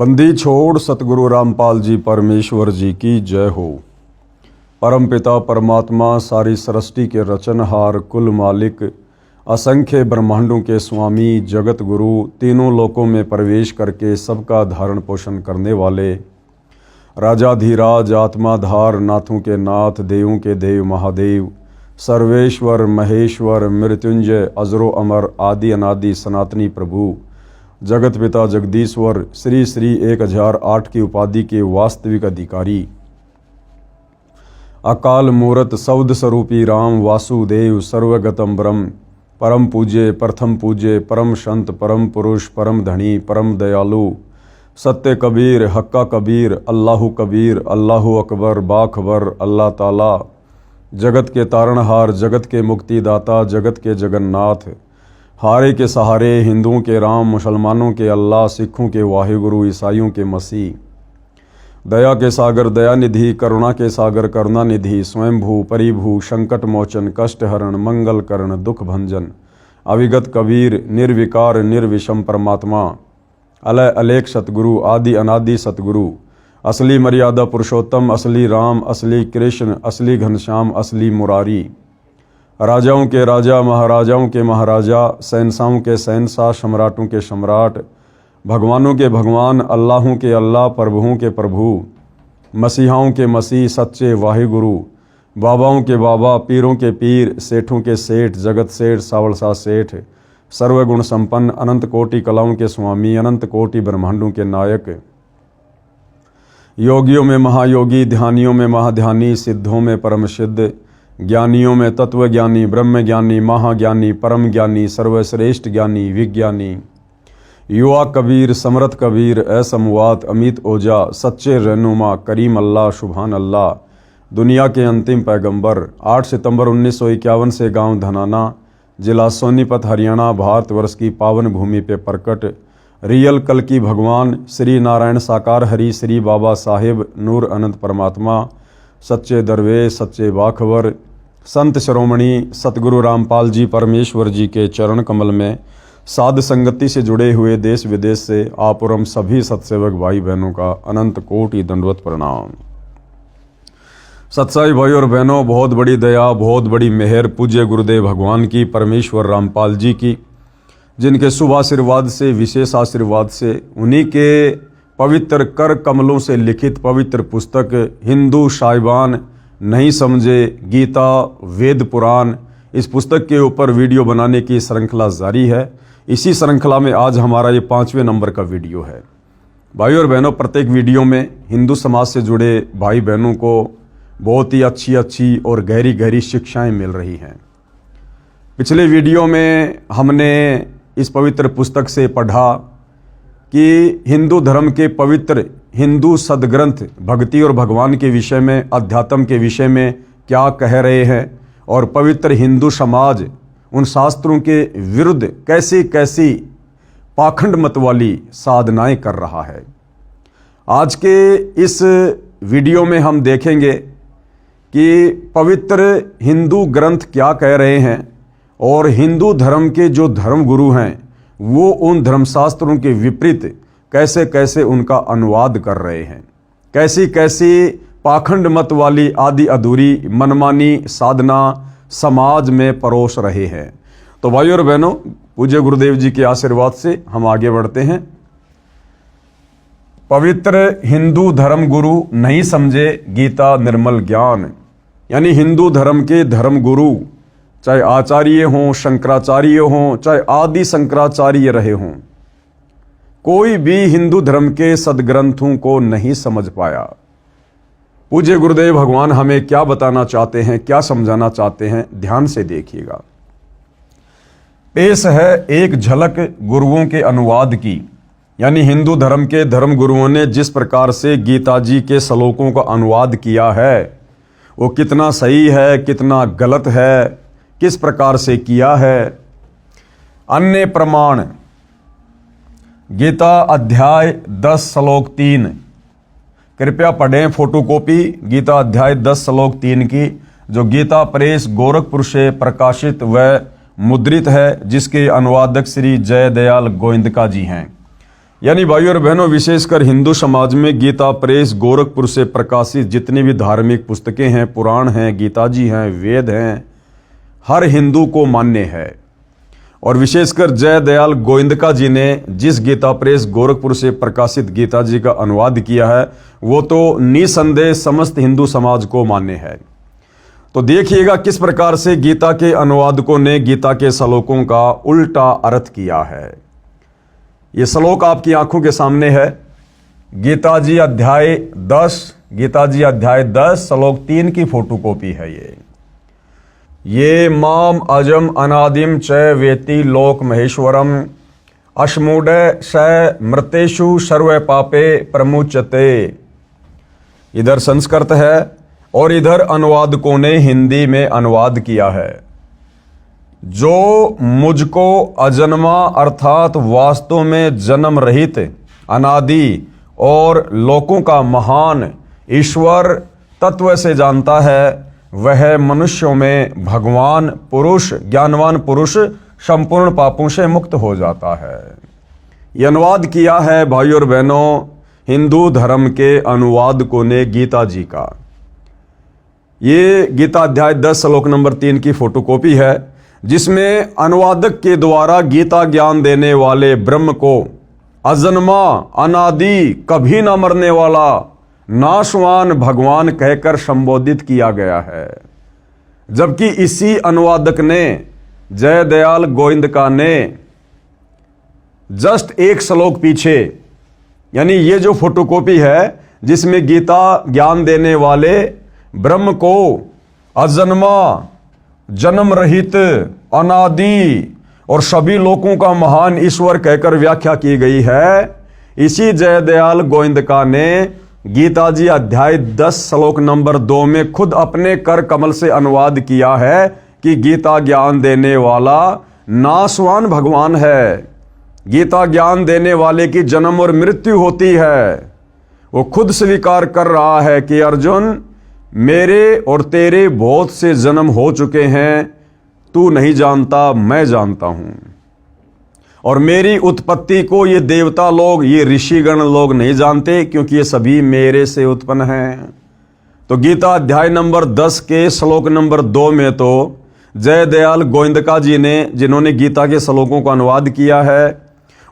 बंदी छोड़ सतगुरु रामपाल जी परमेश्वर जी की जय हो। परम पिता परमात्मा सारी सृष्टि के रचनहार कुल मालिक असंख्य ब्रह्मांडों के स्वामी जगत गुरु तीनों लोकों में प्रवेश करके सबका धारण पोषण करने वाले राजाधिराज आत्माधार नाथों के नाथ देवों के देव महादेव सर्वेश्वर महेश्वर मृत्युंजय अजरो अमर आदि अनादि सनातनी प्रभु जगत पिता जगदीश्वर श्री श्री 1008 की उपाधि के वास्तविक अधिकारी अकाल मूरत सौद स्वरूपी राम वासुदेव सर्वगतम ब्रह्म परम पूज्य प्रथम पूज्य परम संत परम पुरुष परम धनी परम दयालु सत्य कबीर हक्का कबीर अल्लाहु कबीर अल्लाहु अकबर बाखबर अल्लाह ताला जगत के तारणहार जगत के मुक्तिदाता जगत के जगन्नाथ हारे के सहारे हिंदुओं के राम मुसलमानों के अल्लाह सिखों के वाहिगुरु ईसाइयों के मसीह दया के सागर दयानिधि करुणा के सागर करुणानिधि स्वयंभू परिभू संकट मोचन कष्ट हरण मंगल करण दुख भंजन अविगत कबीर निर्विकार निर्विषम परमात्मा अलय अलेख सतगुरु आदि अनादि सतगुरु असली मर्यादा पुरुषोत्तम असली राम असली कृष्ण असली घनश्याम असली मुरारी राजाओं के राजा महाराजाओं के महाराजा शहंशाहों के शहंशाह सम्राटों के सम्राट भगवानों के भगवान अल्लाहों के अल्लाह प्रभुओं के प्रभु मसीहाओं के मसीह सच्चे वाहिगुरु बाबाओं के बाबा पीरों के पीर सेठों के सेठ जगत सेठ सावलसा सेठ सर्वगुण संपन्न अनंत कोटि कलाओं के स्वामी अनंत कोटि ब्रह्मांडों के नायक योगियों में महायोगी ध्यानियों में महाध्यानी सिद्धों में परम सिद्ध ज्ञानियों में तत्वज्ञानी ब्रह्म ज्ञानी महाज्ञानी परम ज्ञानी सर्वश्रेष्ठ ज्ञानी विज्ञानी युवा कबीर समर्थ कबीर असमवात अमित ओजा सच्चे रहनुमा करीम अल्लाह सुभान अल्लाह दुनिया के अंतिम पैगंबर 8 सितंबर 1951 से गांव धनाना जिला सोनीपत हरियाणा भारतवर्ष की पावन भूमि पे प्रकट रियल कल की भगवान श्री नारायण साकार हरि श्री बाबा साहेब नूर अनंत परमात्मा सच्चे दरवेश सच्चे बाखबर संत शिरोमणि सतगुरु रामपाल जी परमेश्वर जी के चरण कमल में साध संगति से जुड़े हुए देश विदेश से आप और हम सभी सत्सेवक भाई बहनों का अनंत कोटि दंडवत प्रणाम। सत्साई भाई और बहनों, बहुत बड़ी दया बहुत बड़ी मेहर पूज्य गुरुदेव भगवान की परमेश्वर रामपाल जी की, जिनके शुभ आशीर्वाद से विशेष आशीर्वाद से उन्हीं के पवित्र कर कमलों से लिखित पवित्र पुस्तक हिंदू साहिबान नहीं समझे गीता वेद पुराण, इस पुस्तक के ऊपर वीडियो बनाने की श्रृंखला जारी है। इसी श्रृंखला में आज हमारा ये 5वें नंबर का वीडियो है। भाई और बहनों, प्रत्येक वीडियो में हिंदू समाज से जुड़े भाई बहनों को बहुत ही अच्छी और गहरी शिक्षाएं मिल रही हैं। पिछले वीडियो में हमने इस पवित्र पुस्तक से पढ़ा कि हिंदू धर्म के पवित्र हिंदू सदग्रंथ भक्ति और भगवान के विषय में अध्यात्म के विषय में क्या कह रहे हैं और पवित्र हिंदू समाज उन शास्त्रों के विरुद्ध कैसी कैसी पाखंड मत वाली साधनाएं कर रहा है। आज के इस वीडियो में हम देखेंगे कि पवित्र हिंदू ग्रंथ क्या कह रहे हैं और हिंदू धर्म के जो धर्म गुरु हैं वो उन धर्मशास्त्रों के विपरीत कैसे कैसे उनका अनुवाद कर रहे हैं, कैसी कैसी पाखंड मत वाली आदि अधूरी मनमानी साधना समाज में परोस रहे हैं। तो भाई और बहनों, पूज्य गुरुदेव जी के आशीर्वाद से हम आगे बढ़ते हैं। पवित्र हिंदू धर्म गुरु नहीं समझे गीता निर्मल ज्ञान, यानी हिंदू धर्म के धर्म गुरु चाहे आचार्य हों शंकराचार्य हों चाहे आदि शंकराचार्य रहे हों, कोई भी हिंदू धर्म के सदग्रंथों को नहीं समझ पाया। पूज्य गुरुदेव भगवान हमें क्या बताना चाहते हैं, क्या समझाना चाहते हैं, ध्यान से देखिएगा। पेश है एक झलक गुरुओं के अनुवाद की, यानी हिंदू धर्म के धर्म गुरुओं ने जिस प्रकार से गीता जी के श्लोकों का अनुवाद किया है वो कितना सही है कितना गलत है, किस प्रकार से किया है। अन्य प्रमाण गीता अध्याय 10 श्लोक 3, कृपया पढ़ें फोटोकॉपी गीता अध्याय 10 श्लोक 3 की, जो गीता प्रेस गोरखपुर से प्रकाशित व मुद्रित है, जिसके अनुवादक श्री जय दयाल गोविंदका जी हैं। यानी भाइयों और बहनों, विशेषकर हिंदू समाज में गीता प्रेस गोरखपुर से प्रकाशित जितनी भी धार्मिक पुस्तकें हैं, पुराण हैं, गीता जी हैं, वेद हैं, हर हिंदू को मान्य है। और विशेषकर जय दयाल गोविंदका जी ने जिस गीता प्रेस गोरखपुर से प्रकाशित गीता जी का अनुवाद किया है, वो तो निसंदेह समस्त हिंदू समाज को मान्य है। तो देखिएगा किस प्रकार से गीता के अनुवादकों ने गीता के श्लोकों का उल्टा अर्थ किया है। ये श्लोक आपकी आंखों के सामने है। गीता जी अध्याय 10 श्लोक 3 की फोटोकॉपी है ये माम अजम अनादिम च वेति लोक महेश्वरम अश्मूढ़ स मृतेषु सर्व पापे प्रमुचते। इधर संस्कृत है और इधर अनुवादकों ने हिंदी में अनुवाद किया है। जो मुझको अजन्मा अर्थात वास्तव में जन्म रहित अनादि और लोकों का महान ईश्वर तत्व से जानता है, वह मनुष्यों में भगवान पुरुष, ज्ञानवान पुरुष संपूर्ण पापों से मुक्त हो जाता है। यह अनुवाद किया है भाइयों और बहनों हिंदू धर्म के अनुवादकों ने गीता जी का। ये गीता अध्याय 10 श्लोक नंबर 3 की फोटोकॉपी है, जिसमें अनुवादक के द्वारा गीता ज्ञान देने वाले ब्रह्म को अजन्मा, अनादि, कभी ना मरने वाला, नाशवान भगवान कहकर संबोधित किया गया है। जबकि इसी अनुवादक ने, जय दयाल गोविंदका ने, जस्ट एक श्लोक पीछे, यानी ये जो फोटोकॉपी है जिसमें गीता ज्ञान देने वाले ब्रह्म को अजन्मा, जन्म रहित, अनादि और सभी लोगों का महान ईश्वर कहकर व्याख्या की गई है, इसी जय दयाल गोविंदका ने गीता जी अध्याय 10 श्लोक नंबर 2 में खुद अपने कर कमल से अनुवाद किया है कि गीता ज्ञान देने वाला नाशवान भगवान है। गीता ज्ञान देने वाले की जन्म और मृत्यु होती है। वो खुद स्वीकार कर रहा है कि अर्जुन, मेरे और तेरे बहुत से जन्म हो चुके हैं, तू नहीं जानता, मैं जानता हूं। और मेरी उत्पत्ति को ये देवता लोग, ये ऋषिगण लोग नहीं जानते, क्योंकि ये सभी मेरे से उत्पन्न हैं। तो गीता अध्याय नंबर 10 के श्लोक नंबर 2 में तो जय दयाल गोविंदका जी ने, जिन्होंने गीता के श्लोकों का अनुवाद किया है,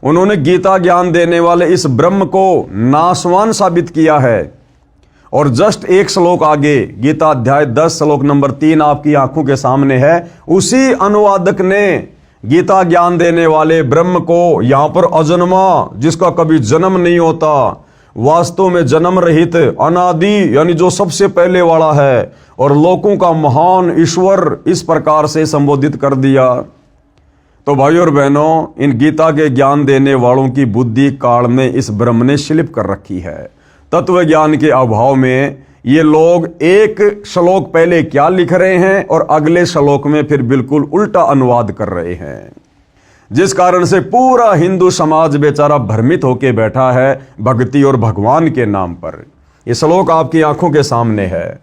उन्होंने गीता ज्ञान देने वाले इस ब्रह्म को नाशवान साबित किया है। और जस्ट एक श्लोक आगे गीता अध्याय 10 श्लोक नंबर 3 आपकी आंखों के सामने है, उसी अनुवादक ने गीता ज्ञान देने वाले ब्रह्म को यहां पर अजन्मा, जिसका कभी जन्म नहीं होता, वास्तव में जन्म रहित, अनादि, यानी जो सबसे पहले वाला है, और लोकों का महान ईश्वर, इस प्रकार से संबोधित कर दिया। तो भाइयों और बहनों, इन गीता के ज्ञान देने वालों की बुद्धि काल में इस ब्रह्म ने स्लिप कर रखी है। तत्व ज्ञान के अभाव में ये लोग एक श्लोक पहले क्या लिख रहे हैं और अगले श्लोक में फिर बिल्कुल उल्टा अनुवाद कर रहे हैं, जिस कारण से पूरा हिंदू समाज बेचारा भ्रमित होकर बैठा है भक्ति और भगवान के नाम पर। ये श्लोक आपकी आंखों के सामने है।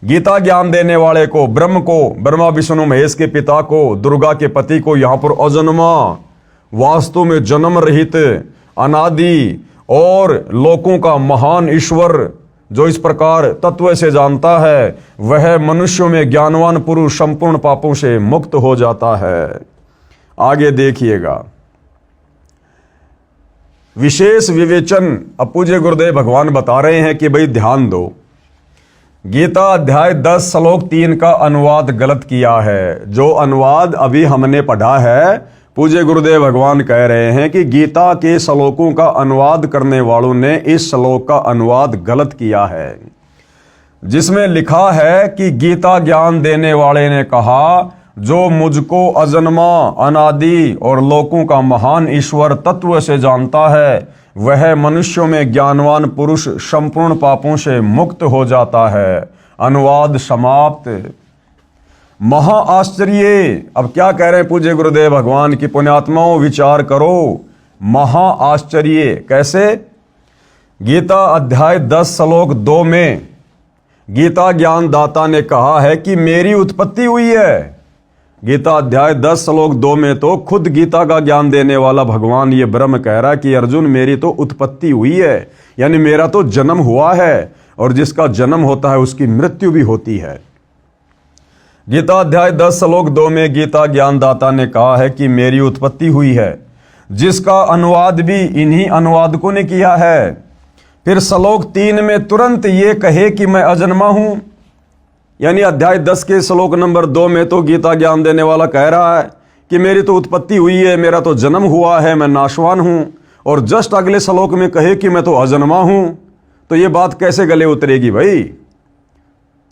गीता ज्ञान देने वाले को, ब्रह्म को, ब्रह्मा विष्णु महेश के पिता को, दुर्गा के पति को यहां पर अजन्मा, वास्तव में जन्म रहित, अनादि और लोकों का महान ईश्वर जो इस प्रकार तत्व से जानता है, वह मनुष्यों में ज्ञानवान पुरुष संपूर्ण पापों से मुक्त हो जाता है। आगे देखिएगा, विशेष विवेचन अब पूज्य गुरुदेव भगवान बता रहे हैं कि भाई ध्यान दो, गीता अध्याय 10 श्लोक 3 का अनुवाद गलत किया है। जो अनुवाद अभी हमने पढ़ा है, पूज्य गुरुदेव भगवान कह रहे हैं कि गीता के श्लोकों का अनुवाद करने वालों ने इस श्लोक का अनुवाद गलत किया है, जिसमें लिखा है कि गीता ज्ञान देने वाले ने कहा, जो मुझको अजन्मा, अनादि और लोकों का महान ईश्वर तत्व से जानता है, वह मनुष्यों में ज्ञानवान पुरुष संपूर्ण पापों से मुक्त हो जाता है। अनुवाद समाप्त। महा आश्चर्य। अब क्या कह रहे हैं पूज्य गुरुदेव भगवान की पुण्यात्माओं, विचार करो। महा आश्चर्य कैसे? गीता अध्याय 10 श्लोक 2 में गीता ज्ञान दाता ने कहा है कि मेरी उत्पत्ति हुई है, गीता अध्याय 10 श्लोक 2 में तो खुद गीता का ज्ञान देने वाला भगवान ये ब्रह्म कह रहा है कि अर्जुन मेरी तो उत्पत्ति हुई है, यानी मेरा तो जन्म हुआ है, और जिसका जन्म होता है उसकी मृत्यु भी होती है। गीता अध्याय 10 श्लोक 2 में गीता ज्ञानदाता ने कहा है कि मेरी उत्पत्ति हुई है, जिसका अनुवाद भी इन्हीं अनुवादकों ने किया है। फिर श्लोक 3 में तुरंत ये कहे कि मैं अजन्मा हूं, यानी अध्याय 10 के श्लोक नंबर 2 में तो गीता ज्ञान देने वाला कह रहा है कि मेरी तो उत्पत्ति हुई है, मेरा तो जन्म हुआ है, मैं नाशवान हूं, और जस्ट अगले श्लोक में कहे कि मैं तो अजन्मा हूं, तो ये बात कैसे गले उतरेगी भाई।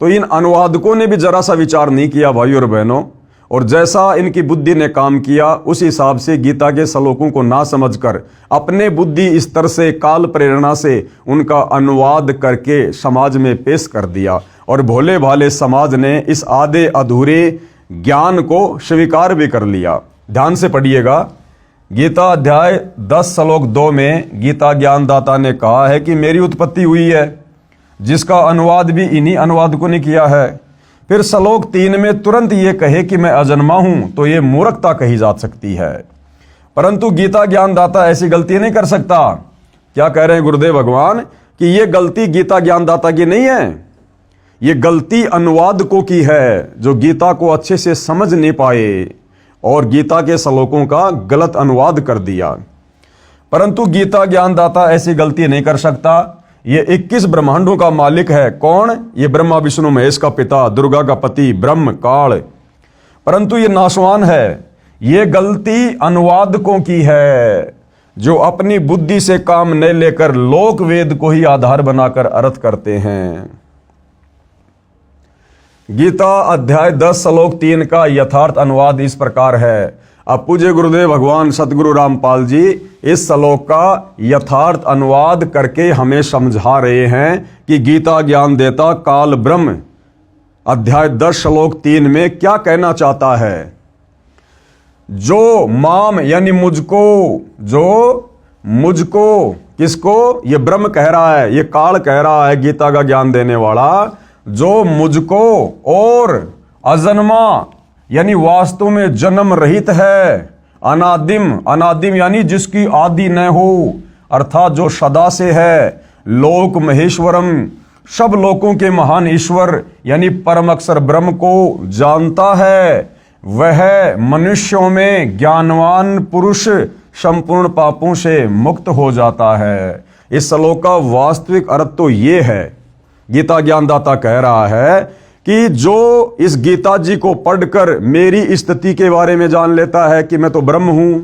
तो इन अनुवादकों ने भी जरा सा विचार नहीं किया भाई और बहनों, और जैसा इनकी बुद्धि ने काम किया उस हिसाब से गीता के श्लोकों को ना समझकर अपने बुद्धि स्तर से काल प्रेरणा से उनका अनुवाद करके समाज में पेश कर दिया, और भोले भाले समाज ने इस आधे अधूरे ज्ञान को स्वीकार भी कर लिया। ध्यान से पढ़िएगा, गीता अध्याय 10 श्लोक 2 में गीता ज्ञानदाता ने कहा है कि मेरी उत्पत्ति हुई है, जिसका अनुवाद भी इन्हीं अनुवादकों ने किया है। फिर श्लोक 3 में तुरंत ये कहे कि मैं अजन्मा हूं, तो ये मूर्खता कही जा सकती है। परंतु गीता ज्ञानदाता ऐसी गलती नहीं कर सकता। क्या कह रहे हैं गुरुदेव भगवान कि ये गलती गीता ज्ञानदाता की नहीं है, ये गलती अनुवादकों की है, जो गीता को अच्छे से समझ नहीं पाए और गीता के श्लोकों का गलत अनुवाद कर दिया। परंतु गीता ज्ञानदाता ऐसी गलती नहीं कर सकता। ये 21 ब्रह्मांडों का मालिक है। कौन? ये ब्रह्मा विष्णु महेश का पिता, दुर्गा का पति, ब्रह्म काल। परंतु ये नाशवान है। ये गलती अनुवादकों की है, जो अपनी बुद्धि से काम न लेकर लोक वेद को ही आधार बनाकर अर्थ करते हैं। गीता अध्याय 10 श्लोक 3 का यथार्थ अनुवाद इस प्रकार है। अब पूज्य गुरुदेव भगवान सतगुरु रामपाल जी इस श्लोक का यथार्थ अनुवाद करके हमें समझा रहे हैं कि गीता ज्ञान देता काल ब्रह्म अध्याय 10 श्लोक 3 में क्या कहना चाहता है। जो माम यानी मुझको, जो मुझको, किसको? ये ब्रह्म कह रहा है, ये काल कह रहा है, गीता का ज्ञान देने वाला, जो मुझको और अजन्मा यानी वास्तव में जन्म रहित है, अनादिम, अनादिम यानी जिसकी आदि न हो, अर्थात जो सदा से है, लोक महेश्वरम, सब लोकों के महान ईश्वर यानी परम अक्षर ब्रह्म को जानता है, वह मनुष्यों में ज्ञानवान पुरुष संपूर्ण पापों से मुक्त हो जाता है। इस श्लोक का वास्तविक अर्थ तो ये है, गीता ज्ञानदाता कह रहा है कि जो इस गीता जी को पढ़कर मेरी स्थिति के बारे में जान लेता है कि मैं तो ब्रह्म हूं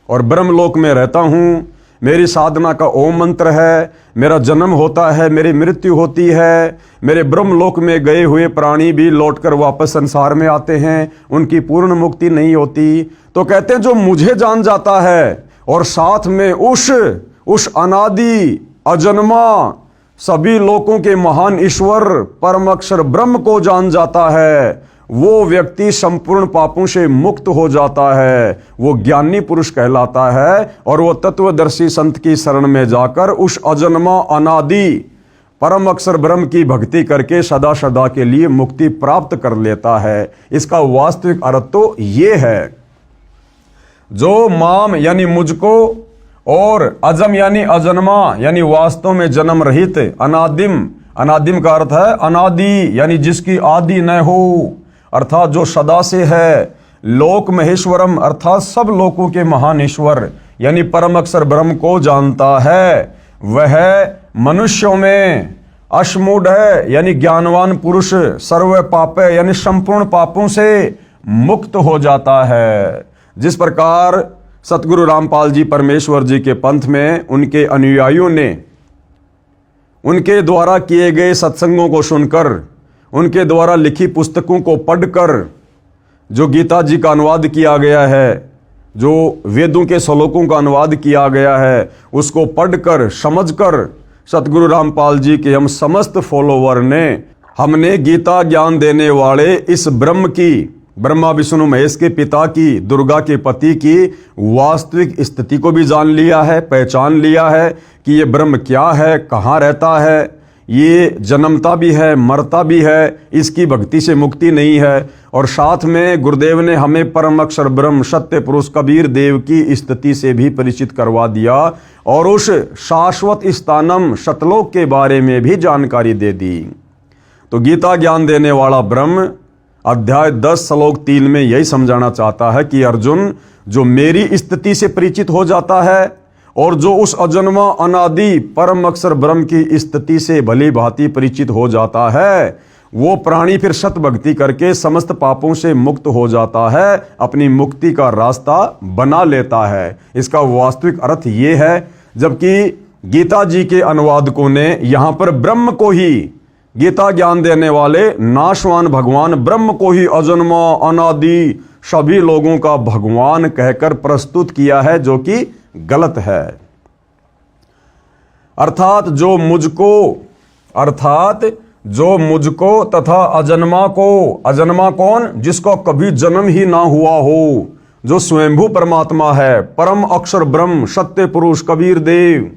और ब्रह्म लोक में रहता हूं, मेरी साधना का ओम मंत्र है, मेरा जन्म होता है, मेरी मृत्यु होती है, मेरे ब्रह्म लोक में गए हुए प्राणी भी लौटकर वापस संसार में आते हैं, उनकी पूर्ण मुक्ति नहीं होती। तो कहते हैं जो मुझे जान जाता है और साथ में उस अनादि अजन्मा सभी लोकों के महान ईश्वर परम अक्षर ब्रह्म को जान जाता है, वो व्यक्ति संपूर्ण पापों से मुक्त हो जाता है, वो ज्ञानी पुरुष कहलाता है, और वो तत्वदर्शी संत की शरण में जाकर उस अजन्मा अनादि परम अक्षर ब्रह्म की भक्ति करके सदा सदा के लिए मुक्ति प्राप्त कर लेता है। इसका वास्तविक अर्थ तो ये है, जो माम यानी मुझको और अजम यानी अजन्मा यानी वास्तव में जन्म रहित, अनादिम, अनादिम का अर्थ है अनादि यानी जिसकी आदि न हो, अर्थात जो सदा से है, लोक महेश्वरम अर्थात सब लोकों के महान ईश्वर यानी परम अक्षर ब्रह्म को जानता है, वह मनुष्यों में अश्मूढ़ है यानी ज्ञानवान पुरुष, सर्व पापे यानी संपूर्ण पापों से मुक्त हो जाता है। जिस प्रकार सतगुरु रामपाल जी परमेश्वर जी के पंथ में उनके अनुयायियों ने उनके द्वारा किए गए सत्संगों को सुनकर, उनके द्वारा लिखी पुस्तकों को पढ़कर जो गीता जी का अनुवाद किया गया है, जो वेदों के श्लोकों का अनुवाद किया गया है, उसको पढ़कर समझकर सतगुरु रामपाल जी के हम समस्त फॉलोवर ने, हमने गीता ज्ञान देने वाले इस ब्रह्म की, ब्रह्मा विष्णु महेश के पिता की, दुर्गा के पति की वास्तविक स्थिति को भी जान लिया है, पहचान लिया है कि ये ब्रह्म क्या है, कहाँ रहता है, ये जन्मता भी है, मरता भी है, इसकी भक्ति से मुक्ति नहीं है। और साथ में गुरुदेव ने हमें परम अक्षर ब्रह्म सत्य पुरुष कबीर देव की स्थिति से भी परिचित करवा दिया और उस शाश्वत स्थानम सतलोक के बारे में भी जानकारी दे दी। तो गीता ज्ञान देने वाला ब्रह्म अध्याय 10 श्लोक 3 में यही समझाना चाहता है कि अर्जुन, जो मेरी स्थिति से परिचित हो जाता है और जो उस अजन्मा अनादि परम अक्षर ब्रह्म की स्थिति से भली भांति परिचित हो जाता है, वो प्राणी फिर सत भक्ति करके समस्त पापों से मुक्त हो जाता है, अपनी मुक्ति का रास्ता बना लेता है। इसका वास्तविक अर्थ ये है, जबकि गीता जी के अनुवादकों ने यहां पर ब्रह्म को ही, गीता ज्ञान देने वाले नाशवान भगवान ब्रह्म को ही अजन्मा अनादि सभी लोगों का भगवान कहकर प्रस्तुत किया है, जो कि गलत है। अर्थात जो मुझको तथा अजन्मा को, अजन्मा कौन? जिसको कभी जन्म ही ना हुआ हो, जो स्वयंभू परमात्मा है, परम अक्षर ब्रह्म सत्य पुरुष कबीर देव,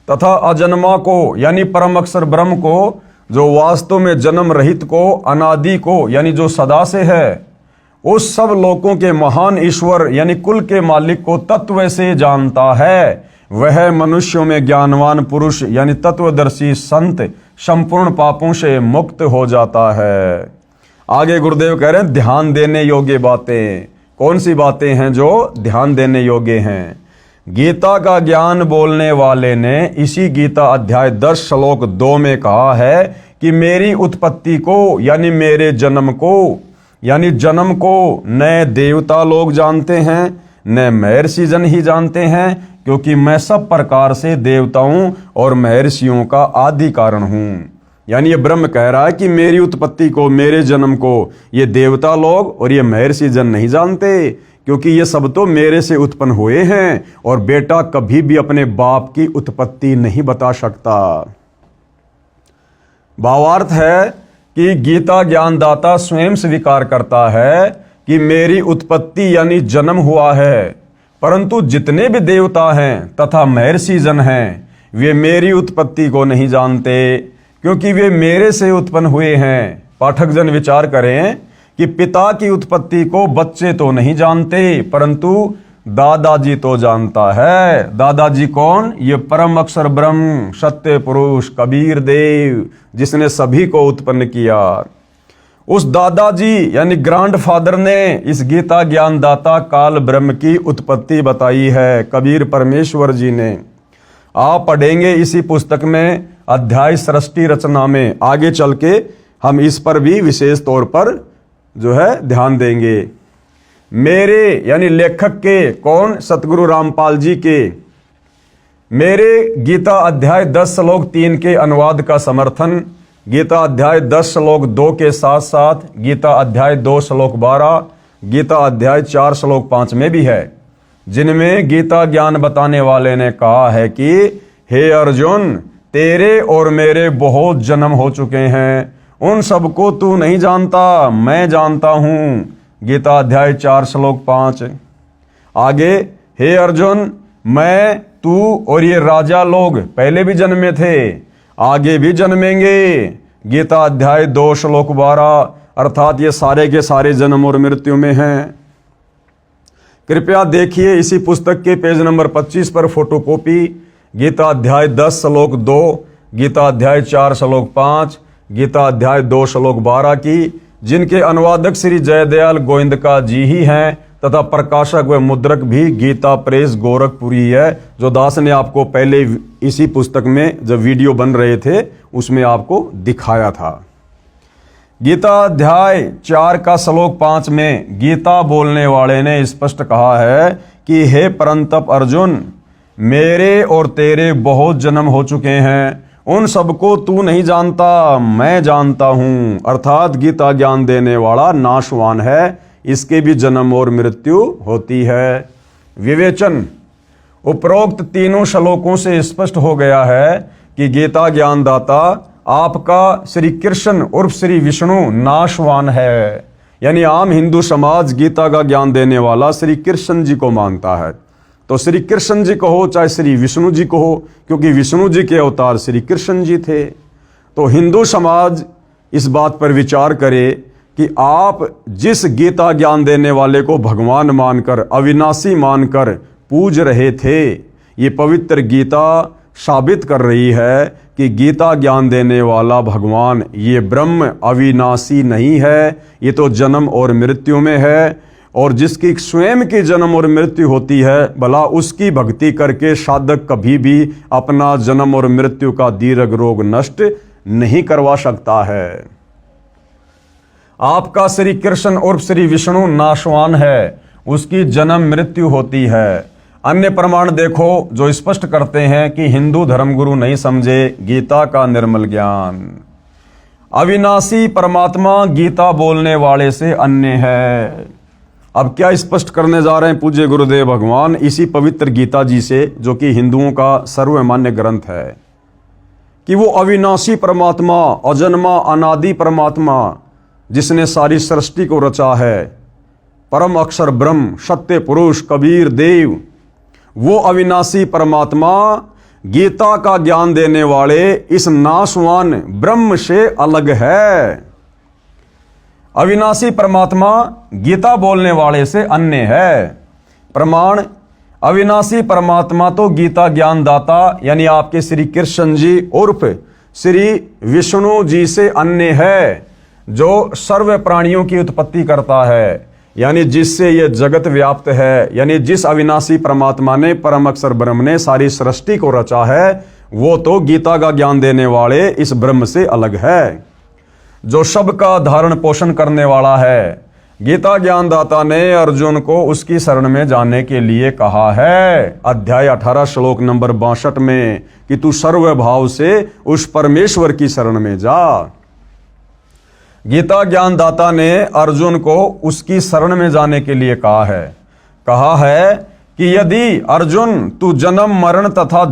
तथा अजन्मा को यानी परम अक्षर ब्रह्म को, जो वास्तव में जन्म रहित को, अनादि को यानी जो सदा से है, उस सब लोगों के महान ईश्वर यानी कुल के मालिक को तत्व से जानता है, वह मनुष्यों में ज्ञानवान पुरुष यानी तत्वदर्शी संत संपूर्ण पापों से मुक्त हो जाता है। आगे गुरुदेव कह रहे हैं ध्यान देने योग्य बातें। कौन सी बातें हैं जो ध्यान देने योग्य हैं? गीता का ज्ञान बोलने वाले ने इसी गीता अध्याय 10 श्लोक 2 में कहा है कि मेरी उत्पत्ति को यानी मेरे जन्म को, यानी जन्म को न देवता लोग जानते हैं न महर्षि जन ही जानते हैं, क्योंकि मैं सब प्रकार से देवताओं और महर्षियों का आदि कारण हूं। यानी ये ब्रह्म कह रहा है कि मेरी उत्पत्ति को, मेरे जन्म को ये देवता लोग और ये महर्षि जन नहीं जानते, क्योंकि ये सब तो मेरे से उत्पन्न हुए हैं और बेटा कभी भी अपने बाप की उत्पत्ति नहीं बता सकता। भावार्थ है कि गीता ज्ञानदाता स्वयं स्वीकार करता है कि मेरी उत्पत्ति यानी जन्म हुआ है, परंतु जितने भी देवता हैं तथा महर्षि जन हैं वे मेरी उत्पत्ति को नहीं जानते, क्योंकि वे मेरे से उत्पन्न हुए हैं। पाठक जन विचार करें कि पिता की उत्पत्ति को बच्चे तो नहीं जानते, परंतु दादाजी तो जानता है। दादाजी कौन? ये परम अक्षर ब्रह्म सत्य पुरुष कबीर देव, जिसने सभी को उत्पन्न किया। उस दादाजी यानी ग्रैंडफादर ने इस गीता ज्ञानदाता काल ब्रह्म की उत्पत्ति बताई है, कबीर परमेश्वर जी ने। आप पढ़ेंगे इसी पुस्तक में अध्याय सृष्टि रचना में, आगे चल के हम इस पर भी विशेष तौर पर जो है ध्यान देंगे। मेरे यानी लेखक के, कौन? सतगुरु रामपाल जी के। मेरे गीता अध्याय 10 श्लोक 3 के अनुवाद का समर्थन गीता अध्याय 10 श्लोक 2 के साथ साथ गीता अध्याय 2 श्लोक 12, गीता अध्याय 4 श्लोक 5 में भी है, जिनमें गीता ज्ञान बताने वाले ने कहा है कि हे अर्जुन, तेरे और मेरे बहुत जन्म हो चुके हैं, उन सबको तू नहीं जानता, मैं जानता हूं। गीता अध्याय 4 श्लोक 5। आगे, हे अर्जुन, मैं, तू और ये राजा लोग पहले भी जन्मे थे, आगे भी जन्मेंगे। गीता अध्याय 2 श्लोक 12, अर्थात ये सारे के सारे जन्म और मृत्यु में हैं। कृपया देखिए इसी पुस्तक के पेज नंबर 25 पर फोटोकॉपी गीता अध्याय 10 श्लोक 2, गीता अध्याय 4 श्लोक 5, गीता अध्याय 2 श्लोक 12 की, जिनके अनुवादक श्री जयदयाल गोविंदका जी ही हैं तथा प्रकाशक व मुद्रक भी गीता प्रेस गोरखपुरी है, जो दास ने आपको पहले इसी पुस्तक में जब वीडियो बन रहे थे उसमें आपको दिखाया था। गीता अध्याय 4 का श्लोक 5 में गीता बोलने वाले ने स्पष्ट कहा है कि हे परंतप अर्जुन, मेरे और तेरे बहुत जन्म हो चुके हैं, उन सबको तू नहीं जानता, मैं जानता हूं। अर्थात गीता ज्ञान देने वाला नाशवान है, इसके भी जन्म और मृत्यु होती है। विवेचन, उपरोक्त तीनों श्लोकों से स्पष्ट हो गया है कि गीता ज्ञानदाता आपका श्री कृष्ण उर्फ श्री विष्णु नाशवान है। यानी आम हिंदू समाज गीता का ज्ञान देने वाला श्री कृष्ण जी को मानता है, तो श्री कृष्ण जी को हो चाहे श्री विष्णु जी को हो, क्योंकि विष्णु जी के अवतार श्री कृष्ण जी थे। तो हिंदू समाज इस बात पर विचार करे कि आप जिस गीता ज्ञान देने वाले को भगवान मानकर, अविनाशी मानकर पूज रहे थे, ये पवित्र गीता साबित कर रही है कि गीता ज्ञान देने वाला भगवान ये ब्रह्म अविनाशी नहीं है, ये तो जन्म और मृत्यु में है। और जिसकी स्वयं की जन्म और मृत्यु होती है, भला उसकी भक्ति करके साधक कभी भी अपना जन्म और मृत्यु का दीर्घ रोग नष्ट नहीं करवा सकता है। आपका श्री कृष्ण और श्री विष्णु नाशवान है, उसकी जन्म मृत्यु होती है। अन्य प्रमाण देखो जो स्पष्ट करते हैं कि हिंदू धर्मगुरु नहीं समझे गीता का निर्मल ज्ञान। अविनाशी परमात्मा गीता बोलने वाले से अन्य है। अब क्या स्पष्ट करने जा रहे हैं पूज्य गुरुदेव भगवान इसी पवित्र गीता जी से, जो कि हिंदुओं का सर्वमान्य ग्रंथ है, कि वो अविनाशी परमात्मा, अजन्मा अनादि परमात्मा, जिसने सारी सृष्टि को रचा है, परम अक्षर ब्रह्म, सत्य पुरुष, कबीर देव, वो अविनाशी परमात्मा गीता का ज्ञान देने वाले इस नाशवान ब्रह्म से अलग है। अविनाशी परमात्मा गीता बोलने वाले से अन्य है। प्रमाण, अविनाशी परमात्मा तो गीता ज्ञान दाता यानी आपके श्री कृष्ण जी उर्फ श्री विष्णु जी से अन्य है, जो सर्व प्राणियों की उत्पत्ति करता है, यानी जिससे यह जगत व्याप्त है। यानी जिस अविनाशी परमात्मा ने, परम अक्षर ब्रह्म ने सारी सृष्टि को रचा है, वो तो गीता का ज्ञान देने वाले इस ब्रह्म से अलग है, जो सबका धारण पोषण करने वाला है। गीता ज्ञानदाता ने अर्जुन को उसकी शरण में जाने के लिए कहा है, अध्याय 18 श्लोक नंबर 62 में, कि तू सर्वभाव से उस परमेश्वर की शरण में जा। गीता ज्ञानदाता ने अर्जुन को उसकी शरण में जाने के लिए कहा है कि यदि अर्जुन तू जन्म मरण तथा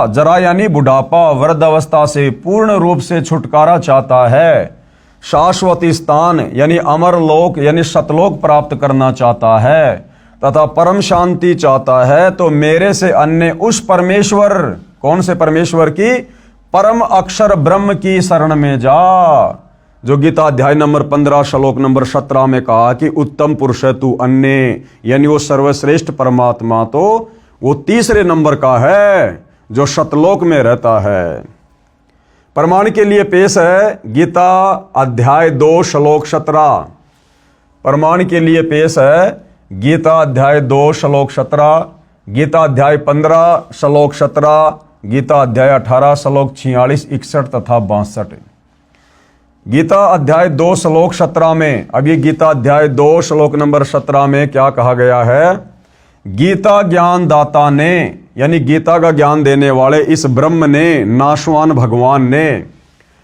जरा यानी बुढ़ापा, वृद्धावस्था से पूर्ण रूप से छुटकारा चाहता है, शाश्वत स्थान यानी अमर लोक यानी सतलोक प्राप्त करना चाहता है, तथा परम शांति चाहता है, तो मेरे से अन्य उस परमेश्वर, कौन से परमेश्वर की? परम अक्षर ब्रह्म की शरण में जा, जो गीता अध्याय नंबर 15 श्लोक नंबर 17 में कहा कि उत्तम पुरुष है तू अन्य, यानी वो सर्वश्रेष्ठ परमात्मा तो वो तीसरे नंबर का है, जो सतलोक में रहता है। प्रमाण के लिए पेश है गीता अध्याय 2 श्लोक 17। प्रमाण के लिए पेश है गीता अध्याय 2 श्लोक 17, गीता अध्याय 15 श्लोक 17, गीता अध्याय 18 श्लोक 46, 61 तथा 62। गीता अध्याय 2 श्लोक 17 में, अभी गीता अध्याय 2 श्लोक नंबर 17 में क्या कहा गया है? गीता ज्ञान दाता ने, यानी गीता का ज्ञान देने वाले इस ब्रह्म ने, नाशवान भगवान ने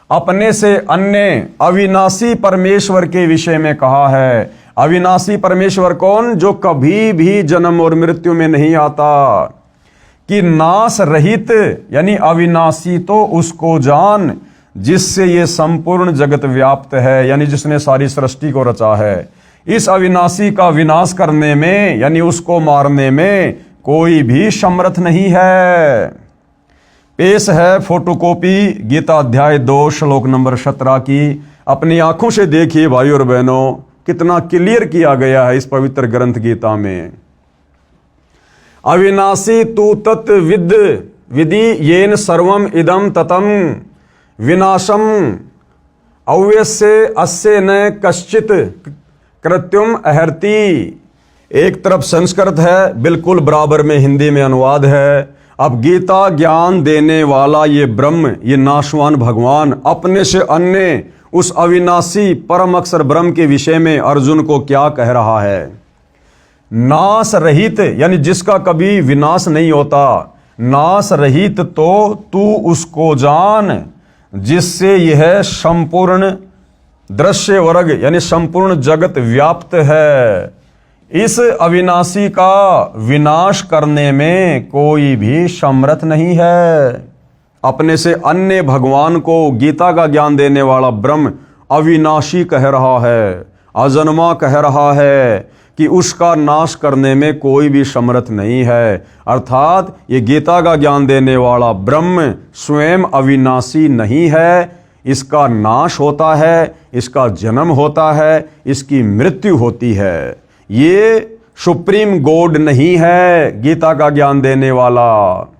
अपने से अन्य अविनाशी परमेश्वर के विषय में कहा है। अविनाशी परमेश्वर कौन? जो कभी भी जन्म और मृत्यु में नहीं आता, कि नाश रहित यानी अविनाशी तो उसको जान जिससे ये संपूर्ण जगत व्याप्त है, यानी जिसने सारी सृष्टि को रचा है। इस अविनाशी का विनाश करने में यानी उसको मारने में कोई भी समर्थ नहीं है। पेश है फोटोकॉपी गीता अध्याय 2 श्लोक नंबर 17 की। अपनी आंखों से देखिए भाई और बहनों, कितना क्लियर किया गया है इस पवित्र ग्रंथ गीता में। अविनाशी तू तत् विधि येन सर्वम इदम ततम विनाशम अव्यस्य अस्य न कश्चित कृत्युम अहर्ति। एक तरफ संस्कृत है, बिल्कुल बराबर में हिंदी में अनुवाद है। अब गीता ज्ञान देने वाला ये ब्रह्म, ये नाशवान भगवान अपने से अन्य उस अविनाशी परम अक्षर ब्रह्म के विषय में अर्जुन को क्या कह रहा है? नाश रहित यानी जिसका कभी विनाश नहीं होता, नाश रहित तो तू उसको जान जिससे यह संपूर्ण दृश्य वर्ग यानी संपूर्ण जगत व्याप्त है। इस अविनाशी का विनाश करने में कोई भी समर्थ नहीं है। अपने से अन्य भगवान को गीता का ज्ञान देने वाला ब्रह्म अविनाशी कह रहा है, अजन्मा कह रहा है कि उसका नाश करने में कोई भी समर्थ नहीं है। अर्थात ये गीता का ज्ञान देने वाला ब्रह्म स्वयं अविनाशी नहीं है, इसका नाश होता है, इसका जन्म होता है, इसकी मृत्यु होती है। ये सुप्रीम गॉड नहीं है गीता का ज्ञान देने वाला।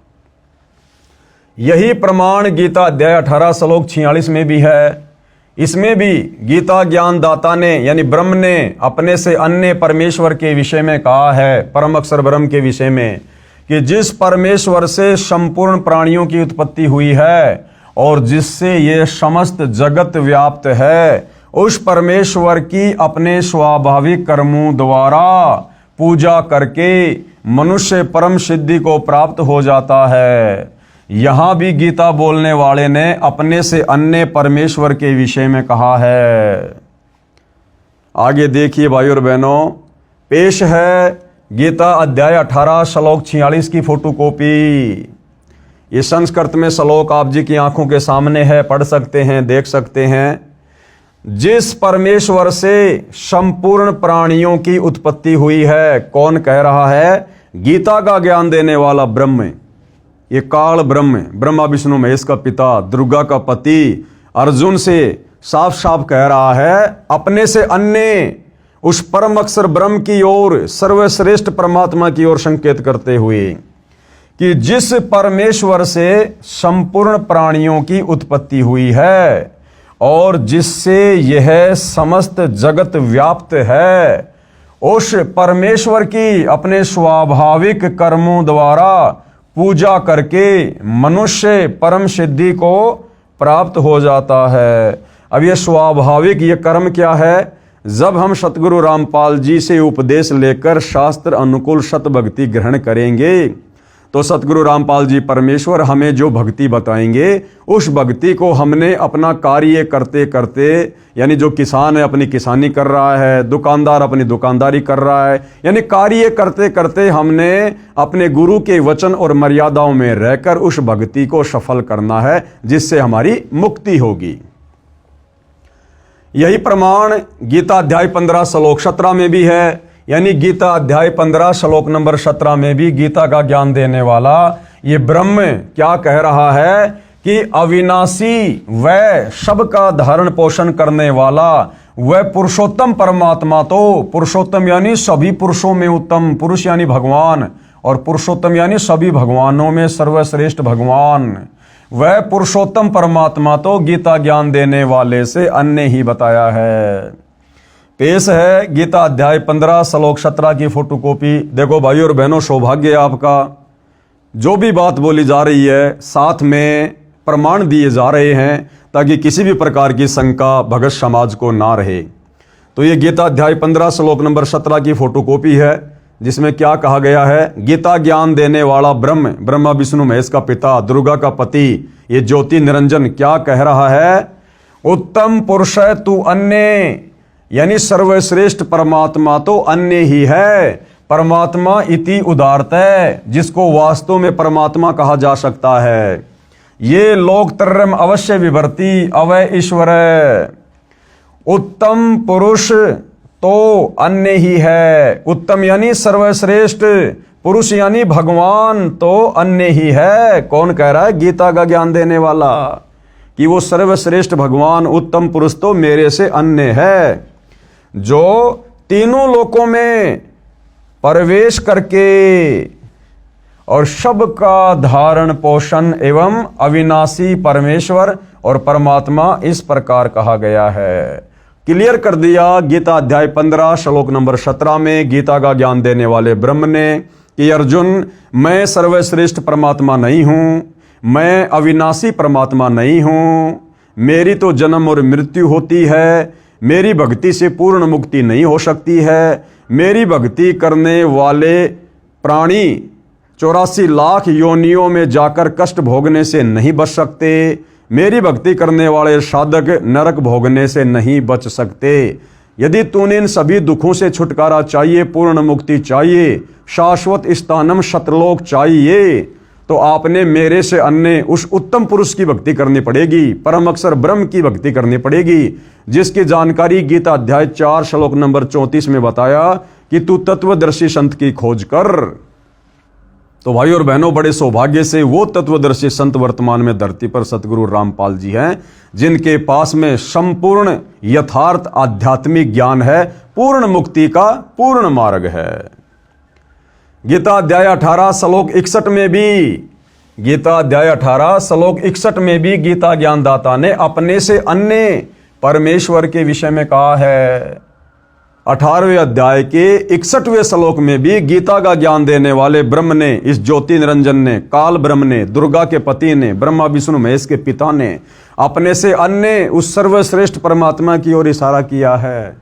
यही प्रमाण गीता अध्याय 18 श्लोक 46 में भी है। इसमें भी गीता ज्ञान दाता ने यानी ब्रह्म ने अपने से अन्य परमेश्वर के विषय में कहा है, परम अक्षर ब्रह्म के विषय में, कि जिस परमेश्वर से संपूर्ण प्राणियों की उत्पत्ति हुई है और जिससे ये समस्त जगत व्याप्त है, उस परमेश्वर की अपने स्वाभाविक कर्मों द्वारा पूजा करके मनुष्य परम सिद्धि को प्राप्त हो जाता है। यहां भी गीता बोलने वाले ने अपने से अन्य परमेश्वर के विषय में कहा है। आगे देखिए भाई और बहनों, पेश है गीता अध्याय 18 श्लोक 46 की फोटोकॉपी। ये संस्कृत में श्लोक आप जी की आंखों के सामने है, पढ़ सकते हैं, देख सकते हैं। जिस परमेश्वर से संपूर्ण प्राणियों की उत्पत्ति हुई है, कौन कह रहा है? गीता का ज्ञान देने वाला ब्रह्म। ये काल ब्रह्म, ब्रह्मा विष्णु महेश का पिता, दुर्गा का पति, अर्जुन से साफ साफ कह रहा है, अपने से अन्य उस परम अक्षर ब्रह्म की ओर, सर्वश्रेष्ठ परमात्मा की ओर संकेत करते हुए, कि जिस परमेश्वर से संपूर्ण प्राणियों की उत्पत्ति हुई है और जिससे यह समस्त जगत व्याप्त है, उस परमेश्वर की अपने स्वाभाविक कर्मों द्वारा पूजा करके मनुष्य परम सिद्धि को प्राप्त हो जाता है। अब ये स्वाभाविक ये कर्म क्या है? जब हम सतगुरु रामपाल जी से उपदेश लेकर शास्त्र अनुकूल सत भक्ति ग्रहण करेंगे तो सतगुरु रामपाल जी परमेश्वर हमें जो भक्ति बताएंगे, उस भक्ति को हमने अपना कार्य करते करते, यानी जो किसान है अपनी किसानी कर रहा है, दुकानदार अपनी दुकानदारी कर रहा है, यानी कार्य करते करते हमने अपने गुरु के वचन और मर्यादाओं में रहकर उस भक्ति को सफल करना है, जिससे हमारी मुक्ति होगी। यही प्रमाण गीता अध्याय 15 श्लोक 17 में भी है। यानी गीता अध्याय 15 श्लोक नंबर 17 में भी गीता का ज्ञान देने वाला ये ब्रह्म क्या कह रहा है कि अविनाशी वह सबका धारण पोषण करने वाला वह पुरुषोत्तम परमात्मा, तो पुरुषोत्तम यानी सभी पुरुषों में उत्तम, पुरुष यानी भगवान, और पुरुषोत्तम यानी सभी भगवानों में सर्वश्रेष्ठ भगवान, वह पुरुषोत्तम परमात्मा तो गीता ज्ञान देने वाले से अन्य ही बताया है। पेश है गीता अध्याय 15 श्लोक 17 की फोटोकॉपी। देखो भाई और बहनों, सौभाग्य है आपका, जो भी बात बोली जा रही है साथ में प्रमाण दिए जा रहे हैं ताकि किसी भी प्रकार की शंका भगत समाज को ना रहे। तो ये गीता अध्याय 15 श्लोक नंबर 17 की फोटोकॉपी है, जिसमें क्या कहा गया है? गीता ज्ञान देने वाला ब्रह्म, ब्रह्मा विष्णु महेश का पिता, दुर्गा का पति, ये ज्योति निरंजन क्या कह रहा है? उत्तम पुरुष है तू अन्य, यानी सर्वश्रेष्ठ परमात्मा तो अन्य ही है। परमात्मा इति उदारत है, जिसको वास्तव में परमात्मा कहा जा सकता है। ये लोकत्रयम अवश्य विभर्ति अवय ईश्वर। उत्तम पुरुष तो अन्य ही है, उत्तम यानी सर्वश्रेष्ठ, पुरुष यानी भगवान तो अन्य ही है। कौन कह रहा है? गीता का ज्ञान देने वाला, कि वो सर्वश्रेष्ठ भगवान उत्तम पुरुष तो मेरे से अन्य है, जो तीनों लोकों में प्रवेश करके और सबका धारण पोषण एवं अविनाशी परमेश्वर और परमात्मा इस प्रकार कहा गया है। क्लियर कर दिया गीता अध्याय 15 श्लोक नंबर 17 में गीता का ज्ञान देने वाले ब्रह्म ने कि अर्जुन, मैं सर्वश्रेष्ठ परमात्मा नहीं हूं, मैं अविनाशी परमात्मा नहीं हूं, मेरी तो जन्म और मृत्यु होती है, मेरी भक्ति से पूर्ण मुक्ति नहीं हो सकती है, मेरी भक्ति करने वाले प्राणी 84 लाख योनियों में जाकर कष्ट भोगने से नहीं बच सकते, मेरी भक्ति करने वाले साधक नरक भोगने से नहीं बच सकते। यदि तूने इन सभी दुखों से छुटकारा चाहिए, पूर्ण मुक्ति चाहिए, शाश्वत स्थानम सतलोक चाहिए, तो आपने मेरे से अन्य उस उत्तम पुरुष की भक्ति करनी पड़ेगी, परम अक्षर ब्रह्म की भक्ति करनी पड़ेगी, जिसकी जानकारी गीता अध्याय 4 श्लोक नंबर 34 में बताया कि तू तत्वदर्शी संत की खोज कर। तो भाई और बहनों, बड़े सौभाग्य से वो तत्वदर्शी संत वर्तमान में धरती पर सतगुरु रामपाल जी हैं, जिनके पास में संपूर्ण यथार्थ आध्यात्मिक ज्ञान है, पूर्ण मुक्ति का पूर्ण मार्ग है। गीता अध्याय 18 श्लोक 61 में भी, गीता अध्याय 18 श्लोक 61 में भी गीता ज्ञानदाता ने अपने से अन्य परमेश्वर के विषय में कहा है। 18वें अध्याय के 61वें श्लोक में भी गीता का ज्ञान देने वाले ब्रह्म ने, इस ज्योति निरंजन ने, काल ब्रह्म ने, दुर्गा के पति ने, ब्रह्मा विष्णु महेश के पिता ने अपने से अन्य उस सर्वश्रेष्ठ परमात्मा की ओर इशारा किया है।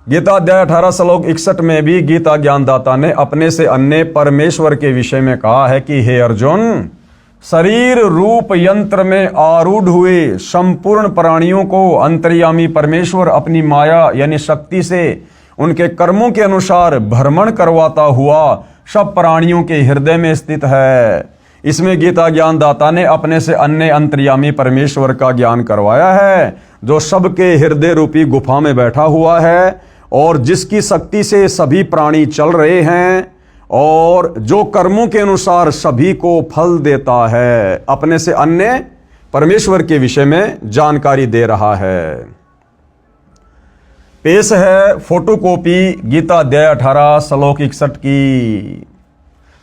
गीता अध्याय 18 श्लोक 61 में भी गीता ज्ञानदाता ने अपने से अन्य परमेश्वर के विषय में कहा है कि हे अर्जुन, शरीर रूप यंत्र में आरूढ़ हुए संपूर्ण प्राणियों को अंतर्यामी परमेश्वर अपनी माया यानी शक्ति से उनके कर्मों के अनुसार भ्रमण करवाता हुआ सब प्राणियों के हृदय में स्थित है। इसमें गीता ज्ञानदाता ने अपने से अन्य अंतर्यामी परमेश्वर का ज्ञान करवाया है, जो सबके हृदय रूपी गुफा में बैठा हुआ है और जिसकी शक्ति से सभी प्राणी चल रहे हैं और जो कर्मों के अनुसार सभी को फल देता है। अपने से अन्य परमेश्वर के विषय में जानकारी दे रहा है। पेश है फोटोकॉपी गीता अध्याय 18 श्लोक 61 की।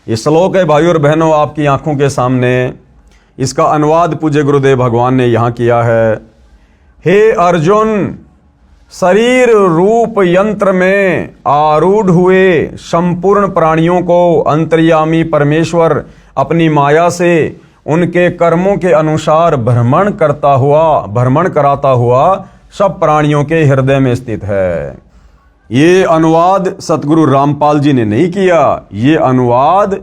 ये श्लोक है भाइयों और बहनों आपकी आंखों के सामने। इसका अनुवाद पूज्य गुरुदेव भगवान ने यहां किया है। हे अर्जुन, शरीर रूप यंत्र में आरूढ़ हुए संपूर्ण प्राणियों को अंतर्यामी परमेश्वर अपनी माया से उनके कर्मों के अनुसार भ्रमण कराता हुआ सब प्राणियों के हृदय में स्थित है। ये अनुवाद सतगुरु रामपाल जी ने नहीं किया, ये अनुवाद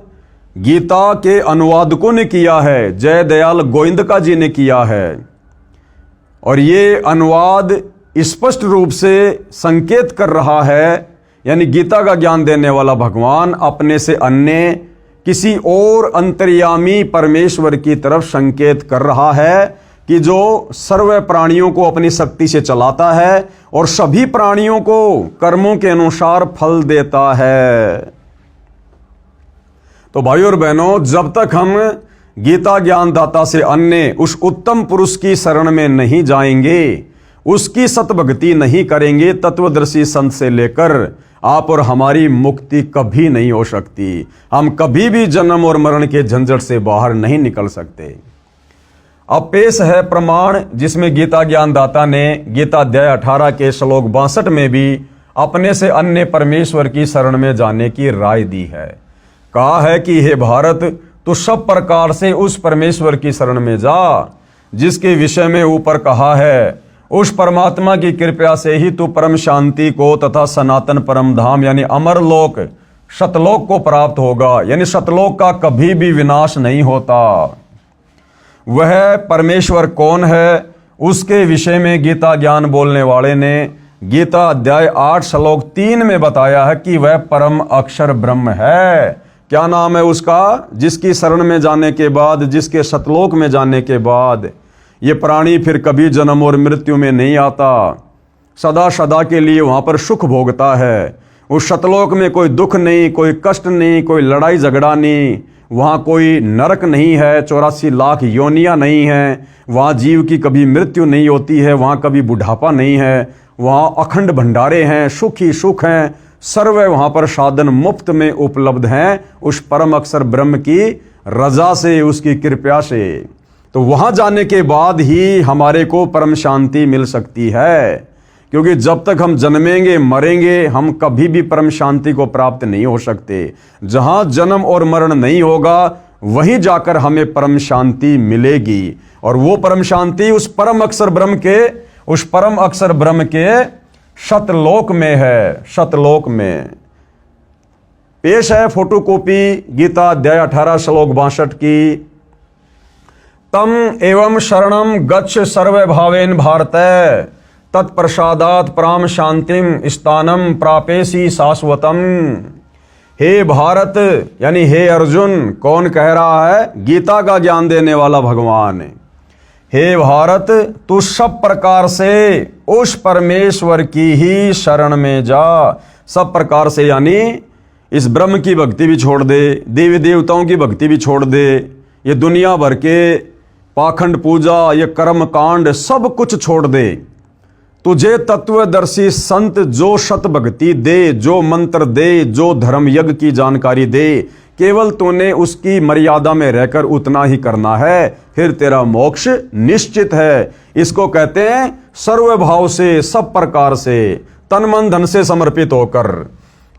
गीता के अनुवादकों ने किया है, जय दयाल गोविंदका जी ने किया है। और ये अनुवाद स्पष्ट रूप से संकेत कर रहा है, यानी गीता का ज्ञान देने वाला भगवान अपने से अन्य किसी और अंतर्यामी परमेश्वर की तरफ संकेत कर रहा है कि जो सर्व प्राणियों को अपनी शक्ति से चलाता है और सभी प्राणियों को कर्मों के अनुसार फल देता है। तो भाइयों और बहनों, जब तक हम गीता ज्ञानदाता से अन्य उस उत्तम पुरुष की शरण में नहीं जाएंगे, उसकी सतभक्ति नहीं करेंगे, तत्वदर्शी संत से लेकर आप और हमारी मुक्ति कभी नहीं हो सकती। हम कभी भी जन्म और मरण के झंझट से बाहर नहीं निकल सकते। अब पेश है प्रमाण, जिसमें गीता ज्ञानदाता ने गीता अध्याय 18 के श्लोक 62 में भी अपने से अन्य परमेश्वर की शरण में जाने की राय दी है। कहा है कि हे भारत, तू सब प्रकार से उस परमेश्वर की शरण में जा जिसके विषय में ऊपर कहा है। उस परमात्मा की कृपा से ही तू परम शांति को तथा सनातन परम धाम यानी अमर लोक सतलोक को प्राप्त होगा, यानी सतलोक का कभी भी विनाश नहीं होता। वह परमेश्वर कौन है, उसके विषय में गीता ज्ञान बोलने वाले ने गीता अध्याय 8 श्लोक 3 में बताया है कि वह परम अक्षर ब्रह्म है। क्या नाम है उसका, जिसकी शरण में जाने के बाद, जिसके सतलोक में जाने के बाद ये प्राणी फिर कभी जन्म और मृत्यु में नहीं आता, सदा सदा के लिए वहां पर सुख भोगता है। उस सतलोक में कोई दुख नहीं, कोई कष्ट नहीं, कोई लड़ाई झगड़ा नहीं, वहां कोई नरक नहीं है, 84 लाख योनियां नहीं है, वहां जीव की कभी मृत्यु नहीं होती है, वहां कभी बुढ़ापा नहीं है, वहां अखंड भंडारे हैं, सुख ही सुख हैं, सर्व वहां पर साधन मुफ्त में उपलब्ध हैं उस परम अक्षर ब्रह्म की रजा से, उसकी कृपा से। तो वहां जाने के बाद ही हमारे को परम शांति मिल सकती है, क्योंकि जब तक हम जन्मेंगे मरेंगे हम कभी भी परम शांति को प्राप्त नहीं हो सकते। जहां जन्म और मरण नहीं होगा वहीं जाकर हमें परम शांति मिलेगी, और वो परम शांति उस परम अक्षर ब्रह्म के सतलोक में है, सतलोक में। पेश है फोटोकॉपी गीता अध्याय 18 श्लोक 62 की। तम एवं शरणम गच्छ सर्वभावेन भारत, तत्प्रसादात प्राम शांतिम स्थानम प्रापेसी शाश्वतम। हे भारत यानी हे अर्जुन, कौन कह रहा है? गीता का ज्ञान देने वाला भगवान। हे भारत, तू सब प्रकार से उस परमेश्वर की ही शरण में जा। सब प्रकार से यानी इस ब्रह्म की भक्ति भी छोड़ दे, देवी देवताओं की भक्ति भी छोड़ दे, ये दुनिया भर के पाखंड पूजा, ये कर्म कांड सब कुछ छोड़ दे। तुझे तत्वदर्शी संत जो शत भक्ति दे, जो मंत्र दे, जो धर्म यज्ञ की जानकारी दे, केवल तूने उसकी मर्यादा में रहकर उतना ही करना है, फिर तेरा मोक्ष निश्चित है। इसको कहते हैं सर्वभाव से, सब प्रकार से, तन मन धन से समर्पित होकर।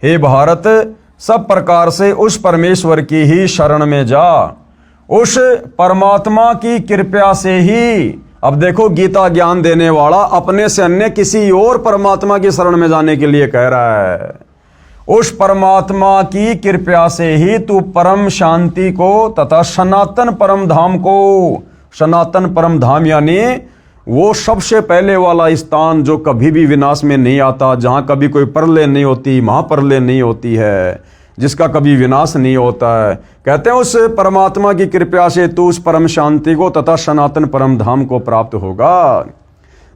हे भारत, सब प्रकार से उस परमेश्वर की ही शरण में जा, उस परमात्मा की कृपा से ही। अब देखो, गीता ज्ञान देने वाला अपने से अन्य किसी और परमात्मा की शरण में जाने के लिए कह रहा है। उस परमात्मा की कृपा से ही तू परम शांति को तथा सनातन परम धाम को, सनातन परम धाम यानी वो सबसे पहले वाला स्थान जो कभी भी विनाश में नहीं आता, जहां कभी कोई प्रलय नहीं होती, महाप्रलय नहीं होती है, जिसका कभी विनाश नहीं होता है। कहते हैं उस परमात्मा की कृपा से तू उस परम शांति को तथा सनातन परम धाम को प्राप्त होगा।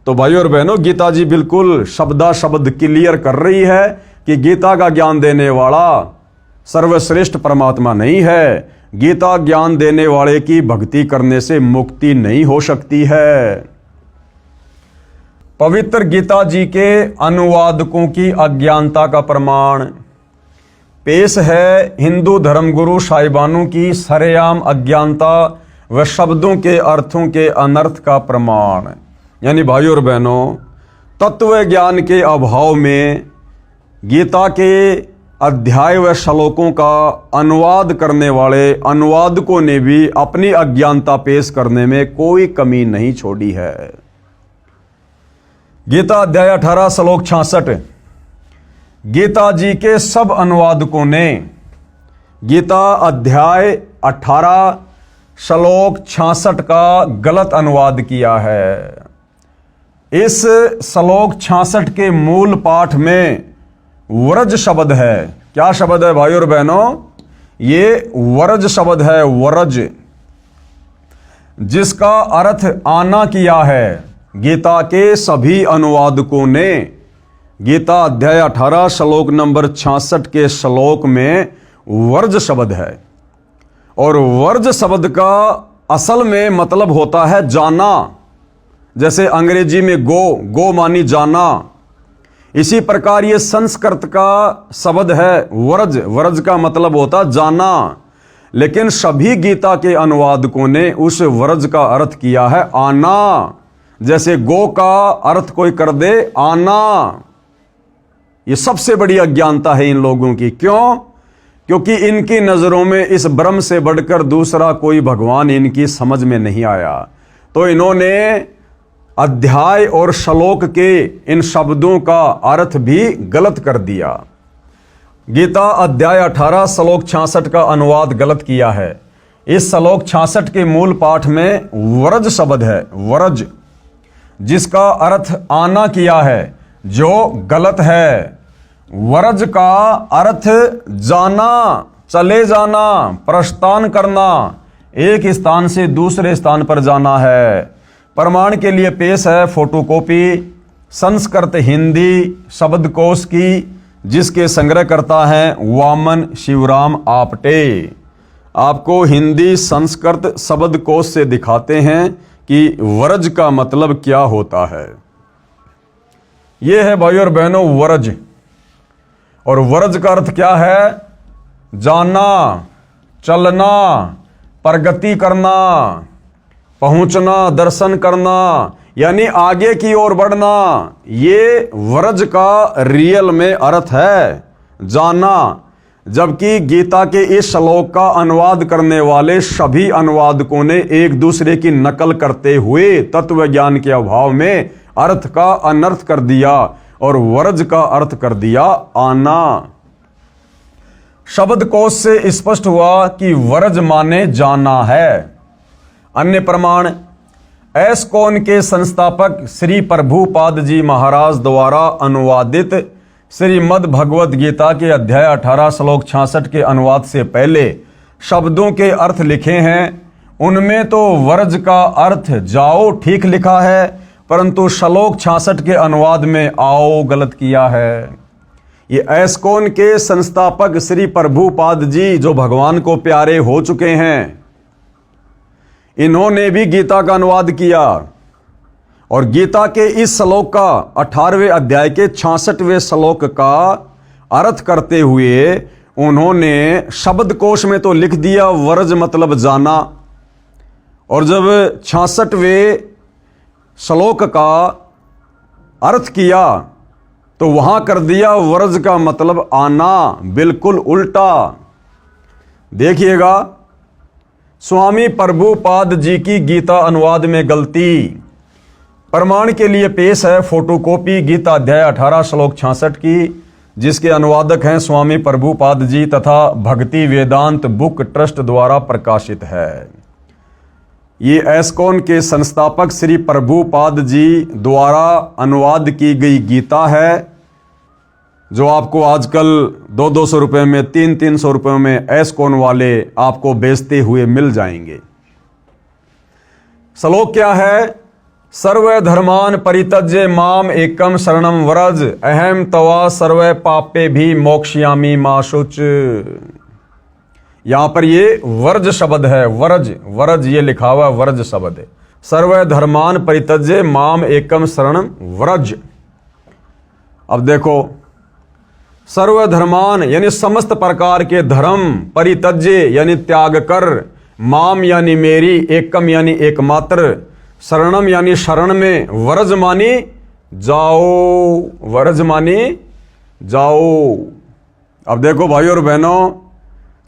तो भाइयों और बहनों, गीता जी बिल्कुल शब्दा शब्द क्लियर कर रही है कि गीता का ज्ञान देने वाला सर्वश्रेष्ठ परमात्मा नहीं है। गीता ज्ञान देने वाले की भक्ति करने से मुक्ति नहीं हो सकती है। पवित्र गीता जी के अनुवादकों की अज्ञानता का प्रमाण पेश है हिंदू धर्मगुरु साहिबानों की सरेआम अज्ञानता व शब्दों के अर्थों के अनर्थ का प्रमाण। यानी भाइयों और बहनों, तत्व ज्ञान के अभाव में गीता के अध्याय व श्लोकों का अनुवाद करने वाले अनुवादकों ने भी अपनी अज्ञानता पेश करने में कोई कमी नहीं छोड़ी है। गीता अध्याय 18 श्लोक 66। गीता जी के सब अनुवादकों ने गीता अध्याय 18 श्लोक 66 का गलत अनुवाद किया है। इस श्लोक 66 के मूल पाठ में वरज शब्द है। क्या शब्द है भाइयों और बहनों? ये वरज शब्द है, वरज, जिसका अर्थ आना किया है। गीता के सभी अनुवादकों ने गीता अध्याय 18 श्लोक नंबर 66 के श्लोक में वर्ज शब्द है, और वर्ज शब्द का असल में मतलब होता है जाना। जैसे अंग्रेजी में गो मानी जाना, इसी प्रकार ये संस्कृत का शब्द है वर्ज। वर्ज का मतलब होता जाना, लेकिन सभी गीता के अनुवादकों ने उस वर्ज का अर्थ किया है आना। जैसे गो का अर्थ कोई कर दे आना। ये सबसे बड़ी अज्ञानता है इन लोगों की। क्यों? क्योंकि इनकी नजरों में इस ब्रह्म से बढ़कर दूसरा कोई भगवान इनकी समझ में नहीं आया, तो इन्होंने अध्याय और श्लोक के इन शब्दों का अर्थ भी गलत कर दिया। गीता अध्याय 18 श्लोक 66 का अनुवाद गलत किया है। इस श्लोक 66 के मूल पाठ में वरज शब्द है, वरज, जिसका अर्थ आना किया है, जो गलत है। वरज का अर्थ जाना, चले जाना, प्रस्थान करना, एक स्थान से दूसरे स्थान पर जाना है। प्रमाण के लिए पेश है फोटोकॉपी संस्कृत हिंदी शब्दकोश की, जिसके संग्रहकर्ता हैं वामन शिवराम आपटे। आपको हिंदी संस्कृत शब्दकोश से दिखाते हैं कि वरज का मतलब क्या होता है। यह है भाइयों और बहनों वरज, और वरज का अर्थ क्या है? जाना, चलना, प्रगति करना, पहुंचना, दर्शन करना, यानी आगे की ओर बढ़ना। ये वरज का रियल में अर्थ है, जाना। जबकि गीता के इस श्लोक का अनुवाद करने वाले सभी अनुवादकों ने एक दूसरे की नकल करते हुए तत्व ज्ञान के अभाव में अर्थ का अनर्थ कर दिया और वरज का अर्थ कर दिया आना। शब्दकोश से स्पष्ट हुआ कि वरज माने जाना है। अन्य प्रमाण एस्कॉन के संस्थापक श्री प्रभुपाद जी महाराज द्वारा अनुवादित श्रीमद् भगवद गीता के अध्याय 18 श्लोक 66 के अनुवाद से पहले शब्दों के अर्थ लिखे हैं। उनमें तो वर्ज का अर्थ जाओ ठीक लिखा है, परंतु श्लोक 66 के अनुवाद में आओ गलत किया है। ये एस्कॉन के संस्थापक श्री प्रभुपाद जी जो भगवान को प्यारे हो चुके हैं, इन्होंने भी गीता का अनुवाद किया और गीता के इस श्लोक का 18वें अध्याय के 66वें श्लोक का अर्थ करते हुए उन्होंने शब्दकोश में तो लिख दिया वर्ज मतलब जाना, और जब 66वें श्लोक का अर्थ किया तो वहां कर दिया वर्ज का मतलब आना, बिल्कुल उल्टा। देखिएगा, स्वामी प्रभुपाद जी की गीता अनुवाद में गलती प्रमाण के लिए पेश है फोटोकॉपी गीता अध्याय 18 श्लोक 66 की, जिसके अनुवादक हैं स्वामी प्रभुपाद जी तथा भक्ति वेदांत बुक ट्रस्ट द्वारा प्रकाशित है। ये एस्कॉन के संस्थापक श्री प्रभुपाद जी द्वारा अनुवाद की गई गीता है, जो आपको आजकल 200-200 रुपये में 300-300 रुपये में एस्कॉन वाले आपको बेचते हुए मिल जाएंगे। श्लोक क्या है? सर्व धर्मान परित्यज्य माम एकम शरणम व्रज अहम तवा सर्व पापे भी मोक्ष्यामि मा शुच। यहां पर ये वर्ज शब्द है, वर्ज ये लिखा हुआ वर्ज शब्द है। सर्व धर्मान परित्यज्य माम एकम शरणम व्रज। अब देखो, सर्व धर्मान यानी समस्त प्रकार के धर्म, परित्यज्य यानी त्याग कर, माम यानी मेरी, एकम यानी एकमात्र, शरणम यानी शरण में, व्रज मानी जाओ, व्रज मानी जाओ। अब देखो भाइयों और बहनों,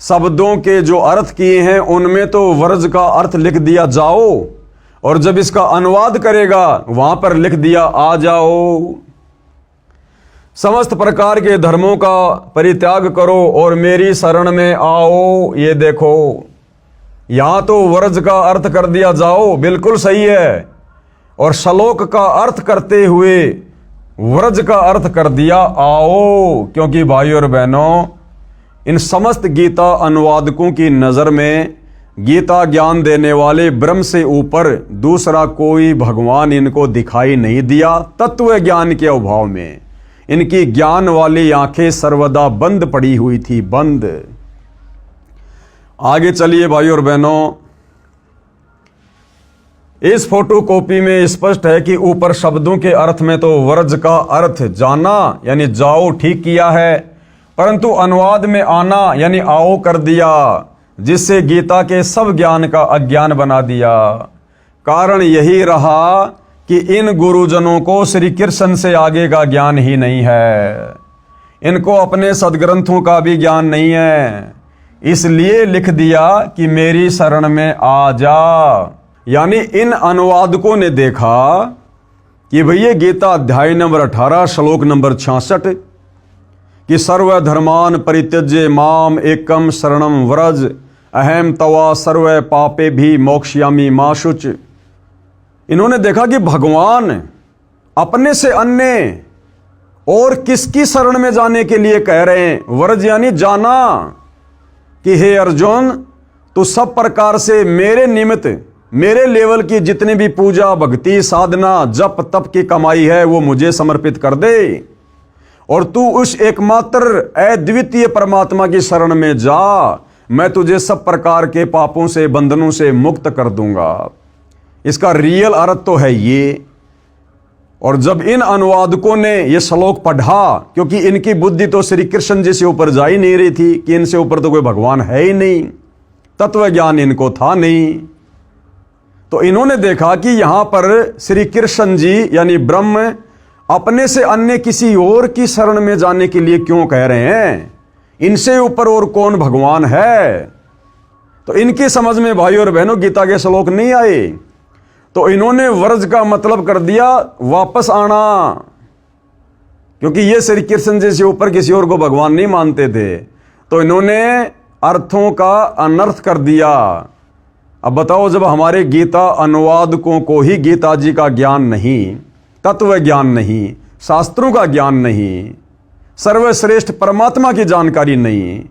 शब्दों के जो अर्थ किए हैं उनमें तो व्रज का अर्थ लिख दिया जाओ, और जब इसका अनुवाद करेगा वहां पर लिख दिया आ जाओ। समस्त प्रकार के धर्मों का परित्याग करो और मेरी शरण में आओ। ये देखो, यहां तो व्रज का अर्थ कर दिया जाओ, बिल्कुल सही है, और श्लोक का अर्थ करते हुए व्रज का अर्थ कर दिया आओ। क्योंकि भाइयों और बहनों, इन समस्त गीता अनुवादकों की नजर में गीता ज्ञान देने वाले ब्रह्म से ऊपर दूसरा कोई भगवान इनको दिखाई नहीं दिया। तत्व ज्ञान के अभाव में इनकी ज्ञान वाली आंखें सर्वदा बंद पड़ी हुई थी, बंद। आगे चलिए भाइयों और बहनों, इस फोटो कॉपी में स्पष्ट है कि ऊपर शब्दों के अर्थ में तो व्रज का अर्थ जाना यानी जाओ ठीक किया है, परंतु अनुवाद में आना यानी आओ कर दिया, जिससे गीता के सब ज्ञान का अज्ञान बना दिया। कारण यही रहा कि इन गुरुजनों को श्री कृष्ण से आगे का ज्ञान ही नहीं है, इनको अपने सदग्रंथों का भी ज्ञान नहीं है, इसलिए लिख दिया कि मेरी शरण में आ जा। यानी इन अनुवादकों ने देखा कि भैया गीता अध्याय नंबर 18 श्लोक नंबर 66 कि सर्वधर्मान परित्यज्य माम एकम शरणम व्रज अहम तवा सर्व पापे भी मोक्ष्यामि मा शुच। इन्होंने देखा कि भगवान अपने से अन्य और किसकी शरण में जाने के लिए कह रहे हैं? व्रज यानी जाना, कि हे अर्जुन, तू सब प्रकार से मेरे निमित्त, मेरे लेवल की जितनी भी पूजा भक्ति साधना जप तप की कमाई है वो मुझे समर्पित कर दे, और तू उस एकमात्र अद्वितीय परमात्मा की शरण में जा। मैं तुझे सब प्रकार के पापों से बंधनों से मुक्त कर दूंगा। इसका रियल अर्थ तो है ये। और जब इन अनुवादकों ने यह श्लोक पढ़ा, क्योंकि इनकी बुद्धि तो श्री कृष्ण जी से ऊपर जा ही नहीं रही थी कि इनसे ऊपर तो कोई भगवान है ही नहीं, तत्व ज्ञान इनको था नहीं, तो इन्होंने देखा कि यहां पर श्री कृष्ण जी यानी ब्रह्म अपने से अन्य किसी और की शरण में जाने के लिए क्यों कह रहे हैं? इनसे ऊपर और कौन भगवान है? तो इनकी समझ में भाइयों और बहनों गीता के श्लोक नहीं आए, तो इन्होंने व्रज का मतलब कर दिया वापस आना, क्योंकि ये श्री कृष्ण जी से ऊपर किसी और को भगवान नहीं मानते थे, तो इन्होंने अर्थों का अनर्थ कर दिया। अब बताओ, जब हमारे गीता अनुवादकों को ही गीता जी का ज्ञान नहीं, तत्व ज्ञान नहीं, शास्त्रों का ज्ञान नहीं, सर्वश्रेष्ठ परमात्मा की जानकारी नहीं,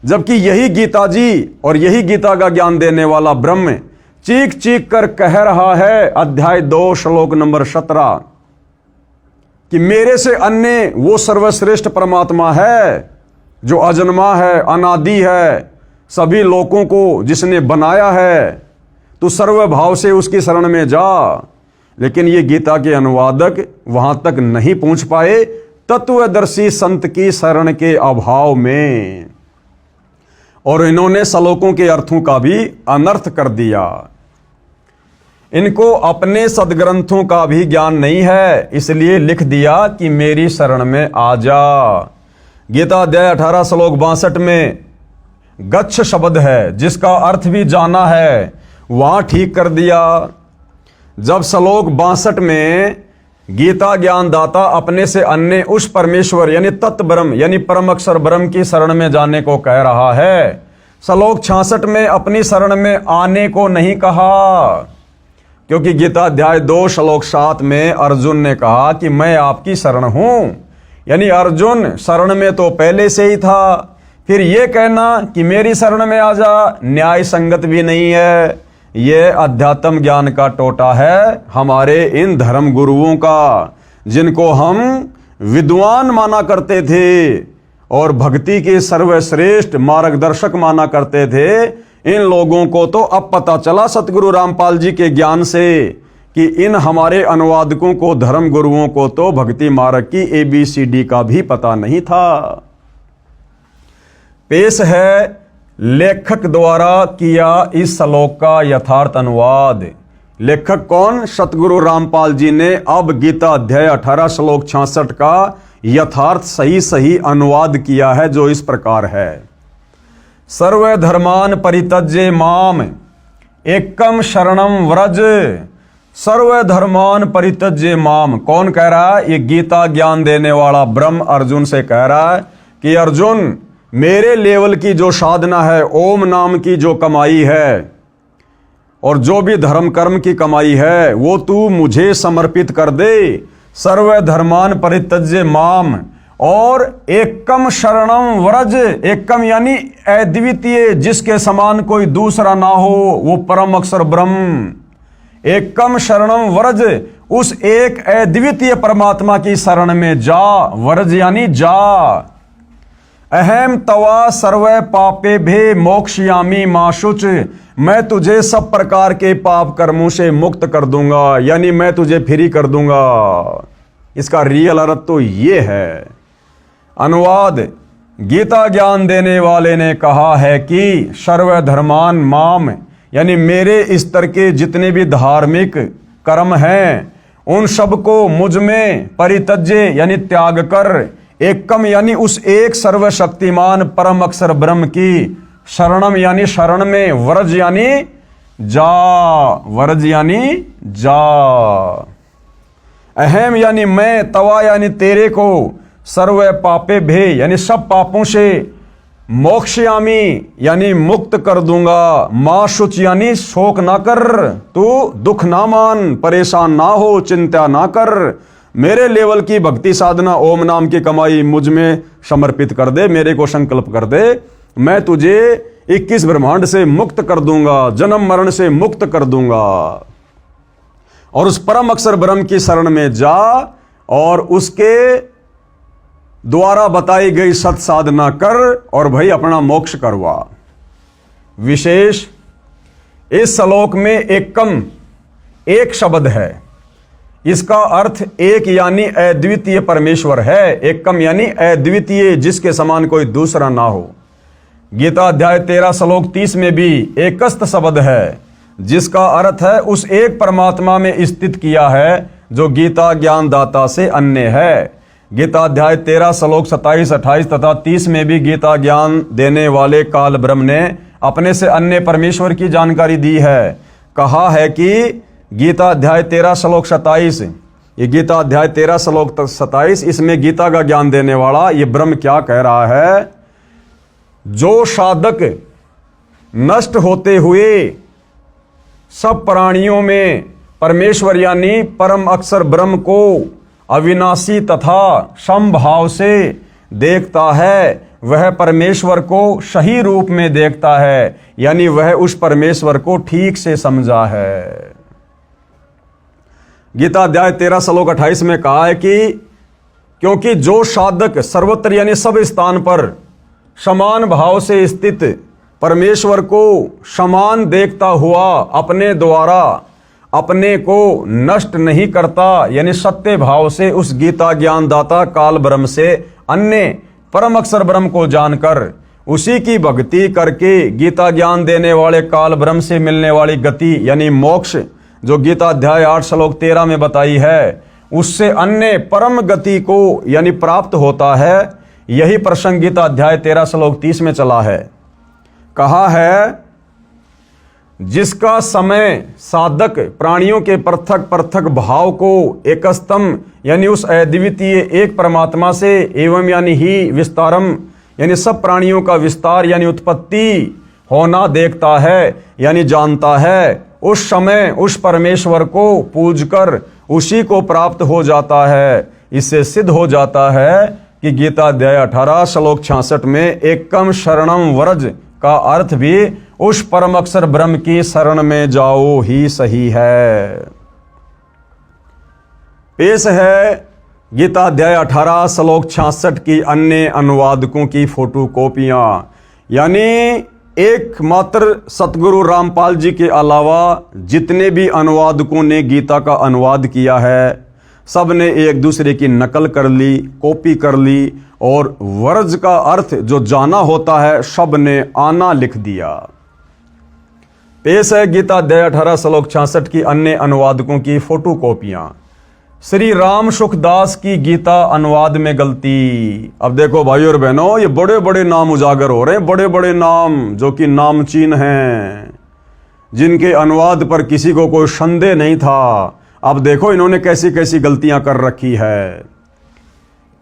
जबकि यही गीता जी और यही गीता का ज्ञान देने वाला ब्रह्म चीख चीख कर कह रहा है, अध्याय 2 श्लोक नंबर 17 कि मेरे से अन्य वो सर्वश्रेष्ठ परमात्मा है जो अजन्मा है, अनादि है, सभी लोगों को जिसने बनाया है, तो सर्वभाव से उसकी शरण में जा। लेकिन ये गीता के अनुवादक वहां तक नहीं पहुंच पाए तत्वदर्शी संत की शरण के अभाव में, और इन्होंने श्लोकों के अर्थों का भी अनर्थ कर दिया। इनको अपने सदग्रंथों का भी ज्ञान नहीं है, इसलिए लिख दिया कि मेरी शरण में आ जा। गीता अध्याय 18 श्लोक 62 में गच्छ शब्द है जिसका अर्थ भी जाना है, वहां ठीक कर दिया। जब श्लोक 62 में गीता ज्ञानदाता अपने से अन्य उस परमेश्वर यानी तत्व ब्रह्म यानी परम अक्षर ब्रह्म की शरण में जाने को कह रहा है, श्लोक 66 में अपनी शरण में आने को नहीं कहा, क्योंकि गीता अध्याय 2 श्लोक 7 में अर्जुन ने कहा कि मैं आपकी शरण हूं, यानी अर्जुन शरण में तो पहले से ही था। फिर यह कहना कि मेरी शरण में आ जा न्याय संगत भी नहीं है। यह अध्यात्म ज्ञान का टोटा है हमारे इन धर्म गुरुओं का, जिनको हम विद्वान माना करते थे और भक्ति के सर्वश्रेष्ठ मार्गदर्शक माना करते थे। इन लोगों को तो अब पता चला सतगुरु रामपाल जी के ज्ञान से कि इन हमारे अनुवादकों को, धर्म गुरुओं को तो भक्ति मार्ग की ABCD का भी पता नहीं था। पेश है लेखक द्वारा किया इस श्लोक का यथार्थ अनुवाद। लेखक कौन? सतगुरु रामपाल जी ने अब गीता अध्याय 18 श्लोक 66 का यथार्थ सही अनुवाद किया है, जो इस प्रकार है। सर्वधर्मान परित्यज्य माम एकम शरणम व्रज। सर्वधर्मान परित्यज्य माम कौन कह रहा है? ये गीता ज्ञान देने वाला ब्रह्म अर्जुन से कह रहा है कि अर्जुन, मेरे लेवल की जो साधना है, ओम नाम की जो कमाई है और जो भी धर्म कर्म की कमाई है, वो तू मुझे समर्पित कर दे। सर्वधर्मान परित्यज्य माम और एकम शरणम व्रज। एकम यानी अद्वितीय, जिसके समान कोई दूसरा ना हो, वो परम अक्षर ब्रह्म। एकम शरणम व्रज, उस एक अद्वितीय परमात्मा की शरण में जा। व्रज यानी जा। अहम तवा सर्व पापे भे मोक्षयामी माशुच। मैं तुझे सब प्रकार के पाप कर्मों से मुक्त कर दूंगा, यानी मैं तुझे फ्री कर दूंगा। इसका रियल अर्थ तो ये है। अनुवाद, गीता ज्ञान देने वाले ने कहा है कि सर्वधर्मान माम, यानी मेरे स्तर के जितने भी धार्मिक कर्म हैं उन सबको मुझ में परित्यज्य यानी त्याग कर, एकम यानी उस एक सर्वशक्तिमान परम अक्षर ब्रह्म की शरणम यानी शरण में, व्रज यानी जा। व्रज यानी जा। अहम यानी मैं, तवा यानी तेरे को, सर्व पापे भे यानी सब पापों से, मोक्षयामी यानी मुक्त कर दूंगा, माशुच यानी शोक ना कर, तू दुख ना मान, परेशान ना हो, चिंता ना कर। मेरे लेवल की भक्ति साधना, ओम नाम की कमाई मुझ में समर्पित कर दे, मेरे को संकल्प कर दे। मैं तुझे 21 ब्रह्मांड से मुक्त कर दूंगा, जन्म मरण से मुक्त कर दूंगा। और उस परम अक्षर ब्रह्म की शरण में जा और उसके द्वारा बताई गई सत साधना कर और भाई अपना मोक्ष करवा। विशेष इस श्लोक में एकम एक शब्द है, इसका अर्थ एक यानी अद्वितीय परमेश्वर है। एकम यानी अद्वितीय, जिसके समान कोई दूसरा ना हो। गीता अध्याय 13 श्लोक 30 में भी एकस्त शब्द है, जिसका अर्थ है उस एक परमात्मा में स्थित किया है जो गीता ज्ञानदाता से अन्य है। गीता अध्याय 13 श्लोक 27, 28 तथा 30 में भी गीता ज्ञान देने वाले काल ब्रह्म ने अपने से अन्य परमेश्वर की जानकारी दी है। कहा है कि गीता अध्याय 13 श्लोक 27, ये गीता अध्याय 13 श्लोक 27, इसमें गीता का ज्ञान देने वाला ये ब्रह्म क्या कह रहा है? जो साधक नष्ट होते हुए सब प्राणियों में परमेश्वर यानी परम अक्षर ब्रह्म को अविनाशी तथा समभाव से देखता है, वह परमेश्वर को सही रूप में देखता है, यानी वह उस परमेश्वर को ठीक से समझा है। गीता अध्याय 13 श्लोक 28 में कहा है कि क्योंकि जो साधक सर्वत्र यानी सब स्थान पर समान भाव से स्थित परमेश्वर को समान देखता हुआ अपने द्वारा अपने को नष्ट नहीं करता, यानी सत्य भाव से उस गीता ज्ञानदाता काल ब्रह्म से अन्य परम अक्षर ब्रह्म को जानकर उसी की भक्ति करके गीता ज्ञान देने वाले काल ब्रह्म से मिलने वाली गति यानी मोक्ष जो गीता अध्याय 8 श्लोक 13 में बताई है, उससे अन्य परम गति को यानी प्राप्त होता है। यही प्रसंग गीता अध्याय 13 श्लोक 30 में चला है। कहा है, जिसका समय साधक प्राणियों के पृथक पृथक भाव को एकस्तम यानी उस अद्वितीय एक परमात्मा से एवं यानी ही विस्तारम यानी सब प्राणियों का विस्तार यानी उत्पत्ति होना देखता है यानी जानता है, उस समय उस परमेश्वर को पूजकर उसी को प्राप्त हो जाता है। इससे सिद्ध हो जाता है कि गीता अध्याय 18 श्लोक 66 में एकम शरणम व्रज का अर्थ भी उस परम अक्षर ब्रह्म की शरण में जाओ ही सही है। पेश है गीता अध्याय 18 श्लोक 66 की अन्य अनुवादकों की फोटो कॉपियां, यानी एकमात्र सतगुरु रामपाल जी के अलावा जितने भी अनुवादकों ने गीता का अनुवाद किया है, सब ने एक दूसरे की नकल कर ली, कॉपी कर ली और वर्ज का अर्थ जो जाना होता है सब ने आना लिख दिया। पेश है गीता अध्याय 18 श्लोक 66 की अन्य अनुवादकों की फोटो कॉपियां। श्री राम सुखदास की गीता अनुवाद में गलती। अब देखो भाई और बहनों, ये बड़े बड़े नाम उजागर हो रहे हैं, बड़े बड़े नाम जो कि नामचीन हैं, जिनके अनुवाद पर किसी को कोई संदेह नहीं था। अब देखो इन्होंने कैसी कैसी गलतियां कर रखी है।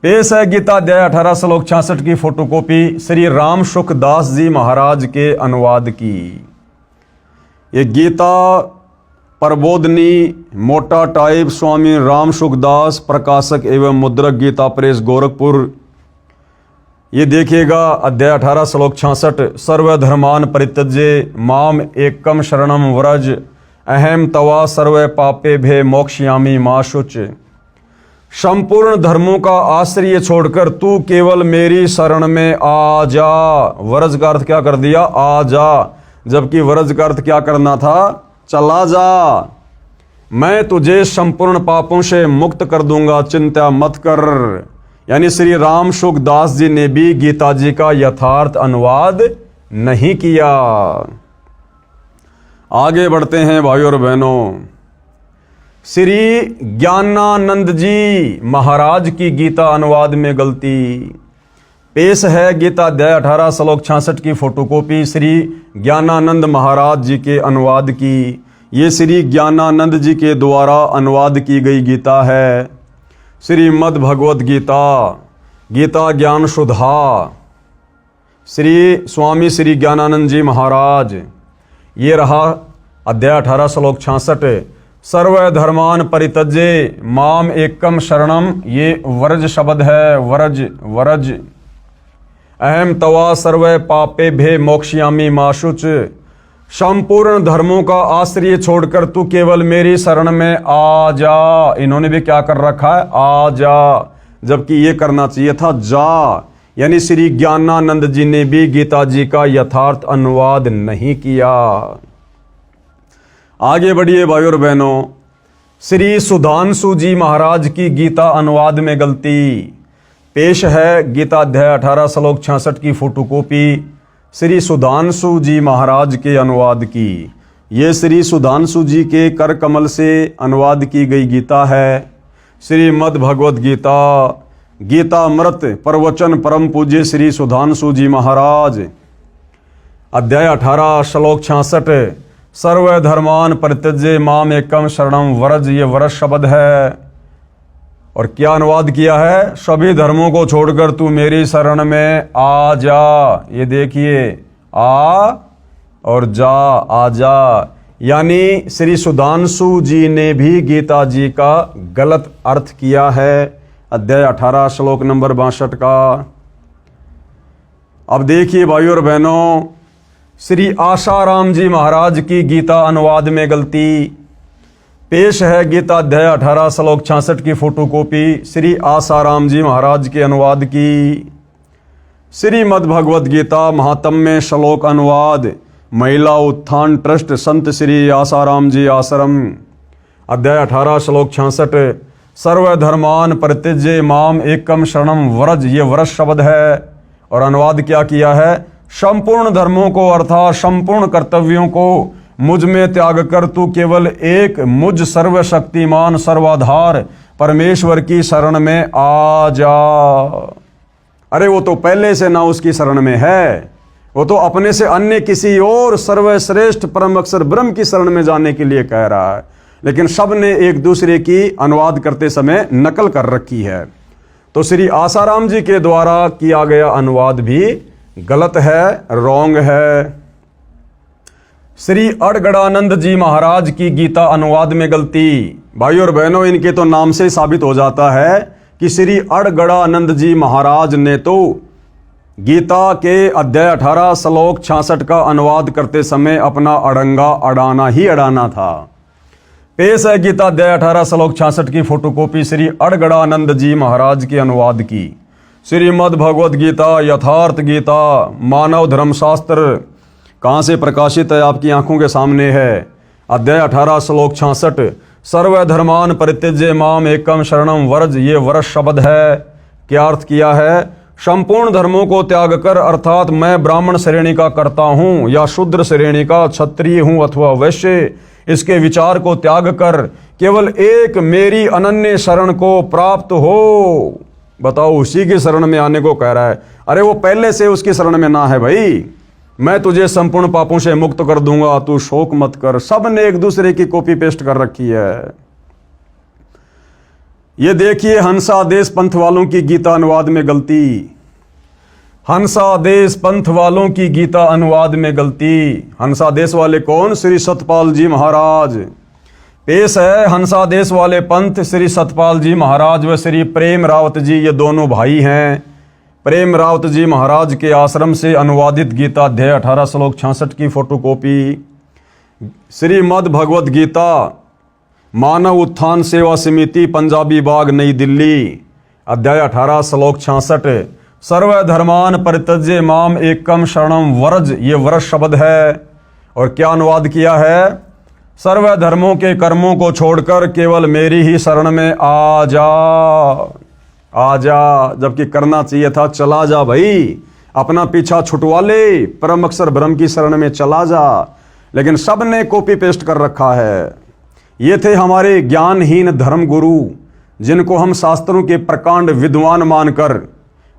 पेश है गीता अध्याय 18 श्लोक 66 की फोटोकॉपी श्री राम सुखदास जी महाराज के अनुवाद की। ये गीता प्रबोधनी मोटा टाइप स्वामी राम सुखदास प्रकाशक एवं मुद्रक गीता प्रेस गोरखपुर। ये देखिएगा अध्याय 18 श्लोक 66 सर्वधर्मान परित्यज्य माम एकम शरणम व्रज अहम तवा सर्व पापे भे मोक्षयामि मा शुच। संपूर्ण धर्मों का आश्रय छोड़कर तू केवल मेरी शरण में आ जा। व्रज का अर्थ क्या कर दिया? आ जा, जबकि व्रज का अर्थ क्या करना था? चला जा। मैं तुझे संपूर्ण पापों से मुक्त कर दूंगा, चिंता मत कर। यानी श्री राम सुखदास जी ने भी गीता जी का यथार्थ अनुवाद नहीं किया। आगे बढ़ते हैं भाइयों और बहनों। श्री ज्ञानानंद जी महाराज की गीता अनुवाद में गलती। पेश है गीता अध्याय 18 श्लोक 66 की फोटोकॉपी श्री ज्ञानानंद महाराज जी के अनुवाद की। ये श्री ज्ञानानंद जी के द्वारा अनुवाद की गई गीता है। श्रीमद् भगवद गीता, गीता ज्ञान सुधा, श्री स्वामी श्री ज्ञानानंद जी महाराज। ये रहा अध्याय 18 श्लोक 66 सर्वधर्मान परित्यज्य माम एकम शरणम। ये व्रज शब्द है, व्रज व्रज। अहम तवा सर्व पापे भे मोक्षयामि मा शुच। संपूर्ण धर्मों का आश्रय छोड़कर तू केवल मेरी शरण में आ जा। इन्होंने भी क्या कर रखा है? आ जा, जबकि ये करना चाहिए था जा। यानी श्री ज्ञानानंद जी ने भी गीता जी का यथार्थ अनुवाद नहीं किया। आगे बढ़िए भाइयों और बहनों। श्री सुधांशु जी महाराज की गीता अनुवाद में गलती। पेश है गीता अध्याय 18 श्लोक 66 की फोटोकॉपी श्री सुधांशु जी महाराज के अनुवाद की। ये श्री सुधांशु जी के कर कमल से अनुवाद की गई गीता है। श्रीमद् भगवद गीता, गीता अमृत प्रवचन परम पूज्य श्री सुधांशु जी महाराज। अध्याय 18 श्लोक 66 सर्वधर्मान परित्यज्य माम एकम शरणम व्रज। ये व्रज शब्द है। और क्या अनुवाद किया है? सभी धर्मों को छोड़कर तू मेरी शरण में आ जा। ये देखिए, आ और जा, आ जा। यानी श्री सुधांशु जी ने भी गीता जी का गलत अर्थ किया है अध्याय 18 श्लोक नंबर 62 का। अब देखिए भाइयों और बहनों, श्री आशाराम जी महाराज की गीता अनुवाद में गलती। पेश है गीता अध्याय 18 श्लोक 66 की फोटोकॉपी श्री आसाराम जी महाराज के अनुवाद की। श्रीमद् भगवद गीता महात्म्य श्लोक अनुवाद महिला उत्थान ट्रस्ट संत श्री आसाराम जी आश्रम। अध्याय 18 श्लोक 66। सर्वधर्मान परित्यज्य माम एकम शरणम व्रज, ये व्रज शब्द है। और अनुवाद क्या किया है? संपूर्ण धर्मों को अर्थात संपूर्ण कर्तव्यों को मुझ में त्याग कर तू केवल एक मुझ सर्वशक्तिमान सर्वाधार परमेश्वर की शरण में आ जा। अरे वो तो पहले से ना उसकी शरण में है, वो तो अपने से अन्य किसी और सर्वश्रेष्ठ परम अक्षर ब्रह्म की शरण में जाने के लिए कह रहा है। लेकिन सब ने एक दूसरे की अनुवाद करते समय नकल कर रखी है। तो श्री आसाराम जी के द्वारा किया गया अनुवाद भी गलत है, रॉन्ग है। श्री अड़गड़ानंद जी महाराज की गीता अनुवाद में गलती। भाई और बहनों, इनके तो नाम से साबित हो जाता है कि श्री अड़गड़ानंद जी महाराज ने तो गीता के अध्याय 18 श्लोक 66 का अनुवाद करते समय अपना अड़ंगा अड़ाना ही अड़ाना था। पेश है गीता अध्याय 18 श्लोक 66 की फोटोकॉपी श्री अड़गड़ानंद जी महाराज के अनुवाद की। श्रीमद् भगवद गीता यथार्थ गीता मानव धर्मशास्त्र कहाँ से प्रकाशित है? आपकी आंखों के सामने है। अध्याय 18 श्लोक 66। सर्वधर्मान परित्यज्य माम एकम शरणम व्रज, ये व्रज शब्द है। क्या अर्थ किया है? संपूर्ण धर्मों को त्याग कर, अर्थात मैं ब्राह्मण श्रेणी का करता हूँ या शूद्र श्रेणी का, क्षत्रिय हूँ अथवा वैश्य, इसके विचार को त्याग कर केवल एक मेरी अनन्य शरण को प्राप्त हो। बताओ, उसी की शरण में आने को कह रहा है। अरे वो पहले से उसकी शरण में ना है भाई। मैं तुझे संपूर्ण पापों से मुक्त कर दूंगा, तू शोक मत कर। सब ने एक दूसरे की कॉपी पेस्ट कर रखी है। ये देखिए हंसादेश पंथ वालों की गीता अनुवाद में गलती। हंसादेश पंथ वालों की गीता अनुवाद में गलती। हंसादेश वाले कौन? श्री सतपाल जी महाराज। पेश है हंसादेश वाले पंथ श्री सतपाल जी महाराज व श्री प्रेम रावत जी, ये दोनों भाई हैं। प्रेम रावत जी महाराज के आश्रम से अनुवादित गीता अध्याय 18 श्लोक 66 की फोटोकॉपी। श्रीमद् भगवद गीता मानव उत्थान सेवा समिति पंजाबी बाग नई दिल्ली अध्याय 18 श्लोक 66। सर्वधर्मान परित्यज्य माम एकम शरणम व्रज, ये व्रज शब्द है। और क्या अनुवाद किया है? सर्वधर्मों के कर्मों को छोड़कर केवल मेरी ही शरण में आ जा। आ जा, जबकि करना चाहिए था चला जा भाई, अपना पीछा छुटवा ले, परम अक्षर ब्रह्म की शरण में चला जा। लेकिन सब ने कॉपी पेस्ट कर रखा है। ये थे हमारे ज्ञानहीन धर्म गुरु, जिनको हम शास्त्रों के प्रकांड विद्वान मानकर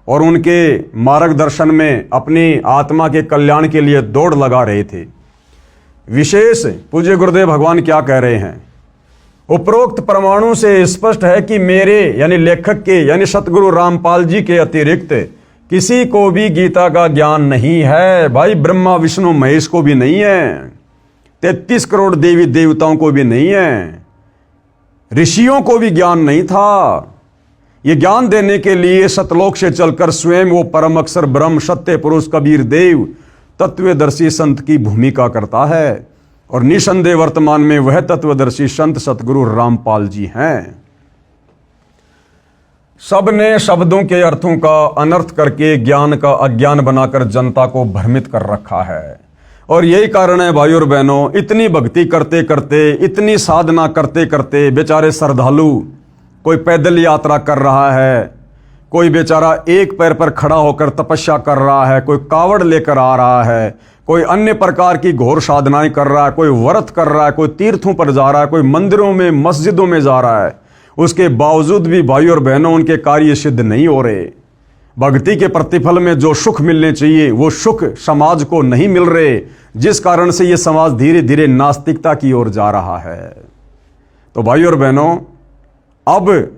और उनके मार्गदर्शन में अपनी आत्मा के कल्याण के लिए दौड़ लगा रहे थे। विशेष पूज्य गुरुदेव भगवान क्या कह रहे हैं? उपरोक्त परमाणु से स्पष्ट है कि मेरे यानी लेखक के यानी सतगुरु रामपाल जी के अतिरिक्त किसी को भी गीता का ज्ञान नहीं है। भाई ब्रह्मा विष्णु महेश को भी नहीं है, 33 करोड़ देवी देवताओं को भी नहीं है, ऋषियों को भी ज्ञान नहीं था। ये ज्ञान देने के लिए सतलोक से चलकर स्वयं वो परम अक्षर ब्रह्म सत्य पुरुष कबीर देव तत्वदर्शी संत की भूमिका करता है। और निसंदेह वर्तमान में वह तत्वदर्शी संत सतगुरु रामपाल जी हैं। सब ने शब्दों के अर्थों का अनर्थ करके ज्ञान का अज्ञान बनाकर जनता को भ्रमित कर रखा है। और यही कारण है भाई और बहनों, इतनी भक्ति करते करते, इतनी साधना करते करते बेचारे श्रद्धालु, कोई पैदल यात्रा कर रहा है, कोई बेचारा एक पैर पर खड़ा होकर तपस्या कर रहा है, कोई कावड़ लेकर आ रहा है, कोई अन्य प्रकार की घोर साधनाएं कर रहा है, कोई व्रत कर रहा है, कोई तीर्थों पर जा रहा है, कोई मंदिरों में मस्जिदों में जा रहा है। उसके बावजूद भी भाई और बहनों उनके कार्य सिद्ध नहीं हो रहे। भक्ति के प्रतिफल में जो सुख मिलने चाहिए वो सुख समाज को नहीं मिल रहे, जिस कारण से ये समाज धीरे धीरे नास्तिकता की ओर जा रहा है। तो भाई और बहनों, अब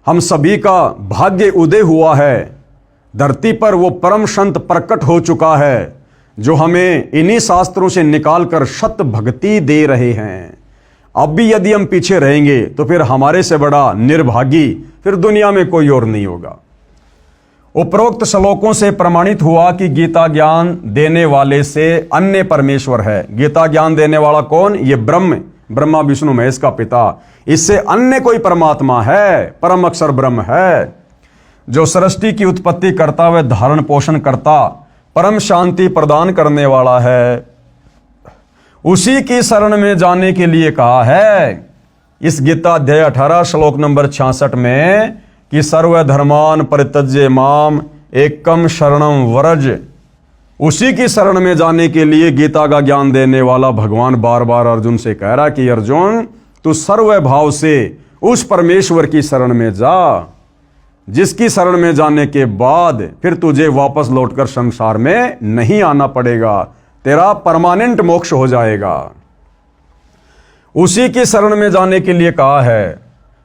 हम सभी का भाग्य उदय हुआ है। धरती पर वो परम संत प्रकट हो चुका है जो हमें इन्हीं शास्त्रों से निकालकर सत भक्ति दे रहे हैं। अब भी यदि हम पीछे रहेंगे तो फिर हमारे से बड़ा निर्भागी फिर दुनिया में कोई और नहीं होगा। उपरोक्त श्लोकों से प्रमाणित हुआ कि गीता ज्ञान देने वाले से अन्य परमेश्वर है। गीता ज्ञान देने वाला कौन? ये ब्रह्म ब्रह्मा विष्णु महेश का पिता, इससे अन्य कोई परमात्मा है, परम अक्षर ब्रह्म है, जो सृष्टि की उत्पत्ति करता व धारण पोषण करता, परम शांति प्रदान करने वाला है, उसी की शरण में जाने के लिए कहा है इस गीता अध्याय 18 श्लोक नंबर 66 में कि सर्वधर्मान परित्यज्य माम एकम शरणम व्रज। उसी की शरण में जाने के लिए गीता का ज्ञान देने वाला भगवान बार बार अर्जुन से कह रहा कि अर्जुन तू सर्व भाव से उस परमेश्वर की शरण में जा, जिसकी शरण में जाने के बाद फिर तुझे वापस लौटकर संसार में नहीं आना पड़ेगा, तेरा परमानेंट मोक्ष हो जाएगा। उसी की शरण में जाने के लिए कहा है।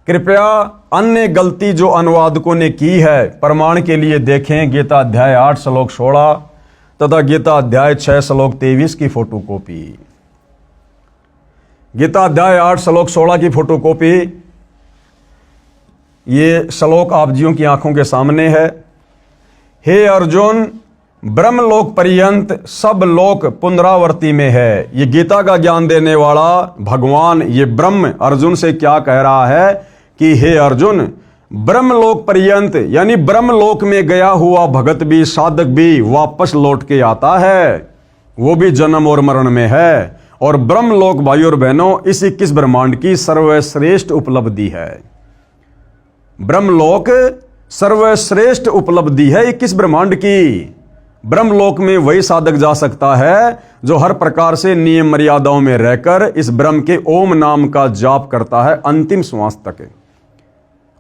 कृपया अन्य गलती जो अनुवादकों ने की है प्रमाण के लिए देखें गीता अध्याय 8 श्लोक 16 तथा गीता अध्याय 6 श्लोक 23 की फोटोकॉपी। गीता अध्याय 8 श्लोक 16 की फोटोकॉपी, ये श्लोक आप जियों की आंखों के सामने है। हे अर्जुन, ब्रह्मलोक पर्यंत सब लोक पुनरावर्ती में है। ये गीता का ज्ञान देने वाला भगवान, ये ब्रह्म अर्जुन से क्या कह रहा है कि हे अर्जुन, ब्रह्मलोक पर्यंत यानी ब्रह्मलोक में गया हुआ भगत भी, साधक भी वापस लौट के आता है, वो भी जन्म और मरण में है। और ब्रह्मलोक भाई और बहनों इस 21 ब्रह्मांड की सर्वश्रेष्ठ उपलब्धि है। ब्रह्मलोक सर्वश्रेष्ठ उपलब्धि है 21 ब्रह्मांड की। ब्रह्मलोक में वही साधक जा सकता है जो हर प्रकार से नियम मर्यादाओं में रहकर इस ब्रह्म के ओम नाम का जाप करता है अंतिम श्वास तक।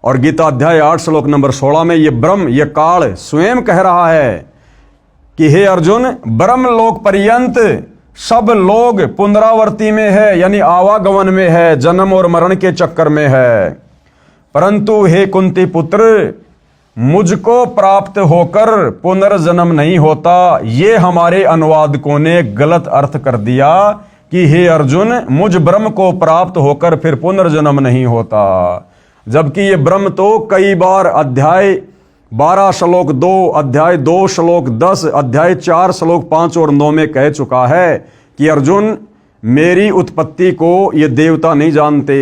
और गीता अध्याय 8 श्लोक नंबर 16 में ये ब्रह्म, ये काल स्वयं कह रहा है कि हे अर्जुन, ब्रह्मलोक पर्यंत सब लोग पुनरावर्ती में है यानी आवागमन में है, जन्म और मरण के चक्कर में है। परंतु हे कुंती पुत्र, मुझको प्राप्त होकर पुनर्जन्म नहीं होता। ये हमारे अनुवादकों ने गलत अर्थ कर दिया कि हे अर्जुन, मुझ ब्रह्म को प्राप्त होकर फिर पुनर्जन्म नहीं होता, जबकि ये ब्रह्म तो कई बार अध्याय 12 श्लोक 2, अध्याय 2 श्लोक 10, अध्याय 4 श्लोक 5 और 9 में कह चुका है कि अर्जुन, मेरी उत्पत्ति को ये देवता नहीं जानते।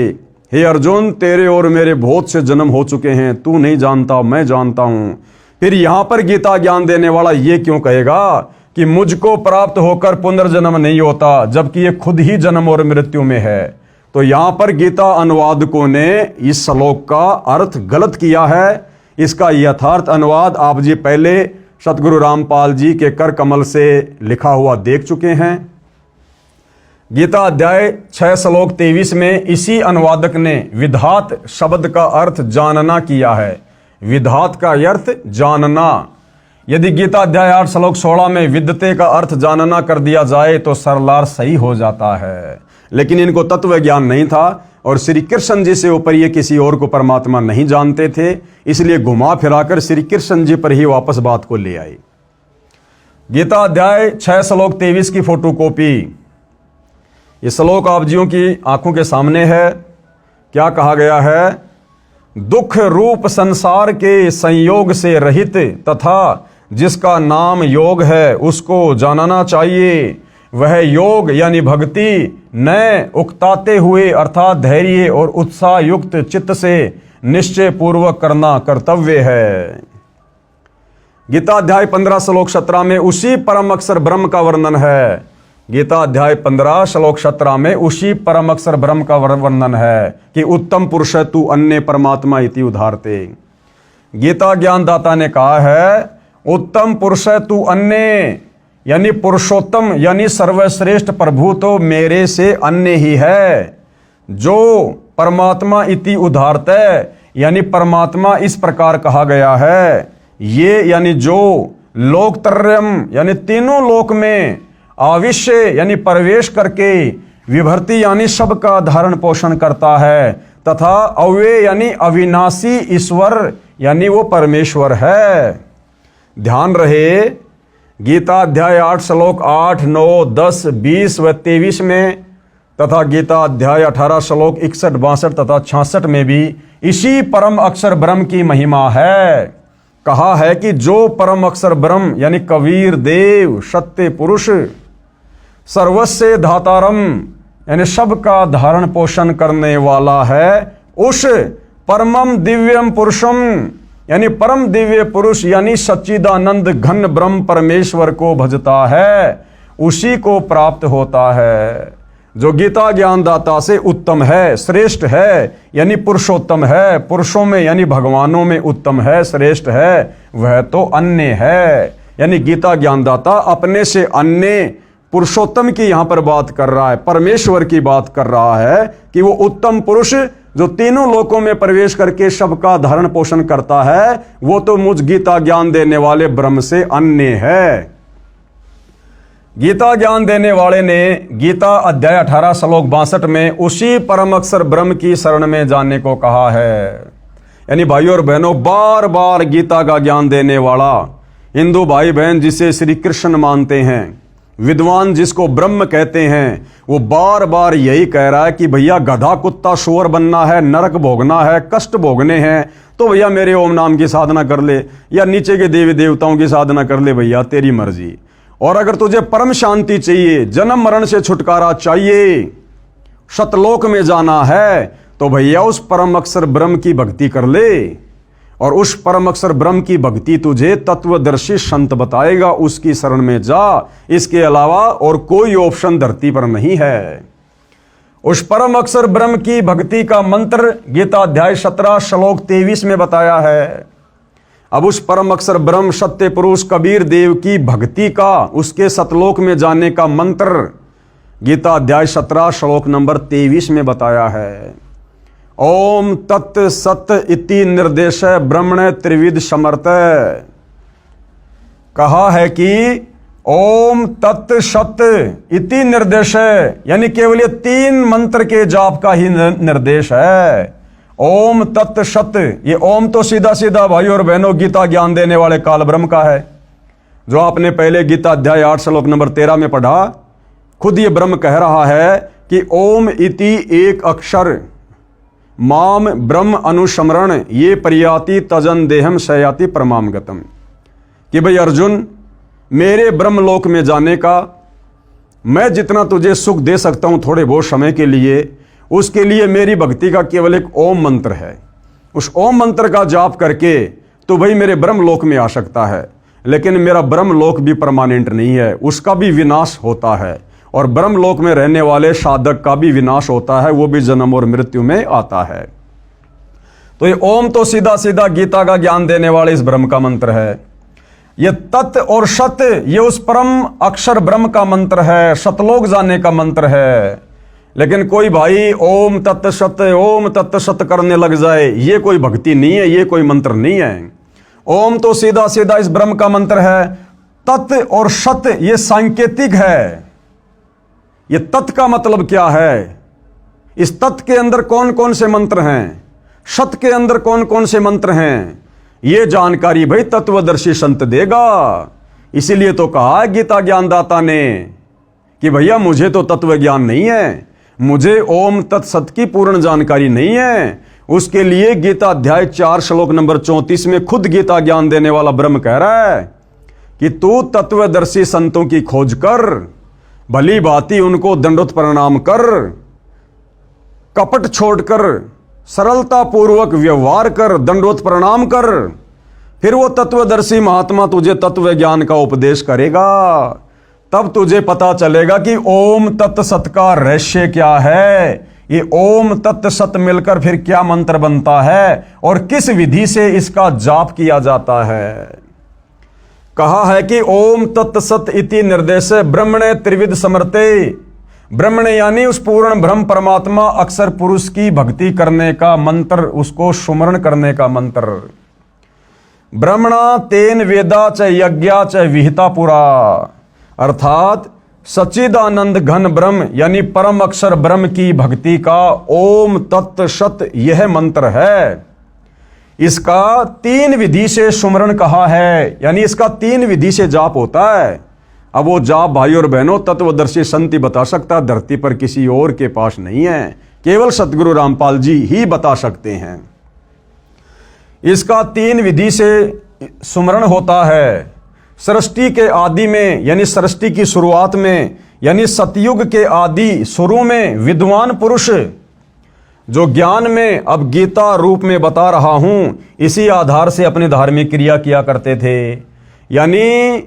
हे अर्जुन, तेरे और मेरे बहुत से जन्म हो चुके हैं, तू नहीं जानता, मैं जानता हूं। फिर यहां पर गीता ज्ञान देने वाला ये क्यों कहेगा कि मुझको प्राप्त होकर पुनर्जन्म नहीं होता, जबकि ये खुद ही जन्म और मृत्यु में है? तो यहां पर गीता अनुवादकों ने इस श्लोक का अर्थ गलत किया है। इसका यथार्थ अनुवाद आप जी पहले सतगुरु रामपाल जी के कर कमल से लिखा हुआ देख चुके हैं। गीता अध्याय 6 श्लोक 23 में इसी अनुवादक ने विधात शब्द का अर्थ जानना किया है। विधात का अर्थ जानना। यदि गीता अध्याय 8 श्लोक 16 में विद्यते का अर्थ जानना कर दिया जाए तो सरलार सही हो जाता है, लेकिन इनको तत्व ज्ञान नहीं था और श्री कृष्ण जी से ऊपर ये किसी और को परमात्मा नहीं जानते थे, इसलिए घुमा फिराकर श्री कृष्ण जी पर ही वापस बात को ले आए। गीता अध्याय 6 श्लोक 23 की फोटोकॉपी। ये श्लोक आप जियों की आंखों के सामने है। क्या कहा गया है? दुख रूप संसार के संयोग से रहित तथा जिसका नाम योग है उसको जानना चाहिए। वह योग यानी भक्ति न उकताते हुए अर्थात धैर्य और उत्साह युक्त चित्त से निश्चय पूर्वक करना कर्तव्य है। गीता अध्याय 15 श्लोक 17 में उसी परम अक्षर ब्रह्म का वर्णन है। गीता अध्याय 15 श्लोक 17 में उसी परम अक्षर ब्रह्म का वर्णन है कि उत्तम पुरुष तू अन्य परमात्मा इति उदाहरते। गीता ज्ञानदाता ने कहा है उत्तम पुरुष तू अन्य यानी पुरुषोत्तम यानी सर्वश्रेष्ठ प्रभु तो मेरे से अन्य ही है। जो परमात्मा इति उदाहरते यानी परमात्मा इस प्रकार कहा गया है, ये यानी जो लोकत्रयम यानी तीनों लोक में आविश्य यानी प्रवेश करके विभर्ति यानी सबका धारण पोषण करता है तथा अव्यय यानी अविनाशी ईश्वर यानी वो परमेश्वर है। ध्यान रहे गीता अध्याय 8 श्लोक 8, 9, 10, 20 व 23 में तथा गीता अध्याय 18 श्लोक 61, 62 तथा 66 में भी इसी परम अक्षर ब्रह्म की महिमा है। कहा है कि जो परम अक्षर ब्रह्म यानी कबीर देव सत्य पुरुष सर्वस्य धातारम यानी सबका धारण पोषण करने वाला है, उस परमम दिव्यम पुरुषम यानी परम दिव्य पुरुष यानी सच्चिदानंद घन ब्रह्म परमेश्वर को भजता है, उसी को प्राप्त होता है। जो गीता ज्ञानदाता से उत्तम है, श्रेष्ठ है, यानी पुरुषोत्तम है, पुरुषों में यानी भगवानों में उत्तम है, श्रेष्ठ है, वह तो अन्य है। यानी गीता ज्ञानदाता अपने से अन्य पुरुषोत्तम की यहां पर बात कर रहा है, परमेश्वर की बात कर रहा है कि वो उत्तम पुरुष जो तीनों लोकों में प्रवेश करके सबका धारण पोषण करता है, वो तो मुझ गीता ज्ञान देने वाले ब्रह्म से अन्य है। गीता ज्ञान देने वाले ने गीता अध्याय 18 श्लोक 62 में उसी परम अक्षर ब्रह्म की शरण में जाने को कहा है। यानी भाइयों और बहनों, बार बार गीता का ज्ञान देने वाला हिंदू भाई बहन जिसे श्री कृष्ण मानते हैं, विद्वान जिसको ब्रह्म कहते हैं, वो बार बार यही कह रहा है कि भैया गधा कुत्ता शुअर बनना है, नरक भोगना है, कष्ट भोगने हैं, तो भैया मेरे ओम नाम की साधना कर ले या नीचे के देवी देवताओं की साधना कर ले, भैया तेरी मर्जी। और अगर तुझे परम शांति चाहिए, जन्म मरण से छुटकारा चाहिए, सतलोक में जाना है, तो भैया उस परम अक्षर ब्रह्म की भक्ति कर ले। और उस परम अक्षर ब्रह्म की भक्ति तुझे तत्वदर्शी संत बताएगा, उसकी शरण में जा। इसके अलावा और कोई ऑप्शन धरती पर नहीं है। उस परम अक्षर ब्रह्म की भक्ति का मंत्र गीता अध्याय 17 श्लोक 23 में बताया है। अब उस परम अक्षर ब्रह्म सत्य पुरुष कबीर देव की भक्ति का, उसके सतलोक में जाने का मंत्र गीता अध्याय 17 श्लोक नंबर 23 में बताया है। ओम तत् सत इति निर्देश ब्रह्मण त्रिविध समर्थ, कहा है कि ओम तत् सत इति निर्देश, यानी केवल ये 3 मंत्र के जाप का ही निर्देश है। ओम तत् सत, ये ओम तो सीधा सीधा भाई और बहनों गीता ज्ञान देने वाले काल ब्रह्म का है, जो आपने पहले गीता अध्याय 8 श्लोक नंबर 13 में पढ़ा। खुद ये ब्रह्म कह रहा है कि ओम इति एक अक्षर माम ब्रह्म अनुस्मरण ये परियाति तजन देहम शयाति परमाम गतम, कि भाई अर्जुन, मेरे ब्रह्मलोक में जाने का मैं जितना तुझे सुख दे सकता हूं थोड़े बहुत समय के लिए, उसके लिए मेरी भक्ति का केवल एक ओम मंत्र है। उस ओम मंत्र का जाप करके तो भाई मेरे ब्रह्मलोक में आ सकता है, लेकिन मेरा ब्रह्मलोक भी परमानेंट नहीं है, उसका भी विनाश होता है। और ब्रह्मलोक में रहने वाले साधक का भी विनाश होता है, वो भी जन्म और मृत्यु में आता है। तो ये ओम तो सीधा सीधा गीता का ज्ञान देने वाले इस ब्रह्म का मंत्र है। ये तत् और सत, ये उस परम अक्षर ब्रह्म का मंत्र है, सतलोक जाने का मंत्र है। लेकिन कोई भाई ओम तत् सत करने लग जाए, ये कोई भक्ति नहीं है, ये कोई मंत्र नहीं है। ओम तो सीधा सीधा इस ब्रह्म का मंत्र है। तत् और सत ये सांकेतिक है। ये तत् का मतलब क्या है, इस तत् के अंदर कौन कौन से मंत्र हैं, सत के अंदर कौन कौन से मंत्र हैं, ये जानकारी भाई तत्वदर्शी संत देगा। इसीलिए तो कहा गीता ज्ञानदाता ने कि भैया मुझे तो तत्व ज्ञान नहीं है, मुझे ओम तत्सत की पूर्ण जानकारी नहीं है। उसके लिए गीता अध्याय 4 श्लोक नंबर 34 में खुद गीता ज्ञान देने वाला ब्रह्म कह रहा है कि तू तत्वदर्शी संतों की खोज कर, भली भांति उनको दंडोत प्रणाम कर, कपट छोड़कर सरलता पूर्वक व्यवहार कर, दंडोत प्रणाम कर, फिर वो तत्वदर्शी महात्मा तुझे तत्व ज्ञान का उपदेश करेगा। तब तुझे पता चलेगा कि ओम तत् सत का रहस्य क्या है, ये ओम तत् सत मिलकर फिर क्या मंत्र बनता है और किस विधि से इसका जाप किया जाता है। कहा है कि ओम तत् सत इति निर्देश ब्रह्मणे त्रिविध समर्थे, ब्रह्मण यानी उस पूर्ण ब्रह्म परमात्मा अक्षर पुरुष की भक्ति करने का मंत्र, उसको सुमरण करने का मंत्र। ब्रह्मणा तेन वेदा च यज्ञा च विहिता पुरा, अर्थात सच्चिदानंद घन ब्रह्म यानी परम अक्षर ब्रह्म की भक्ति का ओम तत् सत यह मंत्र है। इसका 3 विधि से सुमरण कहा है, यानी इसका 3 विधि से जाप होता है। अब वो जाप भाई और बहनों तत्वदर्शी संत ही बता सकता, धरती पर किसी और के पास नहीं है, केवल सतगुरु रामपाल जी ही बता सकते हैं। इसका 3 विधि से सुमरण होता है। सृष्टि के आदि में यानी सृष्टि की शुरुआत में यानी सतयुग के आदि शुरू में विद्वान पुरुष जो ज्ञान में अब गीता रूप में बता रहा हूं, इसी आधार से अपनी धार्मिक क्रिया किया करते थे। यानी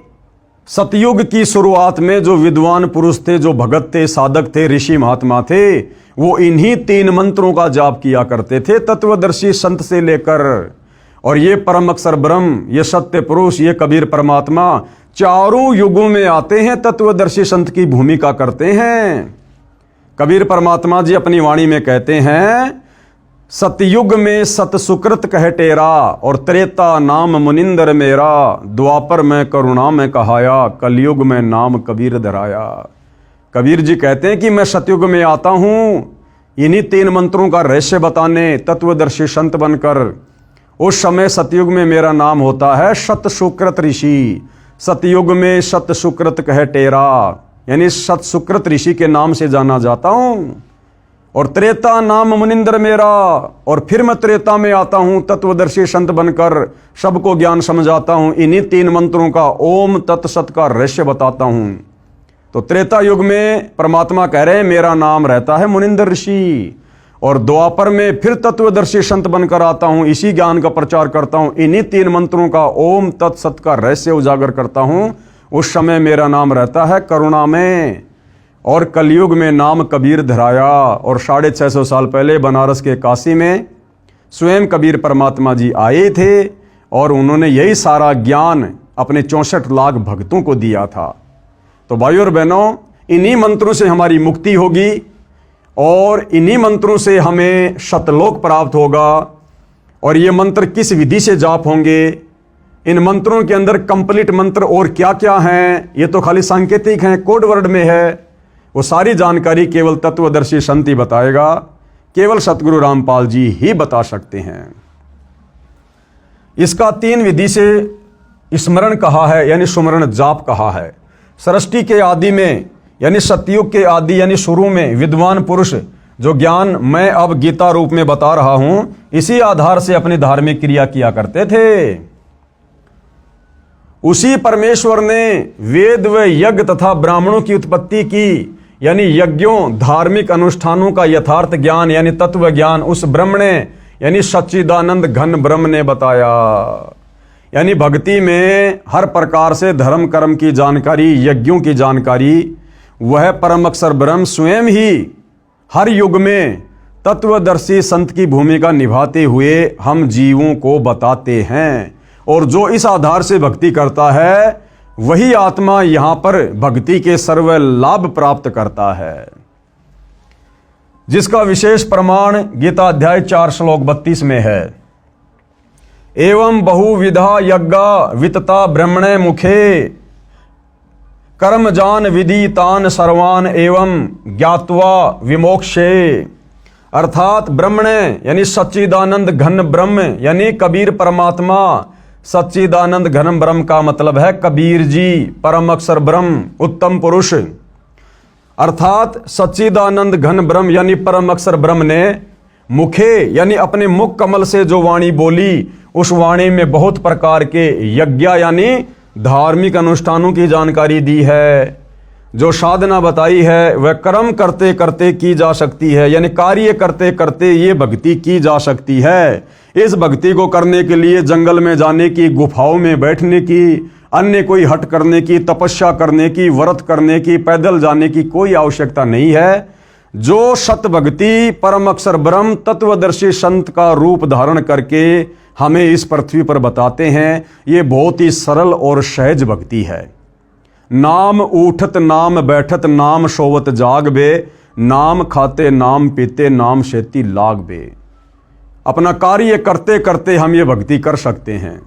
सतयुग की शुरुआत में जो विद्वान पुरुष थे, जो भगत थे, साधक थे, ऋषि महात्मा थे, वो इन्हीं 3 मंत्रों का जाप किया करते थे, तत्वदर्शी संत से लेकर। और ये परम अक्षर ब्रह्म, ये सत्य पुरुष, ये कबीर परमात्मा चारों युगों में आते हैं, तत्वदर्शी संत की भूमिका करते हैं। कबीर परमात्मा जी अपनी वाणी में कहते हैं, सतयुग में सत सुकृत कह टेरा, और त्रेता नाम मुनिंदर मेरा, द्वापर में करुणा में कहाया, कलयुग में नाम कबीर धराया। कबीर जी कहते हैं कि मैं सतयुग में आता हूं इन्हीं 3 मंत्रों का रहस्य बताने, तत्वदर्शी संत बनकर। उस समय सतयुग में मेरा नाम होता है सत सुकृत ऋषि। सतयुग में सत सुकृत कह टेरा, यानी सत सुकृत ऋषि के नाम से जाना जाता हूं। और त्रेता नाम मुनिंदर मेरा, और फिर मैं त्रेता में आता हूं तत्वदर्शी संत बनकर, सबको ज्ञान समझाता हूं, इन्हीं 3 मंत्रों का ओम तत्सत का रहस्य बताता हूं। तो त्रेता युग में परमात्मा कह रहे हैं मेरा नाम रहता है मुनिंदर ऋषि, और द्वापर में फिर तत्वदर्शी संत बनकर आता हूं, इसी ज्ञान का प्रचार करता हूं, इन्हीं 3 मंत्रों का ओम तत्सत का रहस्य उजागर करता हूं। उस समय मेरा नाम रहता है करुणा में, और कलयुग में नाम कबीर धराया। और 650 साल पहले बनारस के काशी में स्वयं कबीर परमात्मा जी आए थे, और उन्होंने यही सारा ज्ञान अपने 64 लाख भक्तों को दिया था। तो भाइयों और बहनों, इन्हीं मंत्रों से हमारी मुक्ति होगी, और इन्हीं मंत्रों से हमें सतलोक प्राप्त होगा। और ये मंत्र किस विधि से जाप होंगे, इन मंत्रों के अंदर कंप्लीट मंत्र और क्या क्या हैं, ये तो खाली सांकेतिक हैं, कोड वर्ड में है, वो सारी जानकारी केवल तत्वदर्शी संत ही बताएगा, केवल सतगुरु रामपाल जी ही बता सकते हैं। इसका 3 विधि से स्मरण कहा है, यानी सुमरण जाप कहा है। सृष्टि के आदि में, यानी सतयुग के आदि यानी शुरू में विद्वान पुरुष जो ज्ञान मैं अब गीता रूप में बता रहा हूं, इसी आधार से अपनी धार्मिक क्रिया किया करते थे। उसी परमेश्वर ने वेद व यज्ञ तथा ब्राह्मणों की उत्पत्ति की, यानी यज्ञों धार्मिक अनुष्ठानों का यथार्थ ज्ञान यानी तत्व ज्ञान उस ब्रह्म ने, यानी सच्चिदानंद घन ब्रह्म ने बताया। यानी भक्ति में हर प्रकार से धर्म कर्म की जानकारी, यज्ञों की जानकारी, वह परम अक्षर ब्रह्म स्वयं ही हर युग में तत्वदर्शी संत की भूमिका निभाते हुए हम जीवों को बताते हैं। और जो इस आधार से भक्ति करता है, वही आत्मा यहां पर भक्ति के सर्व लाभ प्राप्त करता है, जिसका विशेष प्रमाण गीता अध्याय 4 श्लोक 32 में है। एवं बहुविधा यज्ञा वितता ब्रह्मणे मुखे, कर्म जान विदितान सर्वान एवं ज्ञात्वा विमोक्षे। अर्थात ब्रह्मणे यानी सच्चिदानंद घन ब्रह्म, यानी कबीर परमात्मा। सच्चिदानंद घन ब्रह्म का मतलब है कबीर जी, परम अक्षर ब्रह्म, उत्तम पुरुष। अर्थात सच्चिदानंद घन ब्रह्म यानी परम अक्षर ब्रह्म ने मुखे यानी अपने मुख कमल से जो वाणी बोली, उस वाणी में बहुत प्रकार के यज्ञ यानी धार्मिक अनुष्ठानों की जानकारी दी है। जो साधना बताई है वह कर्म करते करते की जा सकती है, यानी कार्य करते करते ये भक्ति की जा सकती है। इस भक्ति को करने के लिए जंगल में जाने की, गुफाओं में बैठने की, अन्य कोई हट करने की, तपस्या करने की, व्रत करने की, पैदल जाने की कोई आवश्यकता नहीं है। जो सत भक्ति परम अक्षर ब्रह्म तत्वदर्शी संत का रूप धारण करके हमें इस पृथ्वी पर बताते हैं, ये बहुत ही सरल और सहज भक्ति है। नाम उठत नाम बैठत नाम सोवत जाग बे, नाम खाते नाम पीते नाम शेती लाग बे। अपना कार्य करते करते हम ये भक्ति कर सकते हैं।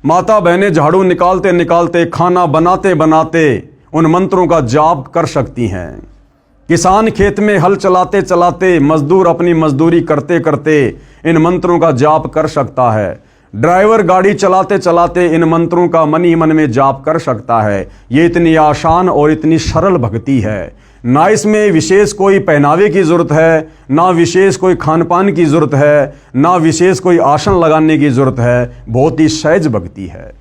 माता बहनें झाड़ू निकालते निकालते, खाना बनाते बनाते उन मंत्रों का जाप कर सकती हैं। किसान खेत में हल चलाते चलाते, मजदूर अपनी मजदूरी करते करते इन मंत्रों का जाप कर सकता है। ड्राइवर गाड़ी चलाते चलाते इन मंत्रों का मन ही मन में जाप कर सकता है। ये इतनी आसान और इतनी सरल भक्ति है। ना इसमें विशेष कोई पहनावे की जरूरत है, ना विशेष कोई खान पान की जरूरत है, ना विशेष कोई आसन लगाने की जरूरत है। बहुत ही सहज भक्ति है।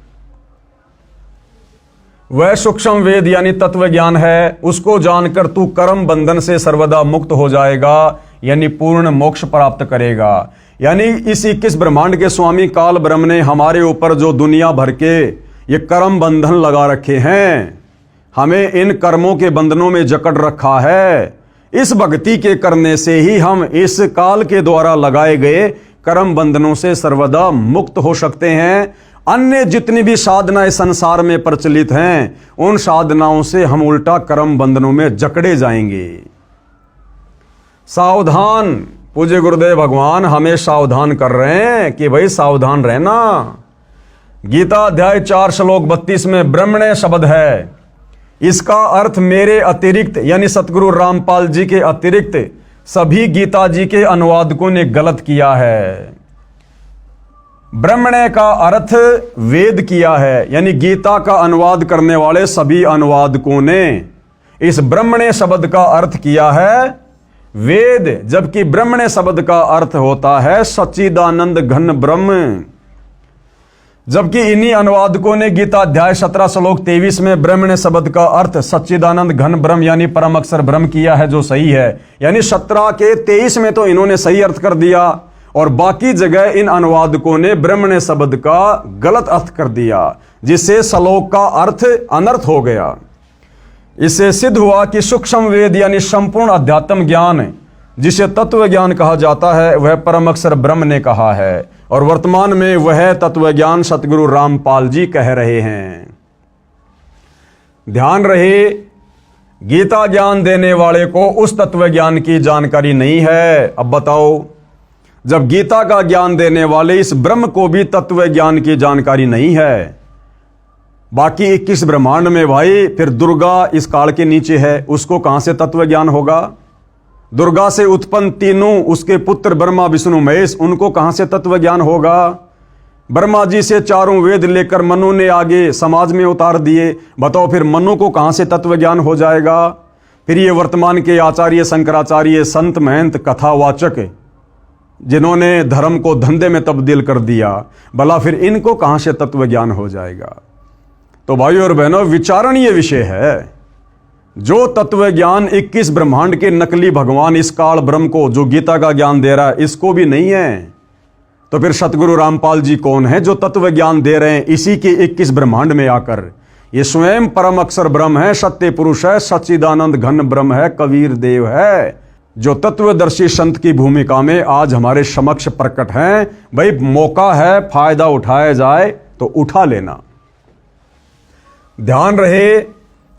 वह सूक्ष्म वेद यानी तत्व ज्ञान है, उसको जानकर तू कर्म बंधन से सर्वदा मुक्त हो जाएगा, यानी पूर्ण मोक्ष प्राप्त करेगा। यानी इस 21 ब्रह्मांड के स्वामी काल ब्रह्म ने हमारे ऊपर जो दुनिया भर के ये कर्म बंधन लगा रखे हैं, हमें इन कर्मों के बंधनों में जकड़ रखा है। इस भक्ति के करने से ही हम इस काल के द्वारा लगाए गए कर्म बंधनों से सर्वदा मुक्त हो सकते हैं। अन्य जितनी भी साधनाएं संसार में प्रचलित हैं, उन साधनाओं से हम उल्टा कर्म बंधनों में जकड़े जाएंगे। सावधान, पूज्य गुरुदेव भगवान हमें सावधान कर रहे हैं कि भाई सावधान रहना। गीता अध्याय 4 श्लोक 32 में ब्रह्मण्य शब्द है। इसका अर्थ मेरे अतिरिक्त यानी सतगुरु रामपाल जी के अतिरिक्त सभी गीता जी के अनुवादकों ने गलत किया है। ब्रह्मण्य का अर्थ वेद किया है, यानी गीता का अनुवाद करने वाले सभी अनुवादकों ने इस ब्रह्मण्य शब्द का अर्थ किया है वेद, जबकि ब्रह्मण्य शब्द का अर्थ होता है सच्चिदानंद घन ब्रह्म। जबकि इन्हीं अनुवादकों ने गीता अध्याय 17 श्लोक 23 में ब्रह्मण्य शब्द का अर्थ सच्चिदानंद घन ब्रह्म यानी परम अक्षर ब्रह्म किया है, जो सही है। यानी 17 के 23 में तो इन्होंने सही अर्थ कर दिया और बाकी जगह इन अनुवादकों ने ब्रह्मण्य शब्द का गलत अर्थ कर दिया, जिससे श्लोक का अर्थ अनर्थ हो गया। इससे सिद्ध हुआ कि सूक्ष्म वेद यानी संपूर्ण अध्यात्म ज्ञान, जिसे तत्व ज्ञान कहा जाता है, वह परम अक्षर ब्रह्म ने कहा है और वर्तमान में वह तत्व ज्ञान सतगुरु रामपाल जी कह रहे हैं। ध्यान रहे, गीता ज्ञान देने वाले को उस तत्व ज्ञान की जानकारी नहीं है। अब बताओ, जब गीता का ज्ञान देने वाले इस ब्रह्म को भी तत्व ज्ञान की जानकारी नहीं है, बाकी 21 ब्रह्मांड में भाई फिर दुर्गा इस काल के नीचे है, उसको कहां से तत्व ज्ञान होगा? दुर्गा से उत्पन्न तीनों उसके पुत्र ब्रह्मा विष्णु महेश, उनको कहां से तत्व ज्ञान होगा? ब्रह्मा जी से चारों वेद लेकर मनु ने आगे समाज में उतार दिए, बताओ फिर मनु को कहां से तत्व ज्ञान हो जाएगा? फिर ये वर्तमान के आचार्य शंकराचार्य संत महंत कथावाचक जिन्होंने धर्म को धंधे में तब्दील कर दिया, भला फिर इनको कहां से तत्व ज्ञान हो जाएगा? तो भाइयों और बहनों, विचारणीय विषय है। जो तत्व ज्ञान 21 ब्रह्मांड के नकली भगवान इस काल ब्रह्म को जो गीता का ज्ञान दे रहा है, इसको भी नहीं है, तो फिर सतगुरु रामपाल जी कौन है जो तत्व ज्ञान दे रहे हैं इसी के 21 ब्रह्मांड में आकर? ये स्वयं परम अक्षर ब्रह्म है, सत्य पुरुष है, सच्चिदानंद घन ब्रह्म है, कबीर देव है, जो तत्वदर्शी संत की भूमिका में आज हमारे समक्ष प्रकट हैं। भाई मौका है, फायदा उठाया जाए तो उठा लेना। ध्यान रहे,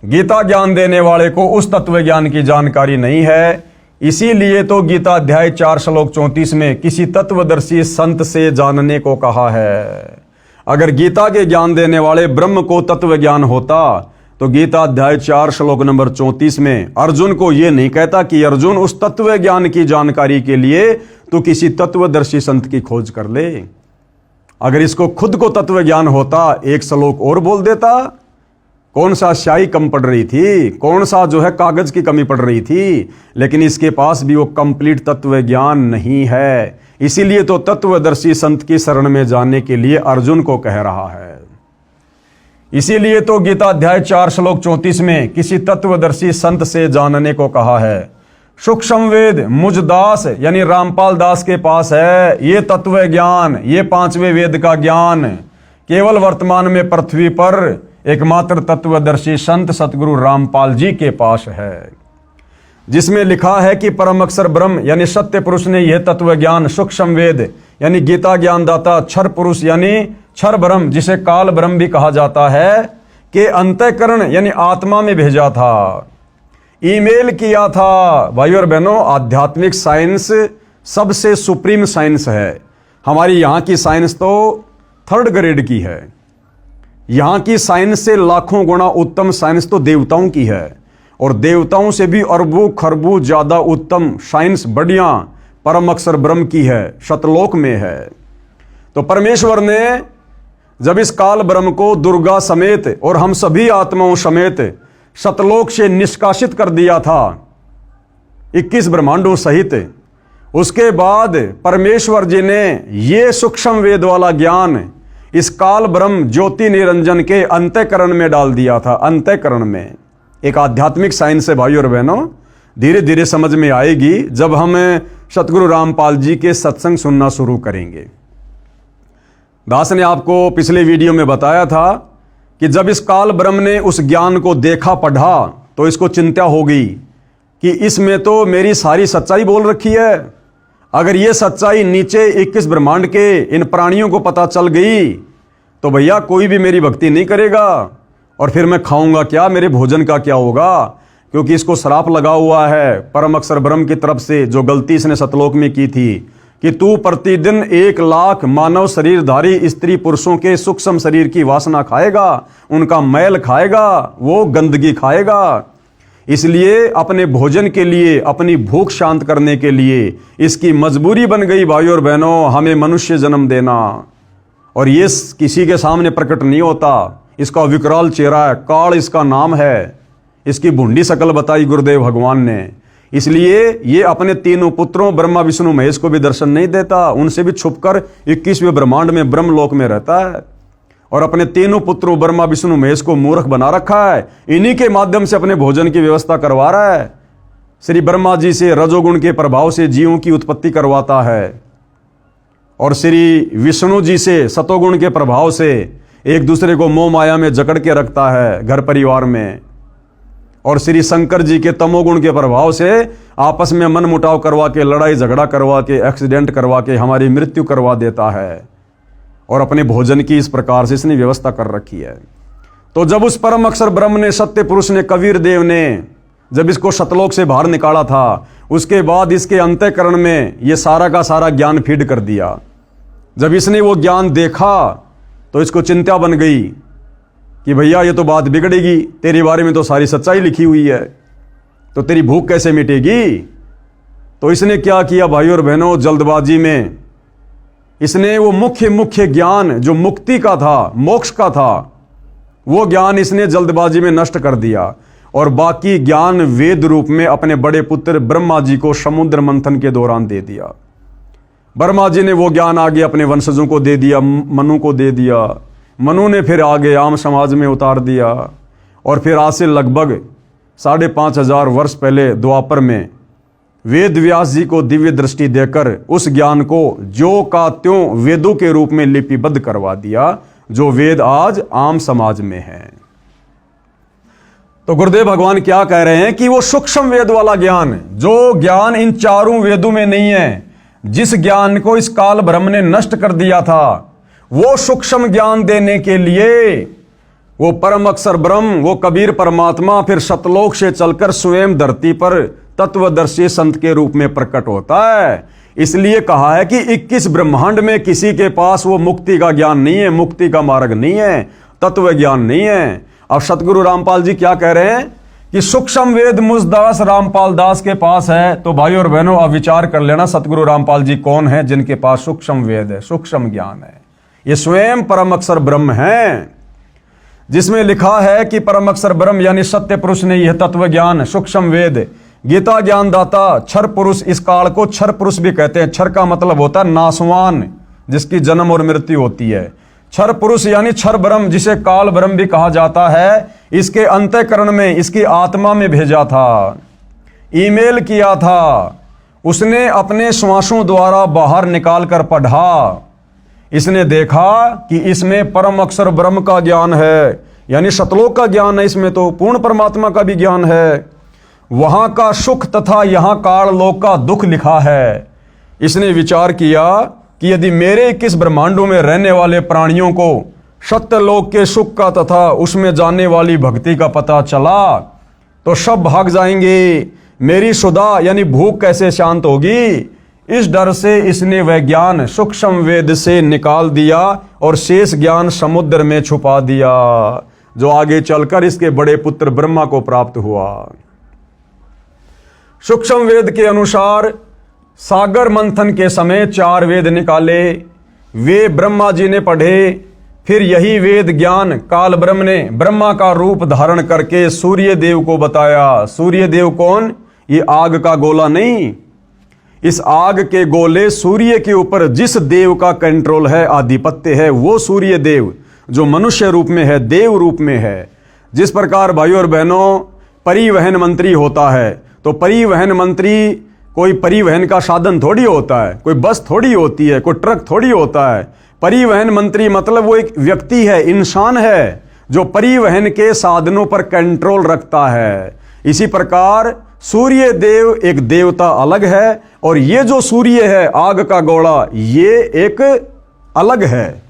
गीता ज्ञान देने वाले को उस तत्व ज्ञान की जानकारी नहीं है, इसीलिए तो गीता अध्याय 4 श्लोक 34 में किसी तत्वदर्शी संत से जानने को कहा है। अगर गीता के ज्ञान देने वाले ब्रह्म को तत्व ज्ञान होता तो गीता अध्याय 4 श्लोक नंबर 34 में अर्जुन को यह नहीं कहता कि अर्जुन उस तत्व ज्ञान की जानकारी के लिए तो किसी तत्वदर्शी संत की खोज कर ले। अगर इसको खुद को तत्व ज्ञान होता, एक श्लोक और बोल देता। कौन सा स्याही कम पड़ रही थी, कौन सा जो है कागज की कमी पड़ रही थी, लेकिन इसके पास भी वो कंप्लीट तत्व ज्ञान नहीं है। इसीलिए तो तत्वदर्शी संत की शरण में जाने के लिए अर्जुन को कह रहा है। इसीलिए तो गीता अध्याय 4 श्लोक 34 में किसी तत्वदर्शी संत से जानने को कहा है। सूक्ष्म वेद मुझ दास यानी रामपाल दास के पास है। ये तत्व ज्ञान, ये 5वें वेद का ज्ञान केवल वर्तमान में पृथ्वी पर एकमात्र तत्वदर्शी संत सतगुरु रामपाल जी के पास है, जिसमें लिखा है कि परम अक्षर ब्रह्म यानी सत्य पुरुष ने यह तत्व ज्ञान सूक्ष्म वेद यानी गीता ज्ञान दाता क्षर पुरुष यानी क्षर ब्रह्म, जिसे काल ब्रह्म भी कहा जाता है, के अंतःकरण यानी आत्मा में भेजा था, ईमेल किया था। भाइयों और बहनों, आध्यात्मिक साइंस सबसे सुप्रीम साइंस है। हमारी यहाँ की साइंस तो 3rd ग्रेड की है। यहाँ की साइंस से लाखों गुना उत्तम साइंस तो देवताओं की है, और देवताओं से भी अरबों खरबों ज्यादा उत्तम साइंस बढ़िया परम अक्षर ब्रह्म की है, शतलोक में है। तो परमेश्वर ने जब इस काल ब्रह्म को दुर्गा समेत और हम सभी आत्माओं समेत शतलोक से निष्कासित कर दिया था 21 ब्रह्मांडों सहित, उसके बाद परमेश्वर जी ने ये सूक्ष्म वेद वाला ज्ञान इस काल ब्रह्म ज्योति निरंजन के अंतःकरण में डाल दिया था। अंतःकरण में एक आध्यात्मिक साइंस है भाइयों और बहनों, धीरे धीरे समझ में आएगी जब हम सतगुरु रामपाल जी के सत्संग सुनना शुरू करेंगे। दास ने आपको पिछले वीडियो में बताया था कि जब इस काल ब्रह्म ने उस ज्ञान को देखा पढ़ा तो इसको चिंता हो गई कि इसमें तो मेरी सारी सच्चाई बोल रखी है। अगर ये सच्चाई नीचे 21 ब्रह्मांड के इन प्राणियों को पता चल गई तो भैया कोई भी मेरी भक्ति नहीं करेगा, और फिर मैं खाऊंगा क्या, मेरे भोजन का क्या होगा। क्योंकि इसको श्राप लगा हुआ है परम अक्षर ब्रह्म की तरफ से, जो गलती इसने सतलोक में की थी कि तू प्रतिदिन 1 लाख मानव शरीरधारी स्त्री पुरुषों के सूक्ष्म शरीर की वासना खाएगा, उनका मैल खाएगा, वो गंदगी खाएगा। इसलिए अपने भोजन के लिए, अपनी भूख शांत करने के लिए इसकी मजबूरी बन गई भाइयों और बहनों हमें मनुष्य जन्म देना। और ये किसी के सामने प्रकट नहीं होता, इसका विकराल चेहरा है, काल इसका नाम है, इसकी भुंडी शकल बताई गुरुदेव भगवान ने। इसलिए ये अपने तीनों पुत्रों ब्रह्मा विष्णु महेश को भी दर्शन नहीं देता, उनसे भी छुपकर 21वें ब्रह्मांड में ब्रह्मलोक में रहता है, और अपने तीनों पुत्रों ब्रह्मा विष्णु महेश को मूर्ख बना रखा है। इन्हीं के माध्यम से अपने भोजन की व्यवस्था करवा रहा है। श्री ब्रह्मा जी से रजोगुण के प्रभाव से जीवों की उत्पत्ति करवाता है, और श्री विष्णु जी से सतोगुण के प्रभाव से एक दूसरे को मोह माया में जकड़ के रखता है घर परिवार में, और श्री शंकर जी के तमोगुण के प्रभाव से आपस में मन मुटाव करवा के, लड़ाई झगड़ा करवा के, एक्सीडेंट करवा के हमारी मृत्यु करवा देता है। और अपने भोजन की इस प्रकार से इसने व्यवस्था कर रखी है। तो जब उस परम अक्षर ब्रह्म ने, सत्य पुरुष ने, कबीर देव ने जब इसको सतलोक से बाहर निकाला था, उसके बाद इसके अंतःकरण में ये सारा का सारा ज्ञान फीड कर दिया। जब इसने वो ज्ञान देखा तो इसको चिंता बन गई कि भैया ये तो बात बिगड़ेगी, तेरे बारे में तो सारी सच्चाई लिखी हुई है, तो तेरी भूख कैसे मिटेगी। तो इसने क्या किया भाइयों और बहनों, जल्दबाजी में इसने वो मुख्य ज्ञान जो मुक्ति का था, मोक्ष का था, वो ज्ञान इसने जल्दबाजी में नष्ट कर दिया, और बाकी ज्ञान वेद रूप में अपने बड़े पुत्र ब्रह्मा जी को समुद्र मंथन के दौरान दे दिया। ब्रह्मा जी ने वो ज्ञान आगे अपने वंशजों को दे दिया, मनु को दे दिया, मनु ने फिर आगे आम समाज में उतार दिया, और फिर आज से लगभग 5500 वर्ष पहले द्वापर में वेद व्यास जी को दिव्य दृष्टि देकर उस ज्ञान को जो का त्यों वेदों के रूप में लिपिबद्ध करवा दिया, जो वेद आज आम समाज में है। तो गुरुदेव भगवान क्या कह रहे हैं कि वो सूक्ष्म वेद वाला ज्ञान, जो ज्ञान इन चारों वेदों में नहीं है, जिस ज्ञान को इस काल ब्रह्म ने नष्ट कर दिया था, वो सूक्ष्म ज्ञान देने के लिए वो परम अक्षर ब्रह्म, वो कबीर परमात्मा फिर सतलोक से चलकर स्वयं धरती पर तत्वदर्शी संत के रूप में प्रकट होता है। इसलिए कहा है कि 21 ब्रह्मांड में किसी के पास वो मुक्ति का ज्ञान नहीं है, मुक्ति का मार्ग नहीं है, तत्व ज्ञान नहीं है। अब सतगुरु रामपाल जी क्या कह रहे हैं कि सूक्ष्म वेद मुझदास रामपाल दास के पास है। तो भाइयों और बहनों आप विचार कर लेना, सतगुरु रामपाल जी कौन है जिनके पास सूक्ष्म वेद है, सूक्ष्म ज्ञान है। ये स्वयं परम अक्षर ब्रह्म है, जिसमें लिखा है कि परम अक्षर ब्रह्म यानी सत्य पुरुष ने यह तत्व ज्ञान, सूक्ष्म वेद, गीता ज्ञान दाता, क्षर पुरुष, इस काल को क्षर पुरुष भी कहते हैं। क्षर का मतलब होता है नासवान, जिसकी जन्म और मृत्यु होती है। क्षर पुरुष यानी क्षर ब्रह्म, जिसे काल ब्रह्म भी कहा जाता है, इसके अंतःकरण में, इसकी आत्मा में भेजा था, ईमेल किया था, उसने अपने श्वासों द्वारा बाहर निकाल कर पढ़ा। इसने देखा कि इसमें परम अक्षर ब्रह्म का ज्ञान है, यानी सतलोक का ज्ञान है, इसमें तो पूर्ण परमात्मा का भी ज्ञान है, वहां का सुख तथा यहां काल लोक का दुख लिखा है। इसने विचार किया कि यदि मेरे 21 ब्रह्मांडों में रहने वाले प्राणियों को सत्यलोक के सुख का तथा उसमें जाने वाली भक्ति का पता चला तो सब भाग जाएंगे, मेरी सुधा यानी भूख कैसे शांत होगी। इस डर से इसने वह ज्ञान सूक्ष्म वेद से निकाल दिया और शेष ज्ञान समुद्र में छुपा दिया, जो आगे चलकर इसके बड़े पुत्र ब्रह्मा को प्राप्त हुआ। सूक्ष्म वेद के अनुसार सागर मंथन के समय 4 वेद निकाले, वे ब्रह्मा जी ने पढ़े। फिर यही वेद ज्ञान काल ब्रह्म ने ब्रह्मा का रूप धारण करके सूर्य देव को बताया। सूर्य देव कौन? ये आग का गोला नहीं, इस आग के गोले सूर्य के ऊपर जिस देव का कंट्रोल है, आधिपत्य है, वो सूर्य देव जो मनुष्य रूप में है, देव रूप में है। जिस प्रकार भाइयों और बहनों परिवहन मंत्री होता है, तो परिवहन मंत्री कोई परिवहन का साधन थोड़ी होता है, कोई बस थोड़ी होती है, कोई ट्रक थोड़ी होता है। परिवहन मंत्री मतलब वो एक व्यक्ति है, इंसान है, जो परिवहन के साधनों पर कंट्रोल रखता है। इसी प्रकार सूर्य देव एक देवता अलग है, और ये जो सूर्य है, आग का गोला, ये एक अलग है।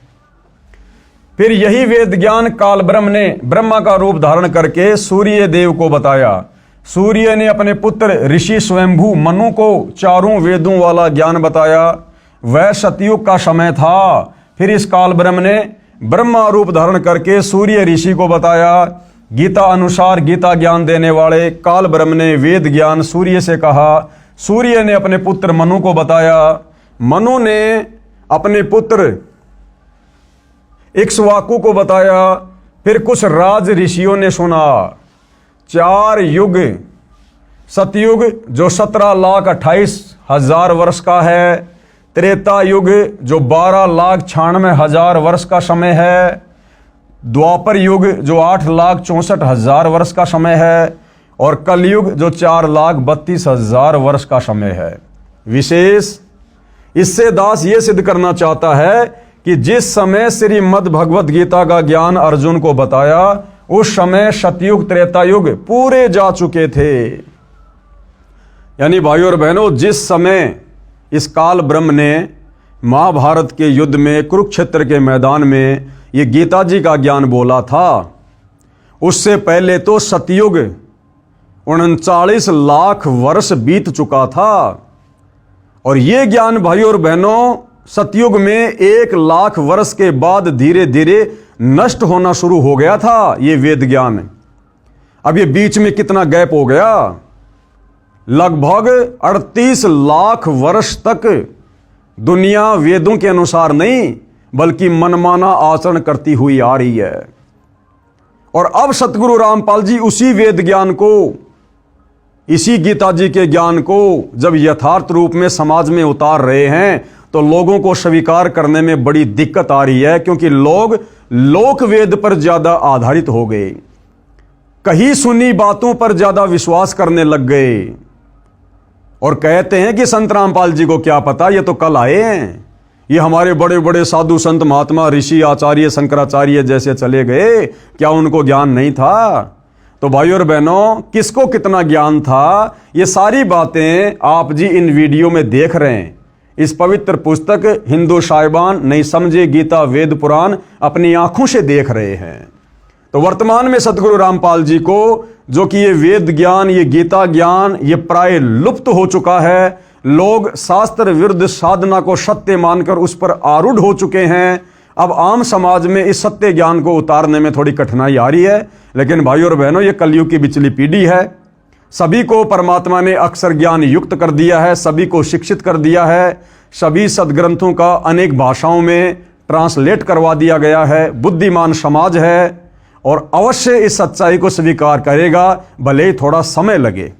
फिर यही वेद ज्ञान काल ब्रह्म ने ब्रह्मा का रूप धारण करके सूर्य देव को बताया। सूर्य ने अपने पुत्र ऋषि स्वयंभू मनु को चारों वेदों वाला ज्ञान बताया। वह सतयुग का समय था। फिर इस काल ब्रह्म ने ब्रह्मा रूप धारण करके सूर्य ऋषि को बताया। गीता अनुसार गीता ज्ञान देने वाले काल ब्रह्म ने वेद ज्ञान सूर्य से कहा। सूर्य ने अपने पुत्र मनु को बताया। मनु ने अपने पुत्र इक्ष्वाकु को बताया। फिर कुछ राज ऋषियों ने सुना। 4 युग, सतयुग जो 17,28,000 वर्ष का है, त्रेता युग जो 12,96,000 वर्ष का समय है, द्वापर युग जो 8,64,000 वर्ष का समय है, और कलयुग जो 4,32,000 वर्ष का समय है। विशेष इससे दास ये सिद्ध करना चाहता है कि जिस समय श्रीमद् भगवत गीता का ज्ञान अर्जुन को बताया, उस समय सतयुग त्रेता युग पूरे जा चुके थे। यानी भाइयों और बहनों, जिस समय इस काल ब्रह्म ने महाभारत के युद्ध में, कुरुक्षेत्र के मैदान में ये गीता जी का ज्ञान बोला था, उससे पहले तो सतयुग 39 लाख वर्ष बीत चुका था। और ये ज्ञान भाइयों और बहनों सतयुग में 1 लाख वर्ष के बाद धीरे धीरे नष्ट होना शुरू हो गया था ये वेद ज्ञान। अब ये बीच में कितना गैप हो गया, लगभग 38 लाख वर्ष तक दुनिया वेदों के अनुसार नहीं बल्कि मनमाना आचरण करती हुई आ रही है। और अब सतगुरु रामपाल जी उसी वेद ज्ञान को, इसी गीता जी के ज्ञान को जब यथार्थ रूप में समाज में उतार रहे हैं, तो लोगों को स्वीकार करने में बड़ी दिक्कत आ रही है, क्योंकि लोग लोक वेद पर ज्यादा आधारित हो गए, कहीं सुनी बातों पर ज्यादा विश्वास करने लग गए, और कहते हैं कि संत रामपाल जी को क्या पता, ये तो कल आए हैं, ये हमारे बड़े बड़े साधु संत महात्मा ऋषि आचार्य शंकराचार्य जैसे चले गए, क्या उनको ज्ञान नहीं था? तो भाइयों और बहनों, किसको कितना ज्ञान था, ये सारी बातें आप जी इन वीडियो में देख रहे हैं। इस पवित्र पुस्तक हिंदू साहिबान नहीं समझे गीता वेद पुराण अपनी आंखों से देख रहे हैं। तो वर्तमान में सतगुरु रामपाल जी को, जो कि ये वेद ज्ञान, ये गीता ज्ञान, ये प्राय लुप्त हो चुका है। लोग शास्त्र विरुद्ध साधना को सत्य मानकर उस पर आरूढ़ हो चुके हैं। अब आम समाज में इस सत्य ज्ञान को उतारने में थोड़ी कठिनाई आ रही है, लेकिन भाइयों और बहनों, ये कलयुग की बिचली पीढ़ी है। सभी को परमात्मा ने अक्षर ज्ञान युक्त कर दिया है, सभी को शिक्षित कर दिया है, सभी सदग्रंथों का अनेक भाषाओं में ट्रांसलेट करवा दिया गया है। बुद्धिमान समाज है और अवश्य इस सच्चाई को स्वीकार करेगा, भले ही थोड़ा समय लगे।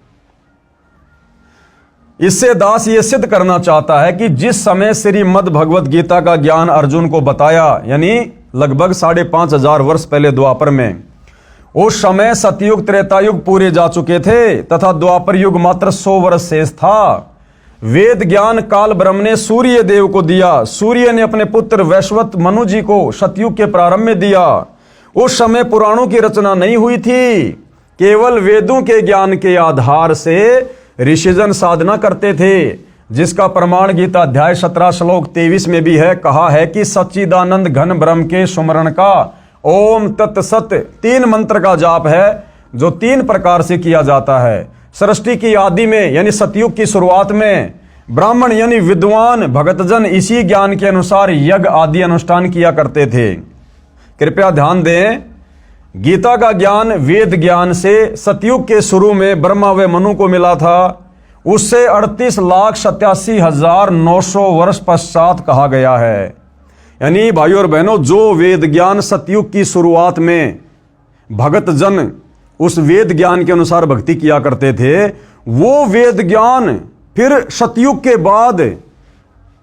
इससे दास ये सिद्ध करना चाहता है कि जिस समय श्रीमद् भगवत गीता का ज्ञान अर्जुन को बताया, यानी लगभग 5,500 वर्ष पहले द्वापर में, उस समय सतयुग त्रेतायुग पूरे जा चुके थे तथा द्वापर युग मात्र 100 वर्ष शेष था। वेद ज्ञान काल ब्रह्म ने सूर्य देव को दिया। सूर्य ने अपने पुत्र वैश्वत मनु जी को सतयुग के प्रारंभ में दिया। उस समय पुराणों की रचना नहीं हुई थी, केवल वेदों के ज्ञान के आधार से ऋषिजन साधना करते थे, जिसका प्रमाण गीता अध्याय 17 श्लोक 23 में भी है। कहा है कि सच्चिदानंद घन ब्रह्म के सुमरण का ओम तत्सत 3 मंत्र का जाप है, जो 3 प्रकार से किया जाता है। सृष्टि की आदि में यानी सतयुग की शुरुआत में ब्राह्मण यानी विद्वान भगतजन इसी ज्ञान के अनुसार यज्ञ आदि अनुष्ठान किया करते थे। कृपया ध्यान दें, गीता का ज्ञान वेद ज्ञान से सतयुग के शुरू में ब्रह्मा व मनु को मिला था। उससे 38,87,900 वर्ष पश्चात कहा गया है। यानी भाइयों और बहनों, जो वेद ज्ञान सतयुग की शुरुआत में भगत जन उस वेद ज्ञान के अनुसार भक्ति किया करते थे, वो वेद ज्ञान फिर सतयुग के बाद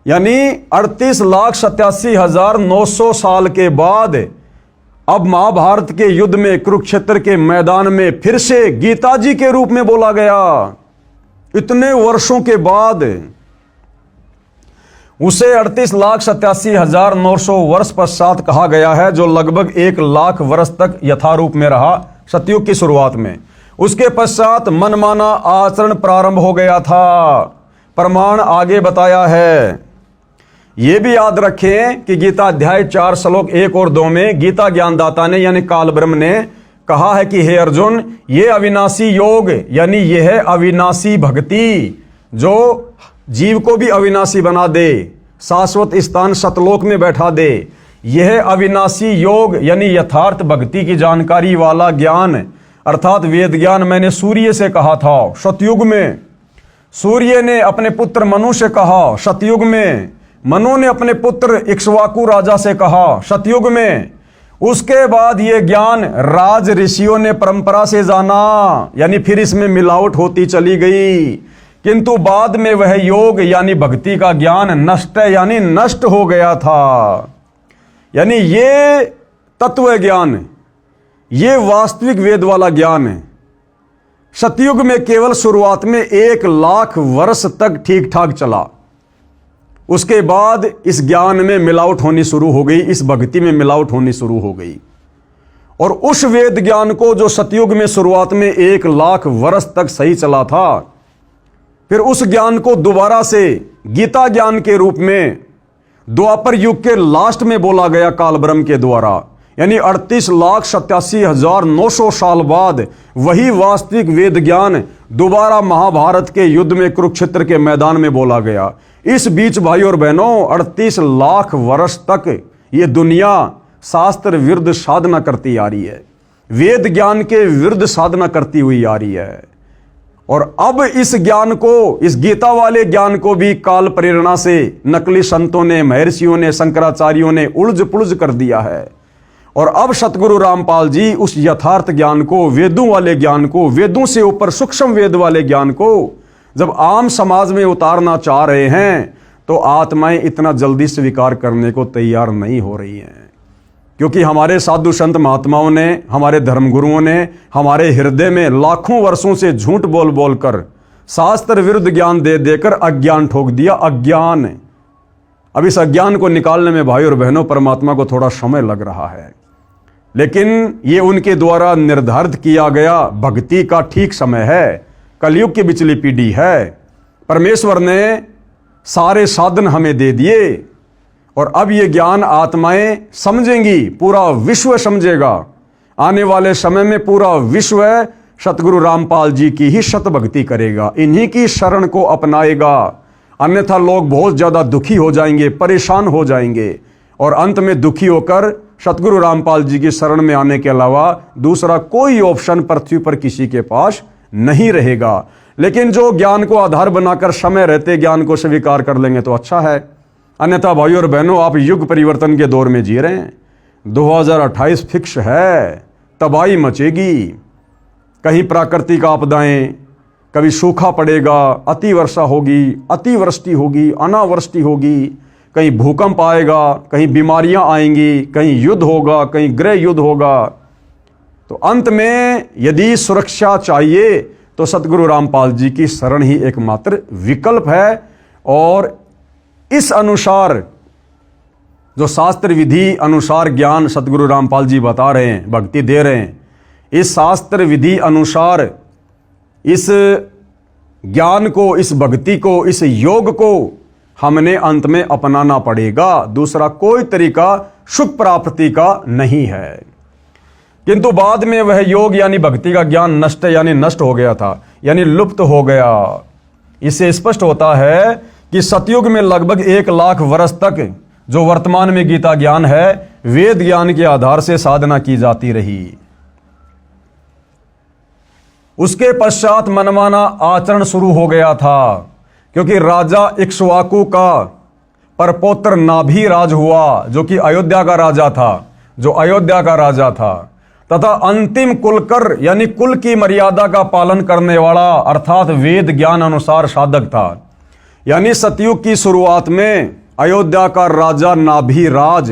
यानी 38,87,900 साल के बाद अब महाभारत के युद्ध में, कुरुक्षेत्र के मैदान में फिर से गीता जी के रूप में बोला गया। इतने वर्षों के बाद उसे 38,87,900 वर्ष पश्चात कहा गया है, जो लगभग 1,00,000 वर्ष तक यथारूप में रहा सतयुग की शुरुआत में। उसके पश्चात मनमाना आचरण प्रारंभ हो गया था। प्रमाण आगे बताया है। यह भी याद रखें कि गीता अध्याय 4 श्लोक 1 और 2 में गीता ज्ञानदाता ने यानी काल ब्रह्म ने कहा है कि हे अर्जुन, ये अविनाशी योग यानी यह है अविनाशी भक्ति जो जीव को भी अविनाशी बना दे, शाश्वत स्थान सतलोक में बैठा दे। यह अविनाशी योग यानी यथार्थ भक्ति की जानकारी वाला ज्ञान अर्थात वेद ज्ञान मैंने सूर्य से कहा था सतयुग में। सूर्य ने अपने पुत्र मनु से कहा सतयुग में। मनु ने अपने पुत्र इक्ष्वाकु राजा से कहा सतयुग में। उसके बाद ये ज्ञान राज ऋषियों ने परंपरा से जाना, यानी फिर इसमें मिलावट होती चली गई, किंतु बाद में वह योग यानी भक्ति का ज्ञान नष्ट यानी नष्ट हो गया था। यानी ये तत्व ज्ञान, ये वास्तविक वेद वाला ज्ञान है। सतयुग में केवल शुरुआत में 1,00,000 वर्ष तक ठीक ठाक चला। उसके बाद इस ज्ञान में मिलावट होनी शुरू हो गई, इस भक्ति में मिलावट होनी शुरू हो गई। और उस वेद ज्ञान को जो सतयुग में शुरुआत में 1,00,000 वर्ष तक सही चला था, फिर उस ज्ञान को दोबारा से गीता ज्ञान के रूप में द्वापर युग के लास्ट में बोला गया काल ब्रह्म के द्वारा। यानी 38,87,900 साल बाद वही वास्तविक वेद ज्ञान दोबारा महाभारत के युद्ध में कुरुक्षेत्र के मैदान में बोला गया। इस बीच भाई और बहनों 38,00,000 वर्ष तक ये दुनिया शास्त्र विरुद्ध साधना करती आ रही है, वेद ज्ञान के विरुद्ध साधना करती हुई आ रही है। और अब इस ज्ञान को, इस गीता वाले ज्ञान को भी काल प्रेरणा से नकली संतों ने, महर्षियों ने, शंकराचार्यों ने उलझ पुलझ कर दिया है। और अब सतगुरु रामपाल जी उस यथार्थ ज्ञान को, वेदों वाले ज्ञान को, वेदों से ऊपर सूक्ष्म वेद वाले ज्ञान को जब आम समाज में उतारना चाह रहे हैं, तो आत्माएं इतना जल्दी स्वीकार करने को तैयार नहीं हो रही हैं। क्योंकि हमारे साधु संत महात्माओं ने, हमारे धर्मगुरुओं ने हमारे हृदय में लाखों वर्षों से झूठ बोल बोल कर, शास्त्र विरुद्ध ज्ञान दे देकर अज्ञान ठोक दिया। अज्ञान, अब इस अज्ञान को निकालने में भाई और बहनों परमात्मा को थोड़ा समय लग रहा है, लेकिन ये उनके द्वारा निर्धारित किया गया भक्ति का ठीक समय है। कलयुग की बिचली पीढ़ी है। परमेश्वर ने सारे साधन हमें दे दिए और अब ये ज्ञान आत्माएं समझेंगी, पूरा विश्व समझेगा। आने वाले समय में पूरा विश्व सतगुरु रामपाल जी की ही शत भक्ति करेगा, इन्हीं की शरण को अपनाएगा। अन्यथा लोग बहुत ज्यादा दुखी हो जाएंगे, परेशान हो जाएंगे और अंत में दुखी होकर सतगुरु रामपाल जी की शरण में आने के अलावा दूसरा कोई ऑप्शन पृथ्वी पर किसी के पास नहीं रहेगा। लेकिन जो ज्ञान को आधार बनाकर समय रहते ज्ञान को स्वीकार कर लेंगे तो अच्छा है। अन्यथा भाई और बहनों, आप युग परिवर्तन के दौर में जी रहे हैं। 2028 फिक्स है, तबाही मचेगी। कहीं प्राकृतिक आपदाएं, कभी सूखा पड़ेगा, अति वर्षा होगी, अतिवृष्टि होगी, अनावृष्टि होगी, कहीं भूकंप आएगा, कहीं बीमारियां आएंगी, कहीं युद्ध होगा, कहीं गृह युद्ध होगा। तो अंत में यदि सुरक्षा चाहिए तो सतगुरु रामपाल जी की शरण ही एकमात्र विकल्प है। और इस अनुसार जो शास्त्र विधि अनुसार ज्ञान सतगुरु रामपाल जी बता रहे हैं, भक्ति दे रहे हैं, इस शास्त्र विधि अनुसार इस ज्ञान को, इस भक्ति को, इस योग को हमने अंत में अपनाना पड़ेगा। दूसरा कोई तरीका सुख प्राप्ति का नहीं है। किंतु बाद में वह योग यानी भक्ति का ज्ञान नष्ट यानी नष्ट हो गया था, यानी लुप्त हो गया। इससे स्पष्ट होता है कि सतयुग में लगभग 1,00,000 वर्ष तक जो वर्तमान में गीता ज्ञान है, वेद ज्ञान के आधार से साधना की जाती रही। उसके पश्चात मनमाना आचरण शुरू हो गया था, क्योंकि राजा इक्ष्वाकु का परपौत्र नाभि राज हुआ, जो कि अयोध्या का राजा था, तथा अंतिम कुलकर यानी कुल की मर्यादा का पालन करने वाला अर्थात वेद ज्ञान अनुसार साधक था। यानी सतयुग की शुरुआत में अयोध्या का राजा नाभिराज,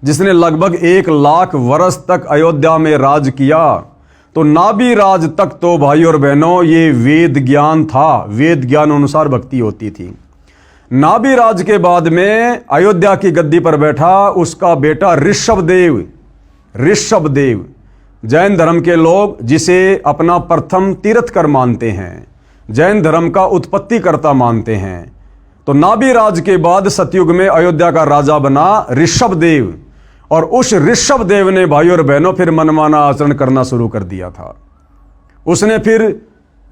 जिसने लगभग 1 लाख वर्ष तक अयोध्या में राज किया, तो नाभिराज तक तो भाई और बहनों ये वेद ज्ञान था, वेद ज्ञान अनुसार भक्ति होती थी। नाभिराज के बाद में अयोध्या की गद्दी पर बैठा उसका बेटा ऋषभदेव। ऋषभदेव जैन धर्म के लोग जिसे अपना प्रथम तीर्थकर मानते हैं, जैन धर्म का उत्पत्ति कर्ता मानते हैं। तो नाभिराज के बाद सतयुग में अयोध्या का राजा बना ऋषभदेव, और उस ऋषभदेव ने भाई और बहनों फिर मनमाना आचरण करना शुरू कर दिया था। उसने फिर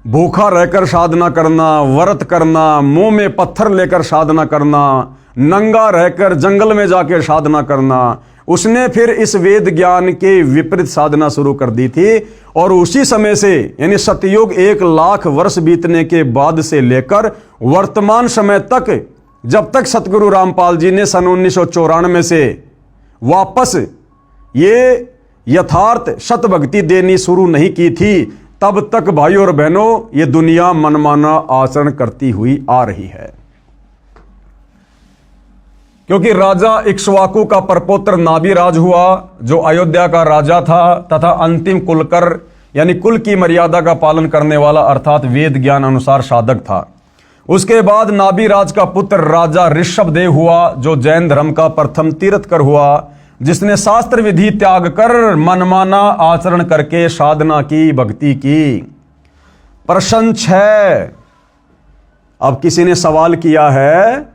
भूखा रहकर साधना करना, व्रत करना, मुंह में पत्थर लेकर साधना करना, नंगा रहकर जंगल में जाकर साधना करना, उसने फिर इस वेद ज्ञान के विपरीत साधना शुरू कर दी थी। और उसी समय से यानी सतयुग 1 लाख वर्ष बीतने के बाद से लेकर वर्तमान समय तक, जब तक सतगुरु रामपाल जी ने सन 1994 से वापस ये यथार्थ शत भक्ति देनी शुरू नहीं की थी, तब तक भाई और बहनों ये दुनिया मनमाना आचरण करती हुई आ रही है। क्योंकि राजा इक्ष्वाकु का परपोत्र नाभिराज हुआ, जो अयोध्या का राजा था तथा अंतिम कुलकर यानी कुल की मर्यादा का पालन करने वाला अर्थात वेद ज्ञान अनुसार साधक था। उसके बाद नाभिराज का पुत्र राजा ऋषभदेव हुआ, जो जैन धर्म का प्रथम तीर्थकर हुआ, जिसने शास्त्र विधि त्याग कर मनमाना आचरण करके साधना की, भक्ति की। प्रश्न 6, अब किसी ने सवाल किया है